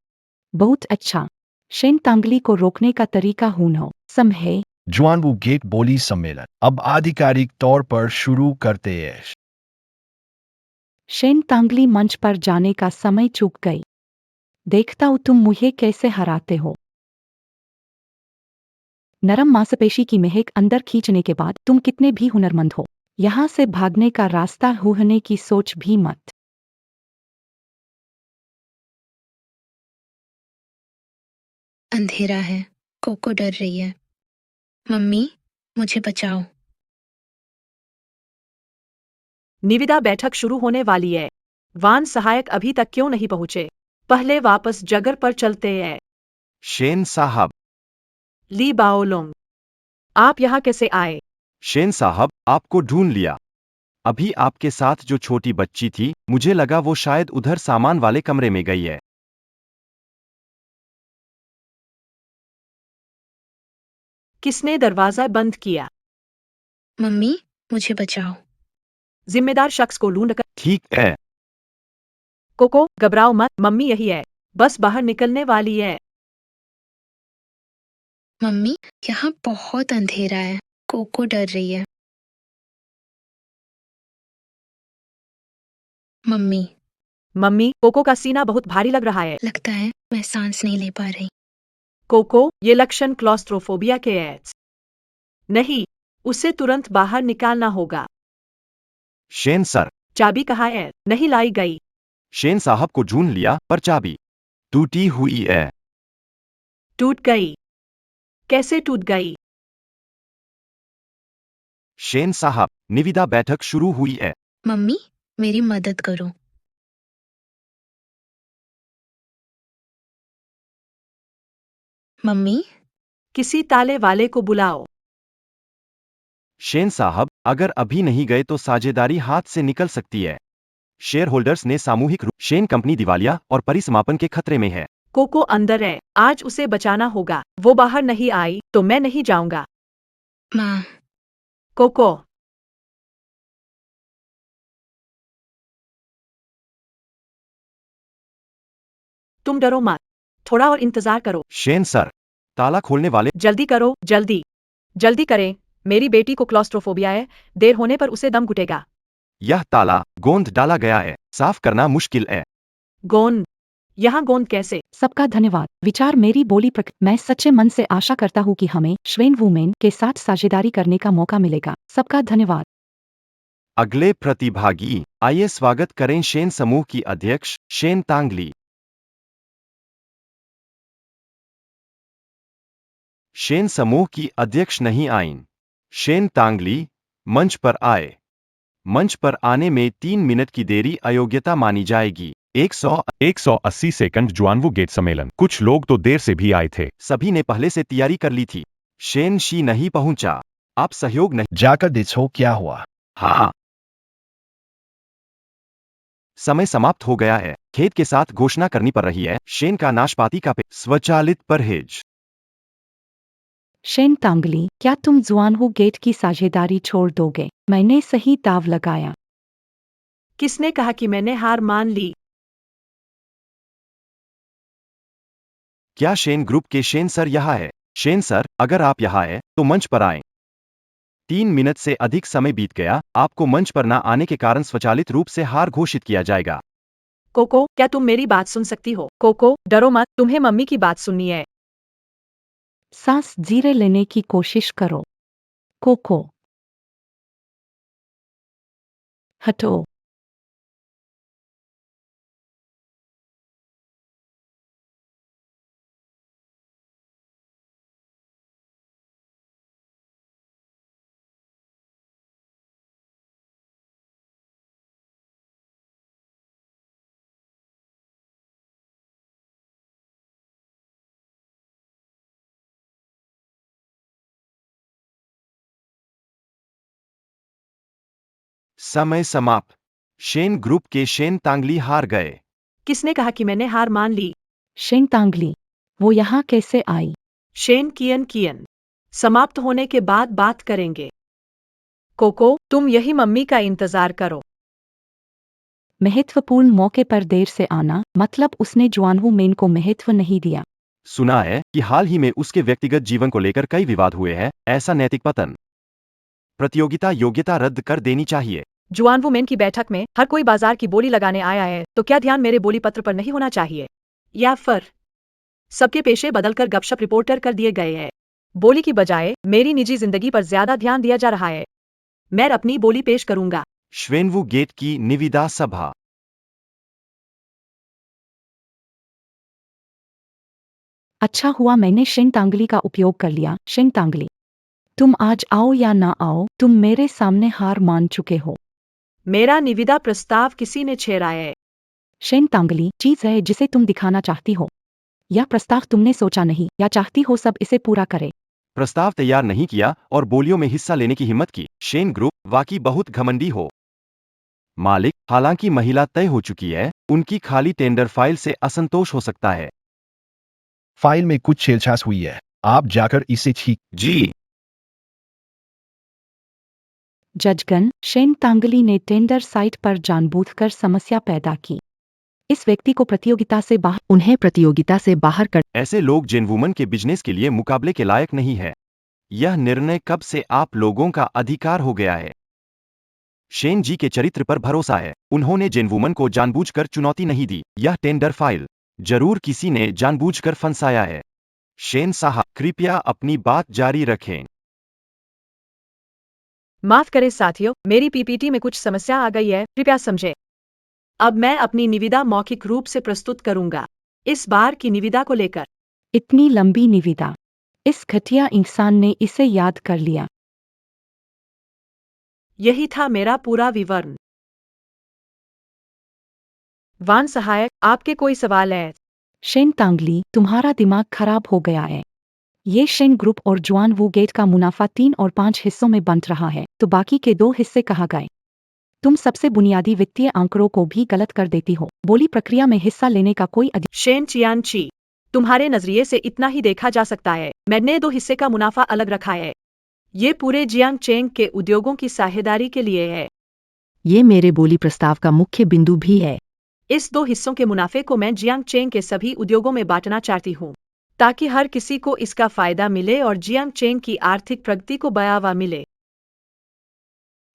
बहुत अच्छा। शेन तांगली को रोकने का तरीका हून हो। समझे? जुआनवू गेट बोली सम्मेलन अब आधिकारिक तौर पर शुरू करते हैं। शेन तांगली मंच पर जाने का समय चूक गई। देखता हूँ तुम मुझे कैसे हराते हो। नरम मांसपेशी की महक अंदर खींचने के बाद तुम कितने भी हुनरमंद हो, यहाँ से भागने का रास्ता होने की सोच भी मत। अंधेरा है। कोको डर रही है। मम्मी, मुझे बचाओ। निविदा बैठक शुरू होने वाली है। वान सहायक अभी तक क्यों नहीं पहुंचे? पहले वापस जगह पर चलते हैं। शेन साहब। ली बाओलोंग, आप यहाँ कैसे आए? शेन साहब, आपको ढूंढ लिया। अभी आपके साथ जो छोटी बच्ची थी, मुझे लगा वो शायद उधर सामान वाले कमरे में गई है। किसने दरवाजा बंद किया? मम्मी, मुझे बचाओ। जिम्मेदार शख्स को ढूंढकर। ठीक है। कोको, घबराओ मत, मम्मी यही है, बस बाहर निकलने वाली है। मम्मी, यहाँ बहुत अंधेरा है। कोको डर रही है। मम्मी, मम्मी, कोको का सीना बहुत भारी लग रहा है। लगता है मैं सांस नहीं ले पा रही। कोको, ये लक्षण क्लॉस्ट्रोफोबिया के हैं। नहीं, उसे तुरंत बाहर निकालना होगा। Shane sir. चाबी कहाँ है? नहीं लाई गई। शेन साहब को ढूंढ लिया, पर चाबी टूटी हुई है। टूट गई? कैसे टूट गई? शेन साहब, निविदा बैठक शुरू हुई है। मम्मी, मेरी मदद करो। मम्मी, किसी ताले वाले को बुलाओ। शेन साहब, अगर अभी नहीं गए तो साझेदारी हाथ से निकल सकती है। शेयर होल्डर्स ने सामूहिक रूप शेन कंपनी दिवालिया और परिसमापन के खतरे में है। कोको अंदर है, आज उसे बचाना होगा। वो बाहर नहीं आई तो मैं नहीं जाऊंगा। माँ। कोको, तुम डरो मत, थोड़ा और इंतजार करो। शेन सर, ताला खोलने वाले। जल्दी करो, जल्दी जल्दी करें। मेरी बेटी को क्लॉस्ट्रोफोबिया है, देर होने पर उसे दम घुटेगा। यह ताला गोंद डाला गया है, साफ करना मुश्किल है। गोंद? यहाँ गोंद कैसे? सबका धन्यवाद। विचार मेरी बोली मैं सच्चे मन से आशा करता हूँ कि हमें श्वेन वुमेन के साथ साझेदारी करने का मौका मिलेगा। सबका धन्यवाद। अगले प्रतिभागी, आइए स्वागत करें शेन समूह की अध्यक्ष शेन तांगली। शेन समूह की अध्यक्ष नहीं आईं। शेन तांगली, मंच पर आए। मंच पर आने में 3 मिनट की देरी अयोग्यता मानी जाएगी। 180 सेकंड जुआनवू गेट सम्मेलन। कुछ लोग तो देर से भी आए थे। सभी ने पहले से तैयारी कर ली थी। शेन शी नहीं पहुंचा। आप सहयोग नहीं। जाकर देखो क्या हुआ। हाँ। समय समाप्त हो गया है। खेद के साथ घोषणा करनी पड़ रही है, शेन का नाशपाती का स्वचालित परहेज। शेन तांगली, क्या तुम जुआनहू गेट की साझेदारी छोड़ दोगे? मैंने सही दाव लगाया। किसने कहा कि मैंने हार मान ली? क्या शेन ग्रुप के शेन सर यहाँ है? शेन सर, अगर आप यहाँ हैं, तो मंच पर आएं। 3 मिनट से अधिक समय बीत गया, आपको मंच पर न आने के कारण स्वचालित रूप से हार घोषित किया जाएगा। कोको, क्या तुम मेरी बात सुन सकती हो? कोको, डरो मत, तुम्हें मम्मी की बात सुननी है। सांस धीरे लेने की कोशिश करो। कोको, हटो। समय समाप्त। शेन ग्रुप के शेन तांगली हार गए। किसने कहा कि मैंने हार मान ली? शेन तांगली, वो यहाँ कैसे आई? शेन कियन, समाप्त होने के बाद बात करेंगे। कोको, तुम यही मम्मी का इंतजार करो। महत्वपूर्ण मौके पर देर से आना मतलब उसने जुआनहू मेन को महत्व नहीं दिया। सुना है कि हाल ही में उसके व्यक्तिगत जीवन को लेकर कई विवाद हुए हैं, ऐसा नैतिक पतन। प्रतियोगिता योग्यता रद्द कर देनी चाहिए। जुआनवुमेन की बैठक में हर कोई बाजार की बोली लगाने आया है, तो क्या ध्यान मेरे बोली पत्र पर नहीं होना चाहिए? या फिर सबके पेशे बदलकर गपशप रिपोर्टर कर दिए गए हैं? बोली की बजाय मेरी निजी जिंदगी पर ज्यादा ध्यान दिया जा रहा है। मैं अपनी बोली पेश करूंगा। श्वेनवू गेट की निविदा सभा। अच्छा हुआ मैंने शिंग तांगली का उपयोग कर लिया। शिंग तांगली, तुम आज आओ या ना आओ, तुम मेरे सामने हार मान चुके हो। मेरा निविदा प्रस्ताव किसी ने छेड़ा है। शिंग तांगली चीज है जिसे तुम दिखाना चाहती हो। यह प्रस्ताव तुमने सोचा नहीं या चाहती हो सब इसे पूरा करे। प्रस्ताव तैयार नहीं किया और बोलियों में हिस्सा लेने की हिम्मत की। शेन ग्रुप वाकई बहुत घमंडी हो। मालिक, हालांकि महिला तय हो चुकी है, उनकी खाली टेंडर फाइल से असंतोष हो सकता है। फाइल में कुछ छेड़छाड़ हुई है, आप जाकर इसे ठीक। जी। जजगन, शेन तांगली ने टेंडर साइट पर जानबूझकर समस्या पैदा की। इस व्यक्ति को उन्हें प्रतियोगिता से बाहर कर। ऐसे लोग जेन वुमन के बिजनेस के लिए मुकाबले के लायक नहीं है। यह निर्णय कब से आप लोगों का अधिकार हो गया है। शेन जी के चरित्र पर भरोसा है, उन्होंने जेन वुमन को जानबूझकर चुनौती नहीं दी। यह टेंडर फाइल जरूर किसी ने जानबूझकर फंसाया है। शेन साहब, कृपया अपनी बात जारी रखें। माफ करें साथियों, मेरी पीपीटी में कुछ समस्या आ गई है, कृपया समझें। अब मैं अपनी निविदा मौखिक रूप से प्रस्तुत करूंगा। इस बार की निविदा को लेकर इतनी लंबी निविदा, इस घटिया इंसान ने इसे याद कर लिया। यही था मेरा पूरा विवरण। वान सहायक, आपके कोई सवाल है? शेन तांगली, तुम्हारा दिमाग खराब हो गया है। ये शेन ग्रुप और जुआनवू गेट का मुनाफा 3 और 5 हिस्सों में बंट रहा है, तो बाकी के 2 हिस्से कहाँ गए? तुम सबसे बुनियादी वित्तीय आंकड़ों को भी गलत कर देती हो। बोली प्रक्रिया में हिस्सा लेने का कोई शेन चियानची, तुम्हारे नजरिए से इतना ही देखा जा सकता है। मैंने 2 हिस्से का मुनाफा अलग रखा है। ये पूरे जियांग चेंग के उद्योगों की साझेदारी के लिए है। ये मेरे बोली प्रस्ताव का मुख्य बिंदु भी है। इस 2 हिस्सों के मुनाफे को मैं जियांग चेंग के सभी उद्योगों में बांटना चाहती हूँ, ताकि हर किसी को इसका फायदा मिले और जियांग चेंग की आर्थिक प्रगति को बढ़ावा मिले।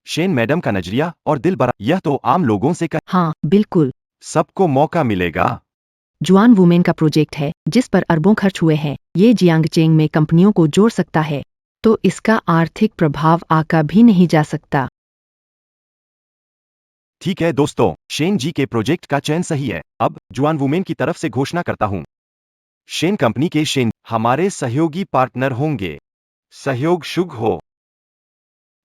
शेन मैडम का नजरिया और दिल बड़ा, यह तो आम लोगों से हाँ बिल्कुल, सबको मौका मिलेगा। जुआन वुमेन का प्रोजेक्ट है जिस पर अरबों खर्च हुए हैं। ये जियांग चेंग में कंपनियों को जोड़ सकता है, तो इसका आर्थिक प्रभाव आका भी नहीं जा सकता। ठीक है दोस्तों, शेन जी के प्रोजेक्ट का चयन सही है। अब जुआन वुमेन की तरफ से घोषणा करता हूं, शेन कंपनी के शेन हमारे सहयोगी पार्टनर होंगे। सहयोग शुभ हो।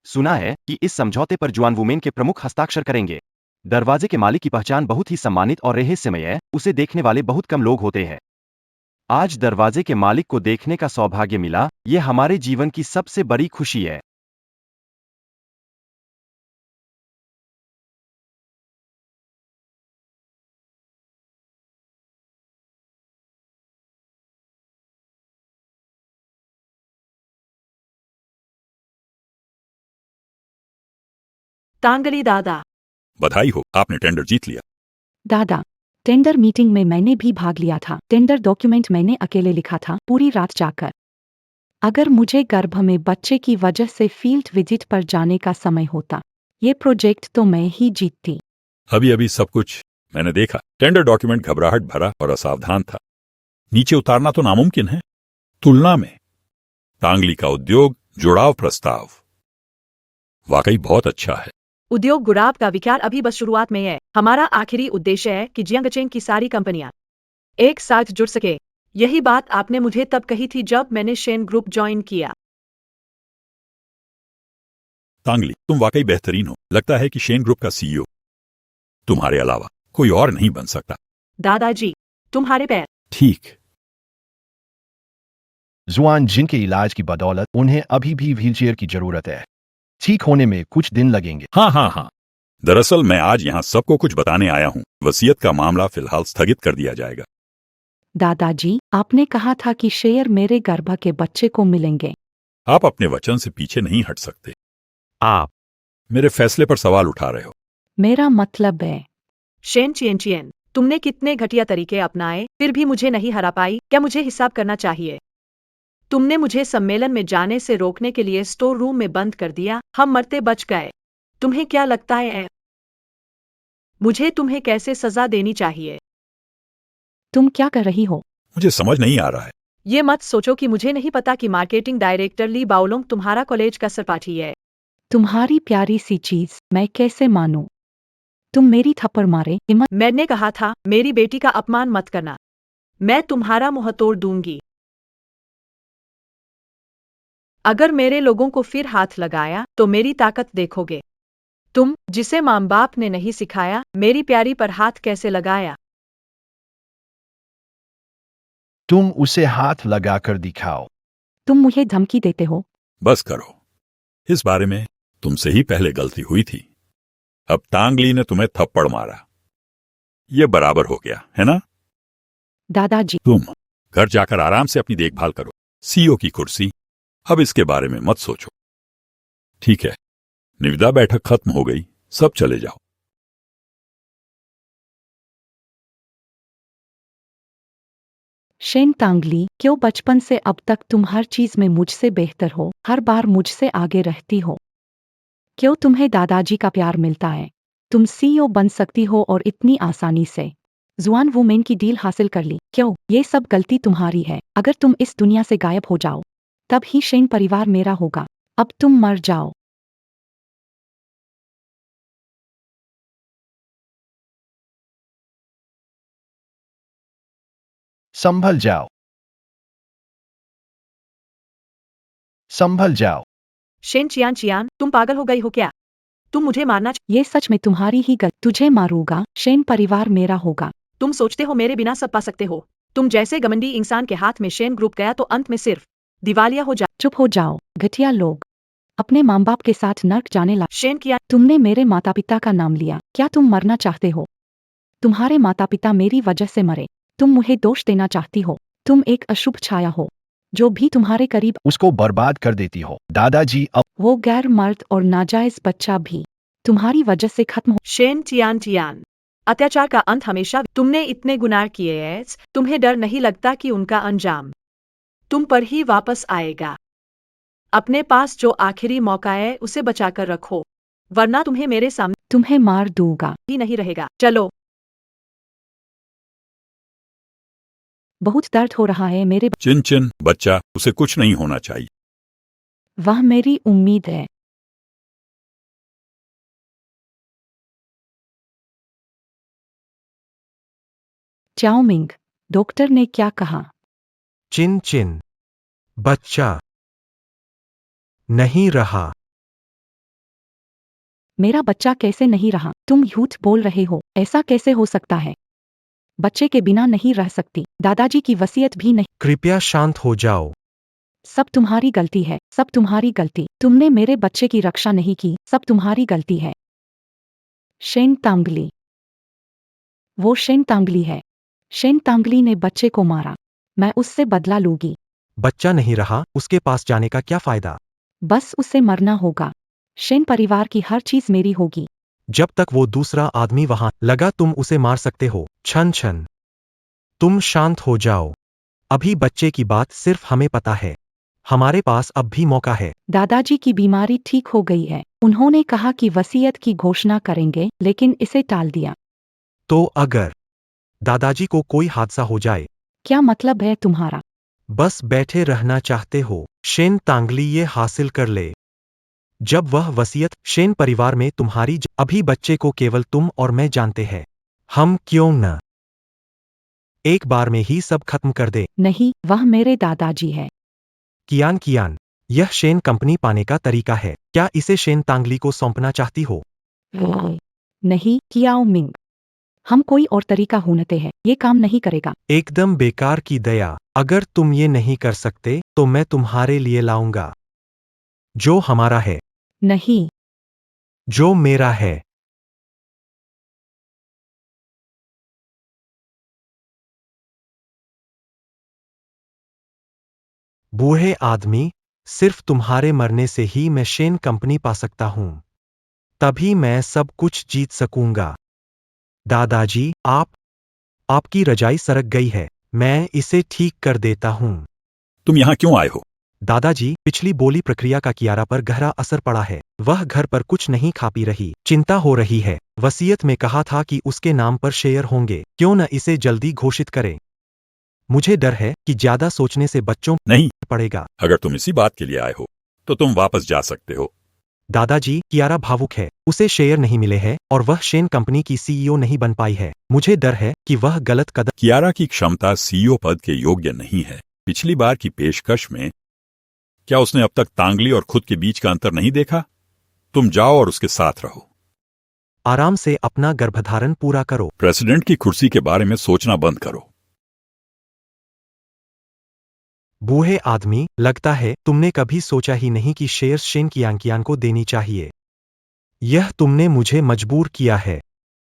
सुना है कि इस समझौते पर जुआन वुमेन के प्रमुख हस्ताक्षर करेंगे। दरवाजे के मालिक की पहचान बहुत ही सम्मानित और रहस्यमय है, उसे देखने वाले बहुत कम लोग होते हैं। आज दरवाजे के मालिक को देखने का सौभाग्य मिला, यह हमारे जीवन की सबसे बड़ी खुशी है। तांगली दादा, बधाई हो, आपने टेंडर जीत लिया। दादा, टेंडर मीटिंग में मैंने भी भाग लिया था। टेंडर डॉक्यूमेंट मैंने अकेले लिखा था, पूरी रात जाकर। अगर मुझे गर्भ में बच्चे की वजह से फील्ड विजिट पर जाने का समय होता, ये प्रोजेक्ट तो मैं ही जीतती। अभी अभी सब कुछ मैंने देखा। टेंडर डॉक्यूमेंट घबराहट भरा और असावधान था। नीचे उतारना तो नामुमकिन है। तुलना में तांगली का उद्योग जुड़ाव प्रस्ताव वाकई बहुत अच्छा है। उद्योग गुराब का विचार अभी बस शुरुआत में है। हमारा आखिरी उद्देश्य है कि जियांग चेंग की सारी कंपनियां एक साथ जुड़ सके। यही बात आपने मुझे तब कही थी जब मैंने शेन ग्रुप ज्वाइन किया। तांगली, तुम वाकई बेहतरीन हो। लगता है कि शेन ग्रुप का सीईओ तुम्हारे अलावा कोई और नहीं बन सकता। दादाजी, तुम्हारे पैर। ठीक। जुआन जिनके इलाज की बदौलत उन्हें अभी भी व्हीलचेयर की जरूरत है। ठीक होने में कुछ दिन लगेंगे। हाँ। दरअसल मैं आज यहाँ सबको कुछ बताने आया हूँ। वसीयत का मामला फिलहाल स्थगित कर दिया जाएगा। दादाजी, आपने कहा था कि शेयर मेरे गर्भ के बच्चे को मिलेंगे। आप अपने वचन से पीछे नहीं हट सकते। आप मेरे फैसले पर सवाल उठा रहे हो। मेरा मतलब है, शेन चियन, तुमने कितने घटिया तरीके अपनाए, फिर भी मुझे नहीं हरा पाई। क्या मुझे हिसाब करना चाहिए? तुमने मुझे सम्मेलन में जाने से रोकने के लिए स्टोर रूम में बंद कर दिया। हम मरते बच गए। तुम्हें क्या लगता है मुझे तुम्हें कैसे सजा देनी चाहिए? तुम क्या कर रही हो? मुझे समझ नहीं आ रहा है। ये मत सोचो कि मुझे नहीं पता कि मार्केटिंग डायरेक्टर ली बाओलोंग तुम्हारा कॉलेज का सहपाठी है। तुम्हारी प्यारी सी चीज मैं कैसे मानूं? तुम मेरी थप्पड़ मारे हिम्मत। मैंने कहा था मेरी बेटी का अपमान मत करना। मैं तुम्हारा मुंह तोड़ दूंगी अगर मेरे लोगों को फिर हाथ लगाया तो मेरी ताकत देखोगे। तुम जिसे माँ बाप ने नहीं सिखाया मेरी प्यारी पर हाथ कैसे लगाया? तुम उसे हाथ लगाकर दिखाओ। तुम मुझे धमकी देते हो? बस करो। इस बारे में तुमसे ही पहले गलती हुई थी। अब तांगली ने तुम्हें थप्पड़ मारा, ये बराबर हो गया है ना? दादाजी, तुम घर जाकर आराम से अपनी देखभाल करो। सीईओ की कुर्सी, अब इसके बारे में मत सोचो। ठीक है, निविदा बैठक खत्म हो गई, सब चले जाओ। शेन तांगली, क्यों बचपन से अब तक तुम हर चीज में मुझसे बेहतर हो, हर बार मुझसे आगे रहती हो? क्यों तुम्हें दादाजी का प्यार मिलता है? तुम सीईओ बन सकती हो और इतनी आसानी से जुआन वुमेन की डील हासिल कर ली। क्यों? ये सब गलती तुम्हारी है। अगर तुम इस दुनिया से गायब हो जाओ तब ही शेन परिवार मेरा होगा। अब तुम मर जाओ। संभल जाओ। संभल जाओ। शेन चियान चियान, तुम पागल हो गई हो क्या? तुम मुझे मारना ये सच में तुम्हारी ही गलती। तुझे मारूंगा, शेन परिवार मेरा होगा। तुम सोचते हो मेरे बिना सब पा सकते हो? तुम जैसे घमंडी इंसान के हाथ में शेन ग्रुप गया तो अंत में सिर्फ दिवालिया हो जा। चुप हो जाओ, घटिया लोग। अपने माँ बाप के साथ नर्क जाने ला। शेन किया तुमने मेरे माता पिता का नाम लिया। क्या तुम मरना चाहते हो? तुम्हारे माता पिता मेरी वजह से मरे। तुम मुझे दोष देना चाहती हो। तुम एक अशुभ छाया हो जो भी तुम्हारे करीब। उसको बर्बाद कर देती हो। दादाजी, अब वो गैर मर्द और नाजायज बच्चा भी तुम्हारी वजह से खत्म हो। शेन चियान चियान, अत्याचार का अंत हमेशा। तुमने इतने गुनाह किए हैं, तुम्हें डर नहीं लगता कि उनका अंजाम तुम पर ही वापस आएगा? अपने पास जो आखिरी मौका है उसे बचाकर रखो, वरना तुम्हें मेरे सामने तुम्हें मार दूंगा। ही नहीं रहेगा। चलो। बहुत दर्द हो रहा है मेरे। चिन चिन बच्चा, उसे कुछ नहीं होना चाहिए। वह मेरी उम्मीद है। चाओमिंग, डॉक्टर ने क्या कहा? चिन चिन बच्चा नहीं रहा। मेरा बच्चा कैसे नहीं रहा? तुम झूठ बोल रहे हो। ऐसा कैसे हो सकता है? बच्चे के बिना नहीं रह सकती। दादाजी की वसीयत भी नहीं। कृपया शांत हो जाओ। सब तुम्हारी गलती है। सब तुम्हारी गलती। तुमने मेरे बच्चे की रक्षा नहीं की। सब तुम्हारी गलती है। शेन तांगली, वो शेन तांगली है। शेन तांगली ने बच्चे को मारा। मैं उससे बदला लूंगी। बच्चा नहीं रहा, उसके पास जाने का क्या फायदा? बस उसे मरना होगा। शेन परिवार की हर चीज मेरी होगी। जब तक वो दूसरा आदमी वहां लगा तुम उसे मार सकते हो। छन छन, तुम शांत हो जाओ। अभी बच्चे की बात सिर्फ हमें पता है। हमारे पास अब भी मौका है। दादाजी की बीमारी ठीक हो गई है। उन्होंने कहा कि वसीयत की घोषणा करेंगे, लेकिन इसे टाल दिया। तो अगर दादाजी को कोई हादसा हो जाए? क्या मतलब है तुम्हारा? बस बैठे रहना चाहते हो? शेन तांगली ये हासिल कर ले। जब वह वसीयत शेन परिवार में तुम्हारी अभी बच्चे को केवल तुम और मैं जानते हैं। हम क्यों न एक बार में ही सब खत्म कर दे? नहीं, वह मेरे दादाजी है। कियान कियान, यह शेन कंपनी पाने का तरीका है। क्या इसे शेन तांगली को सौंपना चाहती हो? नहीं कियाओ मिंग, हम कोई और तरीका ढूंढते हैं। ये काम नहीं करेगा। एकदम बेकार की दया। अगर तुम ये नहीं कर सकते तो मैं तुम्हारे लिए लाऊंगा जो हमारा है। नहीं, जो मेरा है। बूढ़े आदमी, सिर्फ तुम्हारे मरने से ही मैं शेन कंपनी पा सकता हूं। तभी मैं सब कुछ जीत सकूंगा। दादाजी, आपकी रजाई सरक गई है। मैं इसे ठीक कर देता हूं। तुम यहाँ क्यों आए हो? दादाजी, पिछली बोली प्रक्रिया का कियारा पर गहरा असर पड़ा है। वह घर पर कुछ नहीं खा पी रही, चिंता हो रही है। वसीयत में कहा था कि उसके नाम पर शेयर होंगे, क्यों न इसे जल्दी घोषित करें। मुझे डर है कि ज्यादा सोचने से बच्चों नहीं, पड़ेगा। अगर तुम इसी बात के लिए आए हो तो तुम वापस जा सकते हो। दादाजी, कियारा भावुक है, उसे शेयर नहीं मिले हैं और वह शेन कंपनी की सीईओ नहीं बन पाई है। मुझे डर है कि वह गलत कदम। कियारा की क्षमता सीईओ पद के योग्य नहीं है। पिछली बार की पेशकश में क्या उसने अब तक तांगली और खुद के बीच का अंतर नहीं देखा? तुम जाओ और उसके साथ रहो। आराम से अपना गर्भधारण पूरा करो। प्रेसिडेंट की कुर्सी के बारे में सोचना बंद करो। बूढ़े आदमी, लगता है तुमने कभी सोचा ही नहीं कि शेयर्स शेन कियांकियान को देनी चाहिए। यह तुमने मुझे मजबूर किया है।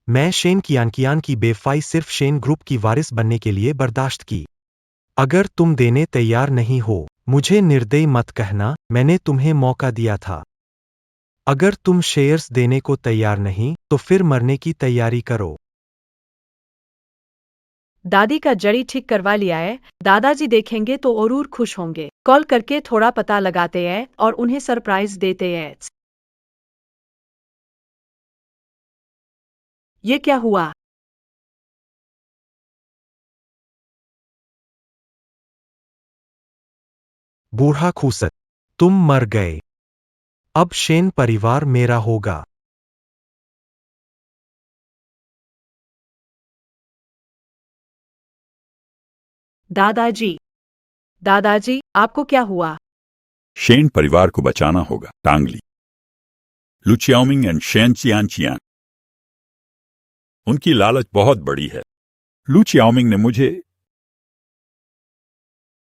मैं शेन कियांकियान की बेवफाई सिर्फ शेन ग्रुप की वारिस बनने के लिए बर्दाश्त की। अगर तुम देने तैयार नहीं हो, मुझे निर्दयी मत कहना, मैंने तुम्हें मौका दिया था। अगर तुम शेयर्स देने को तैयार नहीं, तो फिर मरने की तैयारी करो। दादी का जड़ी ठीक करवा लिया है। दादाजी देखेंगे तो और खुश होंगे। कॉल करके थोड़ा पता लगाते हैं और उन्हें सरप्राइज देते हैं। ये क्या हुआ? बूढ़ा खूसत, तुम मर गए। अब शेन परिवार मेरा होगा। दादाजी, दादाजी, आपको क्या हुआ? शेन परिवार को बचाना होगा। टांगली, लू चियाओमिंग एंड शेन चियान। उनकी लालच बहुत बड़ी है। लू चियाओमिंग ने मुझे।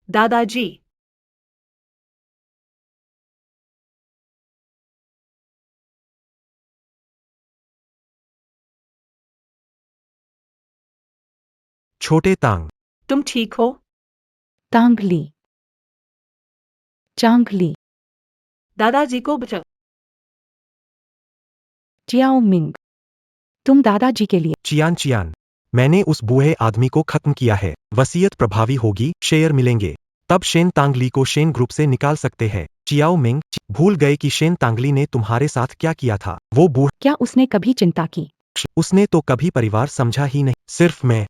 दादाजी, छोटे तांग, तुम ठीक हो? तांगली, चांगली, दादाजी को बचाओ। चियाओ मिंग, तुम दादाजी के लिए। चियान, मैंने उस बूढ़े आदमी को खत्म किया है। वसीयत प्रभावी होगी, शेयर मिलेंगे। तब शेन तांगली को शेन ग्रुप से निकाल सकते हैं। चियाओ मिंग, भूल गए कि शेन तांगली ने तुम्हारे साथ क्या किया था। वो बूढ़, क्या उसने कभी चिंता की? उसने तो कभी परिवार समझा ही नहीं। सिर्फ मैं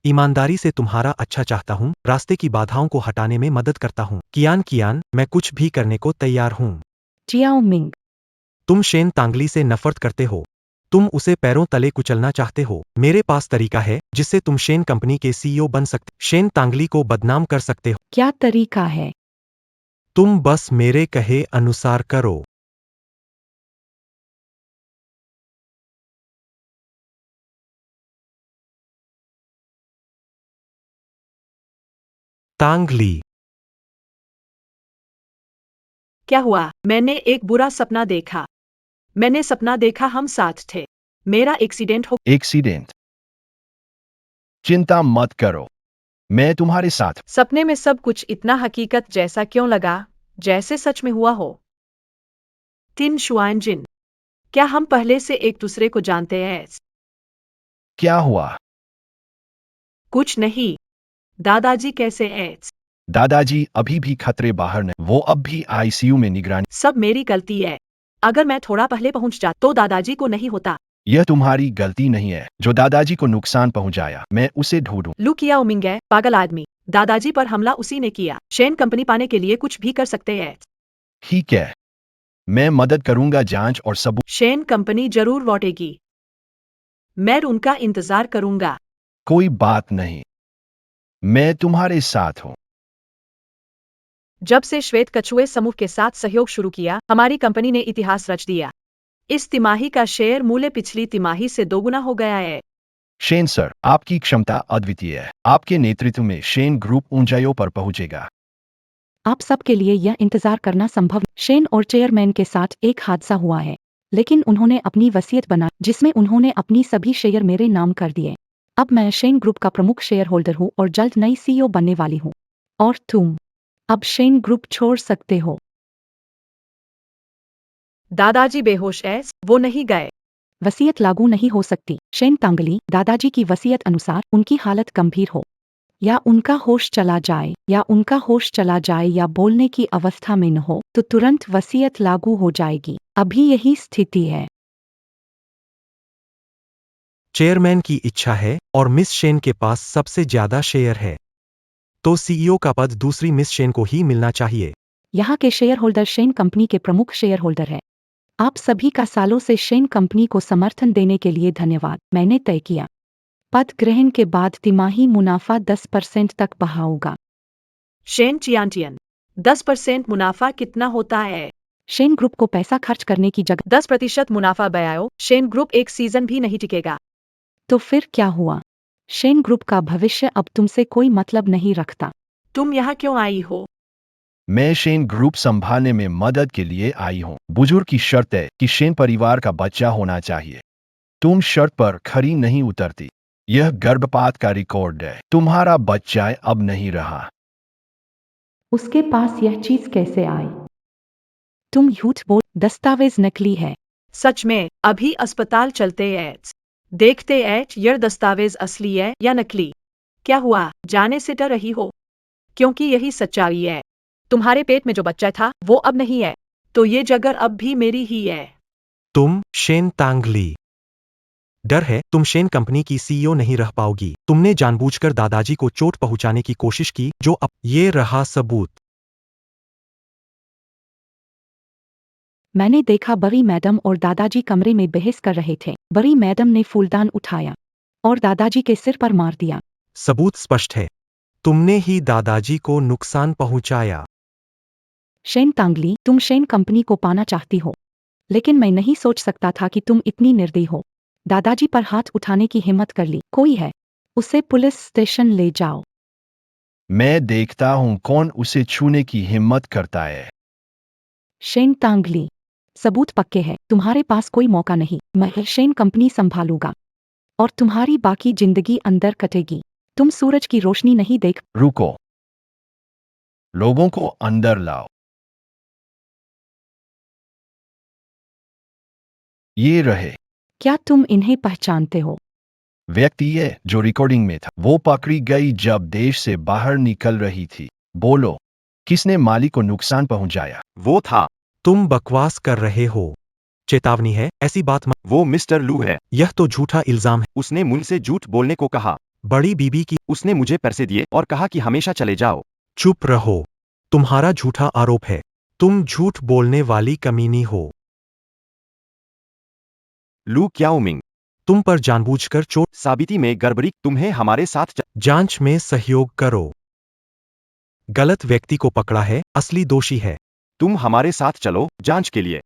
ईमानदारी से तुम्हारा अच्छा चाहता हूँ, रास्ते की बाधाओं को हटाने में मदद करता हूँ। कियान, मैं कुछ भी करने को तैयार हूँ। चियाओ मिंग, तुम शेन तांगली से नफरत करते हो। तुम उसे पैरों तले कुचलना चाहते हो। मेरे पास तरीका है जिससे तुम शेन कंपनी के सीईओ बन सकते, शेन तांगली को बदनाम कर सकते हो। क्या तरीका है? तुम बस मेरे कहे अनुसार करो। तांगली, क्या हुआ? मैंने एक बुरा सपना देखा। मैंने सपना देखा हम साथ थे। मेरा एक्सीडेंट हो। एक्सीडेंट? चिंता मत करो, मैं तुम्हारे साथ। सपने में सब कुछ इतना हकीकत जैसा क्यों लगा, जैसे सच में हुआ हो? टिन शुआनजिन, क्या हम पहले से एक दूसरे को जानते हैं? क्या हुआ? कुछ नहीं। दादाजी कैसे हैं? दादाजी अभी भी खतरे बाहर नहीं, वो अब भी आईसीयू में निगरानी। सब मेरी गलती है। अगर मैं थोड़ा पहले पहुंच जाता तो दादाजी को नहीं होता। यह तुम्हारी गलती नहीं है जो दादाजी को नुकसान पहुंचाया। मैं उसे ढूंढूं। लू किया उमिंग है, पागल आदमी। दादाजी पर हमला उसी ने किया। शेन कंपनी पाने के लिए कुछ भी कर सकते हैं। ठीक है, मैं मदद करूंगा। जांच और सबूत। शेन कंपनी जरूर लौटेगी। मैं उनका इंतजार करूंगा। कोई बात नहीं, मैं तुम्हारे साथ हूं। जब से श्वेत कछुए समूह के साथ सहयोग शुरू किया, हमारी कंपनी ने इतिहास रच दिया। इस तिमाही का शेयर मूल्य पिछली तिमाही से दोगुना हो गया है। शेन सर, आपकी क्षमता अद्वितीय है। आपके नेतृत्व में शेन ग्रुप ऊंचाइयों पर पहुंचेगा। आप सबके लिए यह इंतजार करना संभव। शेन और चेयरमैन के साथ एक हादसा हुआ है, लेकिन उन्होंने अपनी वसीयत बना जिसमें उन्होंने अपनी सभी शेयर मेरे नाम कर दिए। अब मैं शेन ग्रुप का प्रमुख शेयर होल्डर हूँ और जल्द नई सीईओ बनने वाली हूँ। और तुम अब शेन ग्रुप छोड़ सकते हो। दादाजी बेहोश है, वो नहीं गए। वसीयत लागू नहीं हो सकती। शेन तांगली, दादाजी की वसीयत अनुसार उनकी हालत गंभीर हो। या उनका होश चला जाए या बोलने की अवस्था में न हो तो तुरंत वसीयत लागू हो जाएगी। अभी यही स्थिति है। चेयरमैन की इच्छा है और मिस शेन के पास सबसे ज्यादा शेयर है, तो सीईओ का पद दूसरी मिस शेन को ही मिलना चाहिए। यहाँ के शेयर होल्डर शेन कंपनी के प्रमुख शेयर होल्डर है। आप सभी का सालों से शेन कंपनी को समर्थन देने के लिए धन्यवाद। मैंने तय किया पद ग्रहण के बाद तिमाही मुनाफा 10% तक बढ़ाऊंगा। शेन चियांटियन 10% मुनाफा कितना होता है? शेन ग्रुप को पैसा खर्च करने की जगह 10% मुनाफा बयाओ। शेन ग्रुप एक सीजन भी नहीं टिकेगा। तो फिर क्या हुआ? शेन ग्रुप का भविष्य अब तुमसे कोई मतलब नहीं रखता। तुम यहाँ क्यों आई हो? मैं शेन ग्रुप संभालने में मदद के लिए आई हूँ। बुजुर्ग की शर्त है कि शेन परिवार का बच्चा होना चाहिए। तुम शर्त पर खरी नहीं उतरती। यह गर्भपात का रिकॉर्ड है। तुम्हारा बच्चा अब नहीं रहा। उसके पास यह चीज कैसे आई? तुम झूठ बोल, दस्तावेज नकली है। सच में? अभी अस्पताल चलते हैं, देखते हैं यह दस्तावेज असली है या नकली। क्या हुआ? जाने से डर रही हो? क्योंकि यही सच्चाई है। तुम्हारे पेट में जो बच्चा था वो अब नहीं है, तो ये जगह अब भी मेरी ही है। तुम शेन तांगली। डर है तुम शेन कंपनी की सीईओ नहीं रह पाओगी। तुमने जानबूझकर दादाजी को चोट पहुंचाने की कोशिश की, जो अब ये रहा सबूत। मैंने देखा बड़ी मैडम और दादाजी कमरे में बहस कर रहे थे। बड़ी मैडम ने फूलदान उठाया और दादाजी के सिर पर मार दिया। सबूत स्पष्ट है, तुमने ही दादाजी को नुकसान पहुंचाया। शेन तांगली, तुम शेन कंपनी को पाना चाहती हो, लेकिन मैं नहीं सोच सकता था कि तुम इतनी निर्दयी हो। दादाजी पर हाथ उठाने की हिम्मत कर ली। कोई है, उसे पुलिस स्टेशन ले जाओ। मैं देखता हूँ कौन उसे छूने की हिम्मत करता है। शेन तांगली, सबूत पक्के हैं। तुम्हारे पास कोई मौका नहीं। मैं शेन कंपनी संभालूंगा और तुम्हारी बाकी जिंदगी अंदर कटेगी। तुम सूरज की रोशनी नहीं देख। रुको, लोगों को अंदर लाओ। ये रहे। क्या तुम इन्हें पहचानते हो? व्यक्ति है जो रिकॉर्डिंग में था। वो पकड़ी गई जब देश से बाहर निकल रही थी। बोलो, किसने मालिक को नुकसान पहुंचाया? वो था। तुम बकवास कर रहे हो। चेतावनी है, ऐसी बात मत। वो मिस्टर लू है। यह तो झूठा इल्जाम है। उसने मुझसे झूठ बोलने को कहा। बड़ी बीबी की। उसने मुझे पैसे दिए और कहा कि हमेशा चले जाओ। चुप रहो। तुम्हारा झूठा आरोप है। तुम झूठ बोलने वाली कमीनी हो। लू क्याओमिंग, तुम पर जानबूझकर चोट। साबिती में गड़बड़ी। तुम्हें हमारे साथ जांच में सहयोग करो। गलत व्यक्ति को पकड़ा है, असली दोषी है। तुम हमारे साथ चलो जांच के लिए।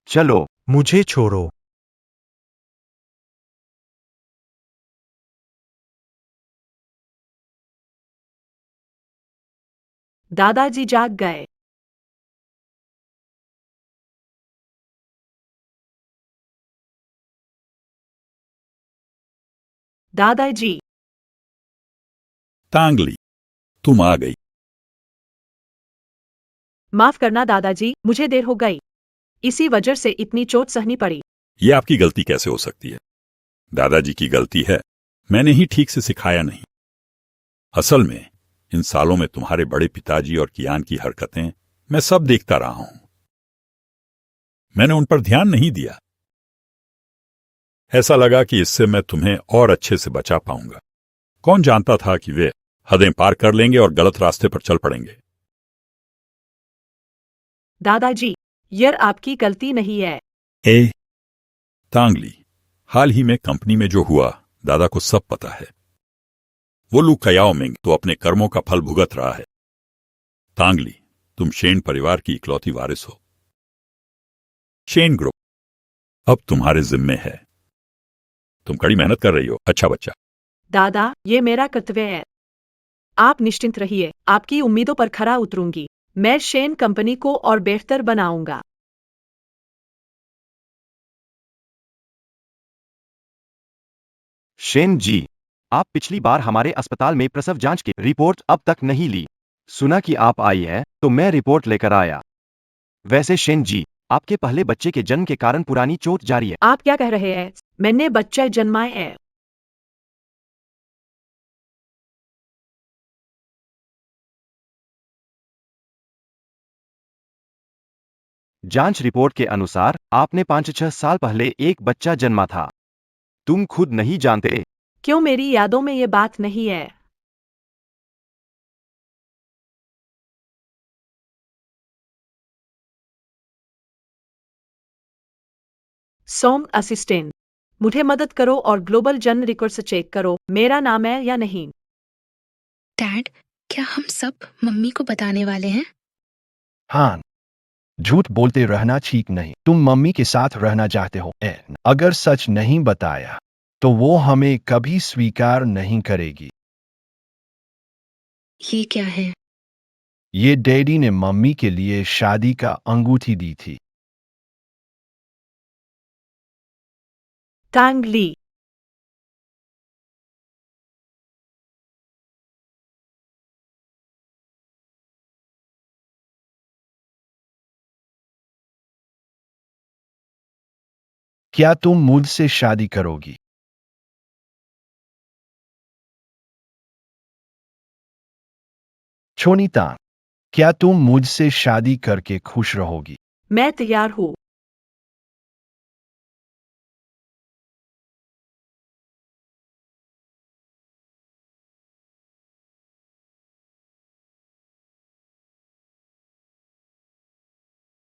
चलो। मुझे छोड़ो। दादाजी जाग गए। दादाजी, तांगली, तुम आ गई। माफ करना दादाजी, मुझे देर हो गई। इसी वजह से इतनी चोट सहनी पड़ी। ये आपकी गलती कैसे हो सकती है? दादाजी की गलती है। मैंने ही ठीक से सिखाया नहीं। असल में इन सालों में तुम्हारे बड़े पिताजी और कियान की हरकतें मैं सब देखता रहा हूं। मैंने उन पर ध्यान नहीं दिया। ऐसा लगा कि इससे मैं तुम्हें और अच्छे से बचा पाऊंगा। कौन जानता था कि वे हदें पार कर लेंगे और गलत रास्ते पर चल पड़ेंगे। दादाजी, यह आपकी गलती नहीं है। ए तांगली, हाल ही में कंपनी में जो हुआ दादा को सब पता है। वो लू कयाओमिंग तो अपने कर्मों का फल भुगत रहा है। तांगली, तुम शेन परिवार की इकलौती वारिस हो। शेन ग्रुप अब तुम्हारे जिम्मे है। तुम कड़ी मेहनत कर रही हो, अच्छा बच्चा। दादा, ये मेरा कर्तव्य है। आप निश्चिंत रहिए, आपकी उम्मीदों पर खरा उतरूंगी। मैं शेन कंपनी को और बेहतर बनाऊंगा। शेन जी, आप पिछली बार हमारे अस्पताल में प्रसव जांच की रिपोर्ट अब तक नहीं ली। सुना कि आप आई है तो मैं रिपोर्ट लेकर आया। वैसे शेन जी, आपके पहले बच्चे के जन्म के कारण पुरानी चोट जारी है। आप क्या कह रहे हैं? मैंने बच्चा जन्माया है। जांच रिपोर्ट के अनुसार आपने 5-6 साल पहले एक बच्चा जन्मा था। तुम खुद नहीं जानते। क्यों मेरी यादों में ये बात नहीं है? सोम असिस्टेंट, मुझे मदद करो और ग्लोबल जन रिकॉर्ड्स चेक करो, मेरा नाम है या नहीं। डैड, क्या हम सब मम्मी को बताने वाले हैं? हाँ, झूठ बोलते रहना ठीक नहीं। तुम मम्मी के साथ रहना चाहते हो। अगर सच नहीं बताया तो वो हमें कभी स्वीकार नहीं करेगी। ये क्या है? ये डैडी ने मम्मी के लिए शादी का अंगूठी दी थी। टांग ली। क्या तुम मुझसे शादी करोगी? छोनीतान, क्या तुम मुझसे शादी करके खुश रहोगी? मैं तैयार हूँ।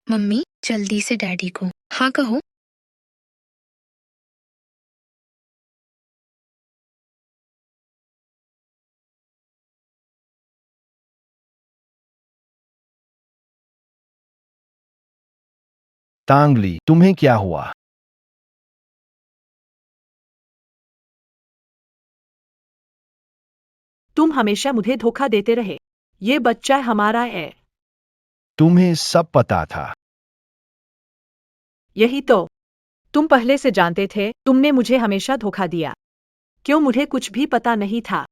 मम्मी, जल्दी से डैडी को हाँ कहो। तांगली, तुम्हें क्या हुआ? तुम हमेशा मुझे धोखा देते रहे। ये बच्चा हमारा है। तुम्हें सब पता था। यही तो। तुम पहले से जानते थे, तुमने मुझे हमेशा धोखा दिया। क्यों मुझे कुछ भी पता नहीं था?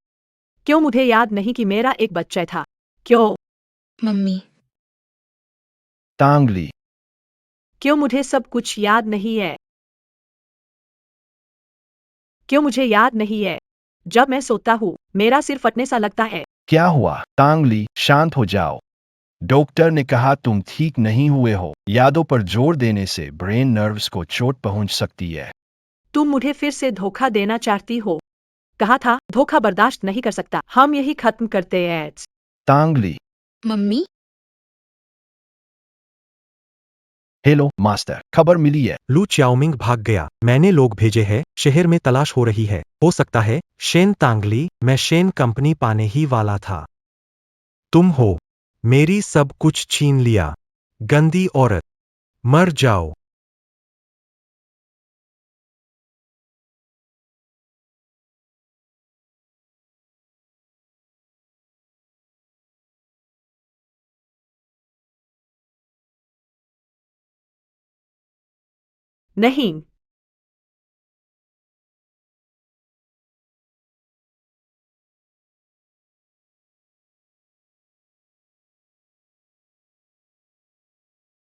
क्यों मुझे याद नहीं कि मेरा एक बच्चा था? क्यों? मम्मी, तांगली, क्यों मुझे सब कुछ याद नहीं है? क्यों मुझे याद नहीं है? जब मैं सोता हूँ, मेरा सिर फटने सा लगता है। क्या हुआ? तांगली, शांत हो जाओ। डॉक्टर ने कहा तुम ठीक नहीं हुए हो। यादों पर जोर देने से ब्रेन नर्व्स को चोट पहुंच सकती है। तुम मुझे फिर से धोखा देना चाहती हो। कहा था, धोखा बर्दाश्त नहीं कर सकता। हम यही खत्म करते हैं। तांगली, मम्मी, हेलो मास्टर, खबर मिली है। लू चाओमिंग भाग गया। मैंने लोग भेजे हैं, शहर में तलाश हो रही है। हो सकता है शेन तांगली, मैं शेन कंपनी पाने ही वाला था। तुम हो। मेरी सब कुछ छीन लिया। गंदी औरत। मर जाओ। नहीं।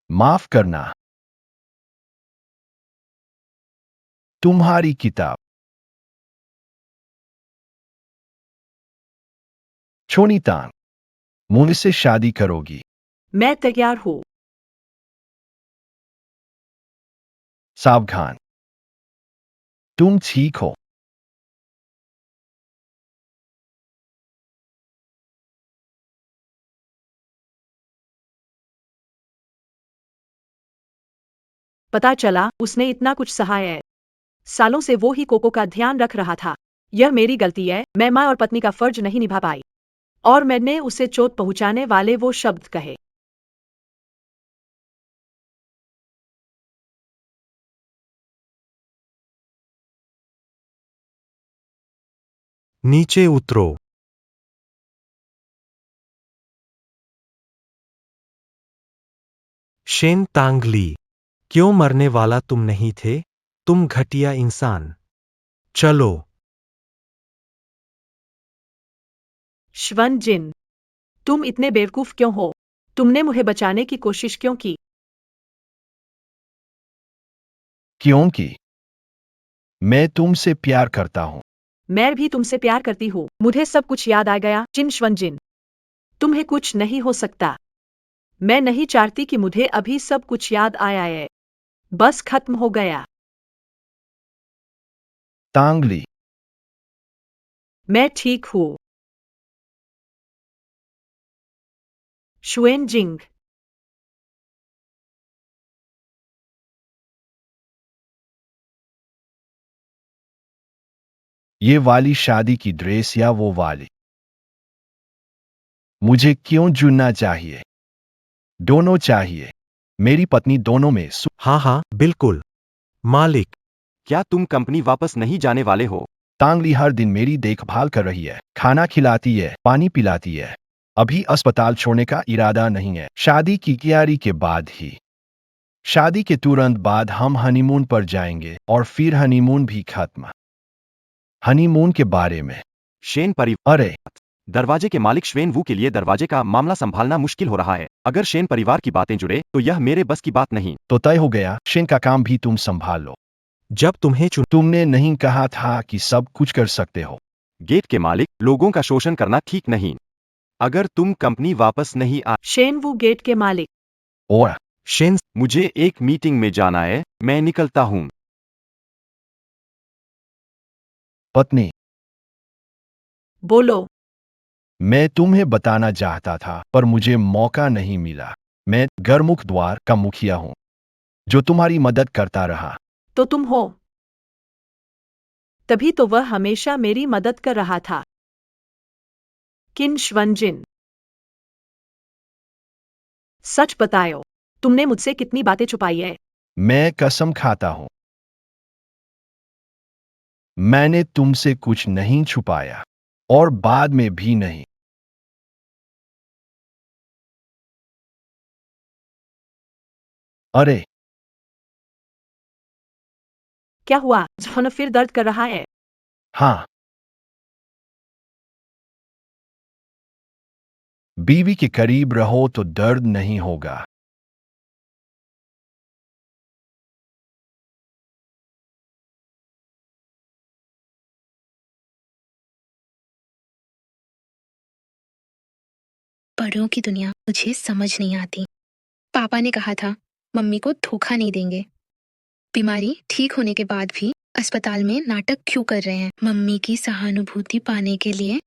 माफ करना। तुम्हारी किताब। छोनीतान, मुझसे शादी करोगी? मैं तैयार हूँ। सावधान। तुम ठीक हो। पता चला, उसने इतना कुछ सहा है। सालों से वो ही कोको का ध्यान रख रहा था। यह मेरी गलती है, मैं माँ और पत्नी का फर्ज नहीं निभा पाई। और मैंने उसे चोट पहुंचाने वाले वो शब्द कहे। नीचे उतरो। शेन तांगली, क्यों मरने वाला तुम नहीं थे? तुम घटिया इंसान। चलो। श्वन जिन, तुम इतने बेवकूफ क्यों हो? तुमने मुझे बचाने की कोशिश क्यों की? क्योंकि मैं तुमसे प्यार करता हूं। मैं भी तुमसे प्यार करती हूँ। मुझे सब कुछ याद आ गया। जिन श्वन जिन, तुम्हें कुछ नहीं हो सकता। मैं नहीं चाहती कि मुझे अभी सब कुछ याद आया है। बस खत्म हो गया। तांगली, मैं ठीक हूँ। शुएनजिंग, ये वाली शादी की ड्रेस या वो वाली? मुझे क्यों चुनना चाहिए? दोनों चाहिए। मेरी पत्नी दोनों में हाँ हाँ बिल्कुल मालिक। क्या तुम कंपनी वापस नहीं जाने वाले हो? तांगली हर दिन मेरी देखभाल कर रही है, खाना खिलाती है, पानी पिलाती है। अभी अस्पताल छोड़ने का इरादा नहीं है। शादी की तैयारी के बाद ही। शादी के तुरंत बाद हम हनीमून पर जाएंगे और फिर हनीमून भी खत्म। हनीमून के बारे में? शेन परिवार। अरे, दरवाजे के मालिक श्वेन वू के लिए दरवाजे का मामला संभालना मुश्किल हो रहा है। अगर शेन परिवार की बातें जुड़े तो यह मेरे बस की बात नहीं। तो तय हो गया, शेन का काम भी तुम संभाल लो। जब तुम्हें तुमने नहीं कहा था कि सब कुछ कर सकते हो? गेट के मालिक, लोगों का शोषण करना ठीक नहीं। अगर तुम कंपनी वापस नहीं आ। शेन वू गेट के मालिक। और शेन, मुझे एक मीटिंग में जाना है, मैं निकलता हूँ। पत्नी, बोलो। मैं तुम्हें बताना चाहता था पर मुझे मौका नहीं मिला। मैं गरमुख द्वार का मुखिया हूं, जो तुम्हारी मदद करता रहा। तो तुम हो। तभी तो वह हमेशा मेरी मदद कर रहा था। किन श्वनजिन, सच बताओ, तुमने मुझसे कितनी बातें छुपाई है? मैं कसम खाता हूं, मैंने तुमसे कुछ नहीं छुपाया और बाद में भी नहीं। अरे, क्या हुआ? जॉन फिर दर्द कर रहा है? हाँ। बीवी के करीब रहो तो दर्द नहीं होगा। बड़ों की दुनिया मुझे समझ नहीं आती। पापा ने कहा था मम्मी को धोखा नहीं देंगे। बीमारी ठीक होने के बाद भी अस्पताल में नाटक क्यों कर रहे हैं? मम्मी की सहानुभूति पाने के लिए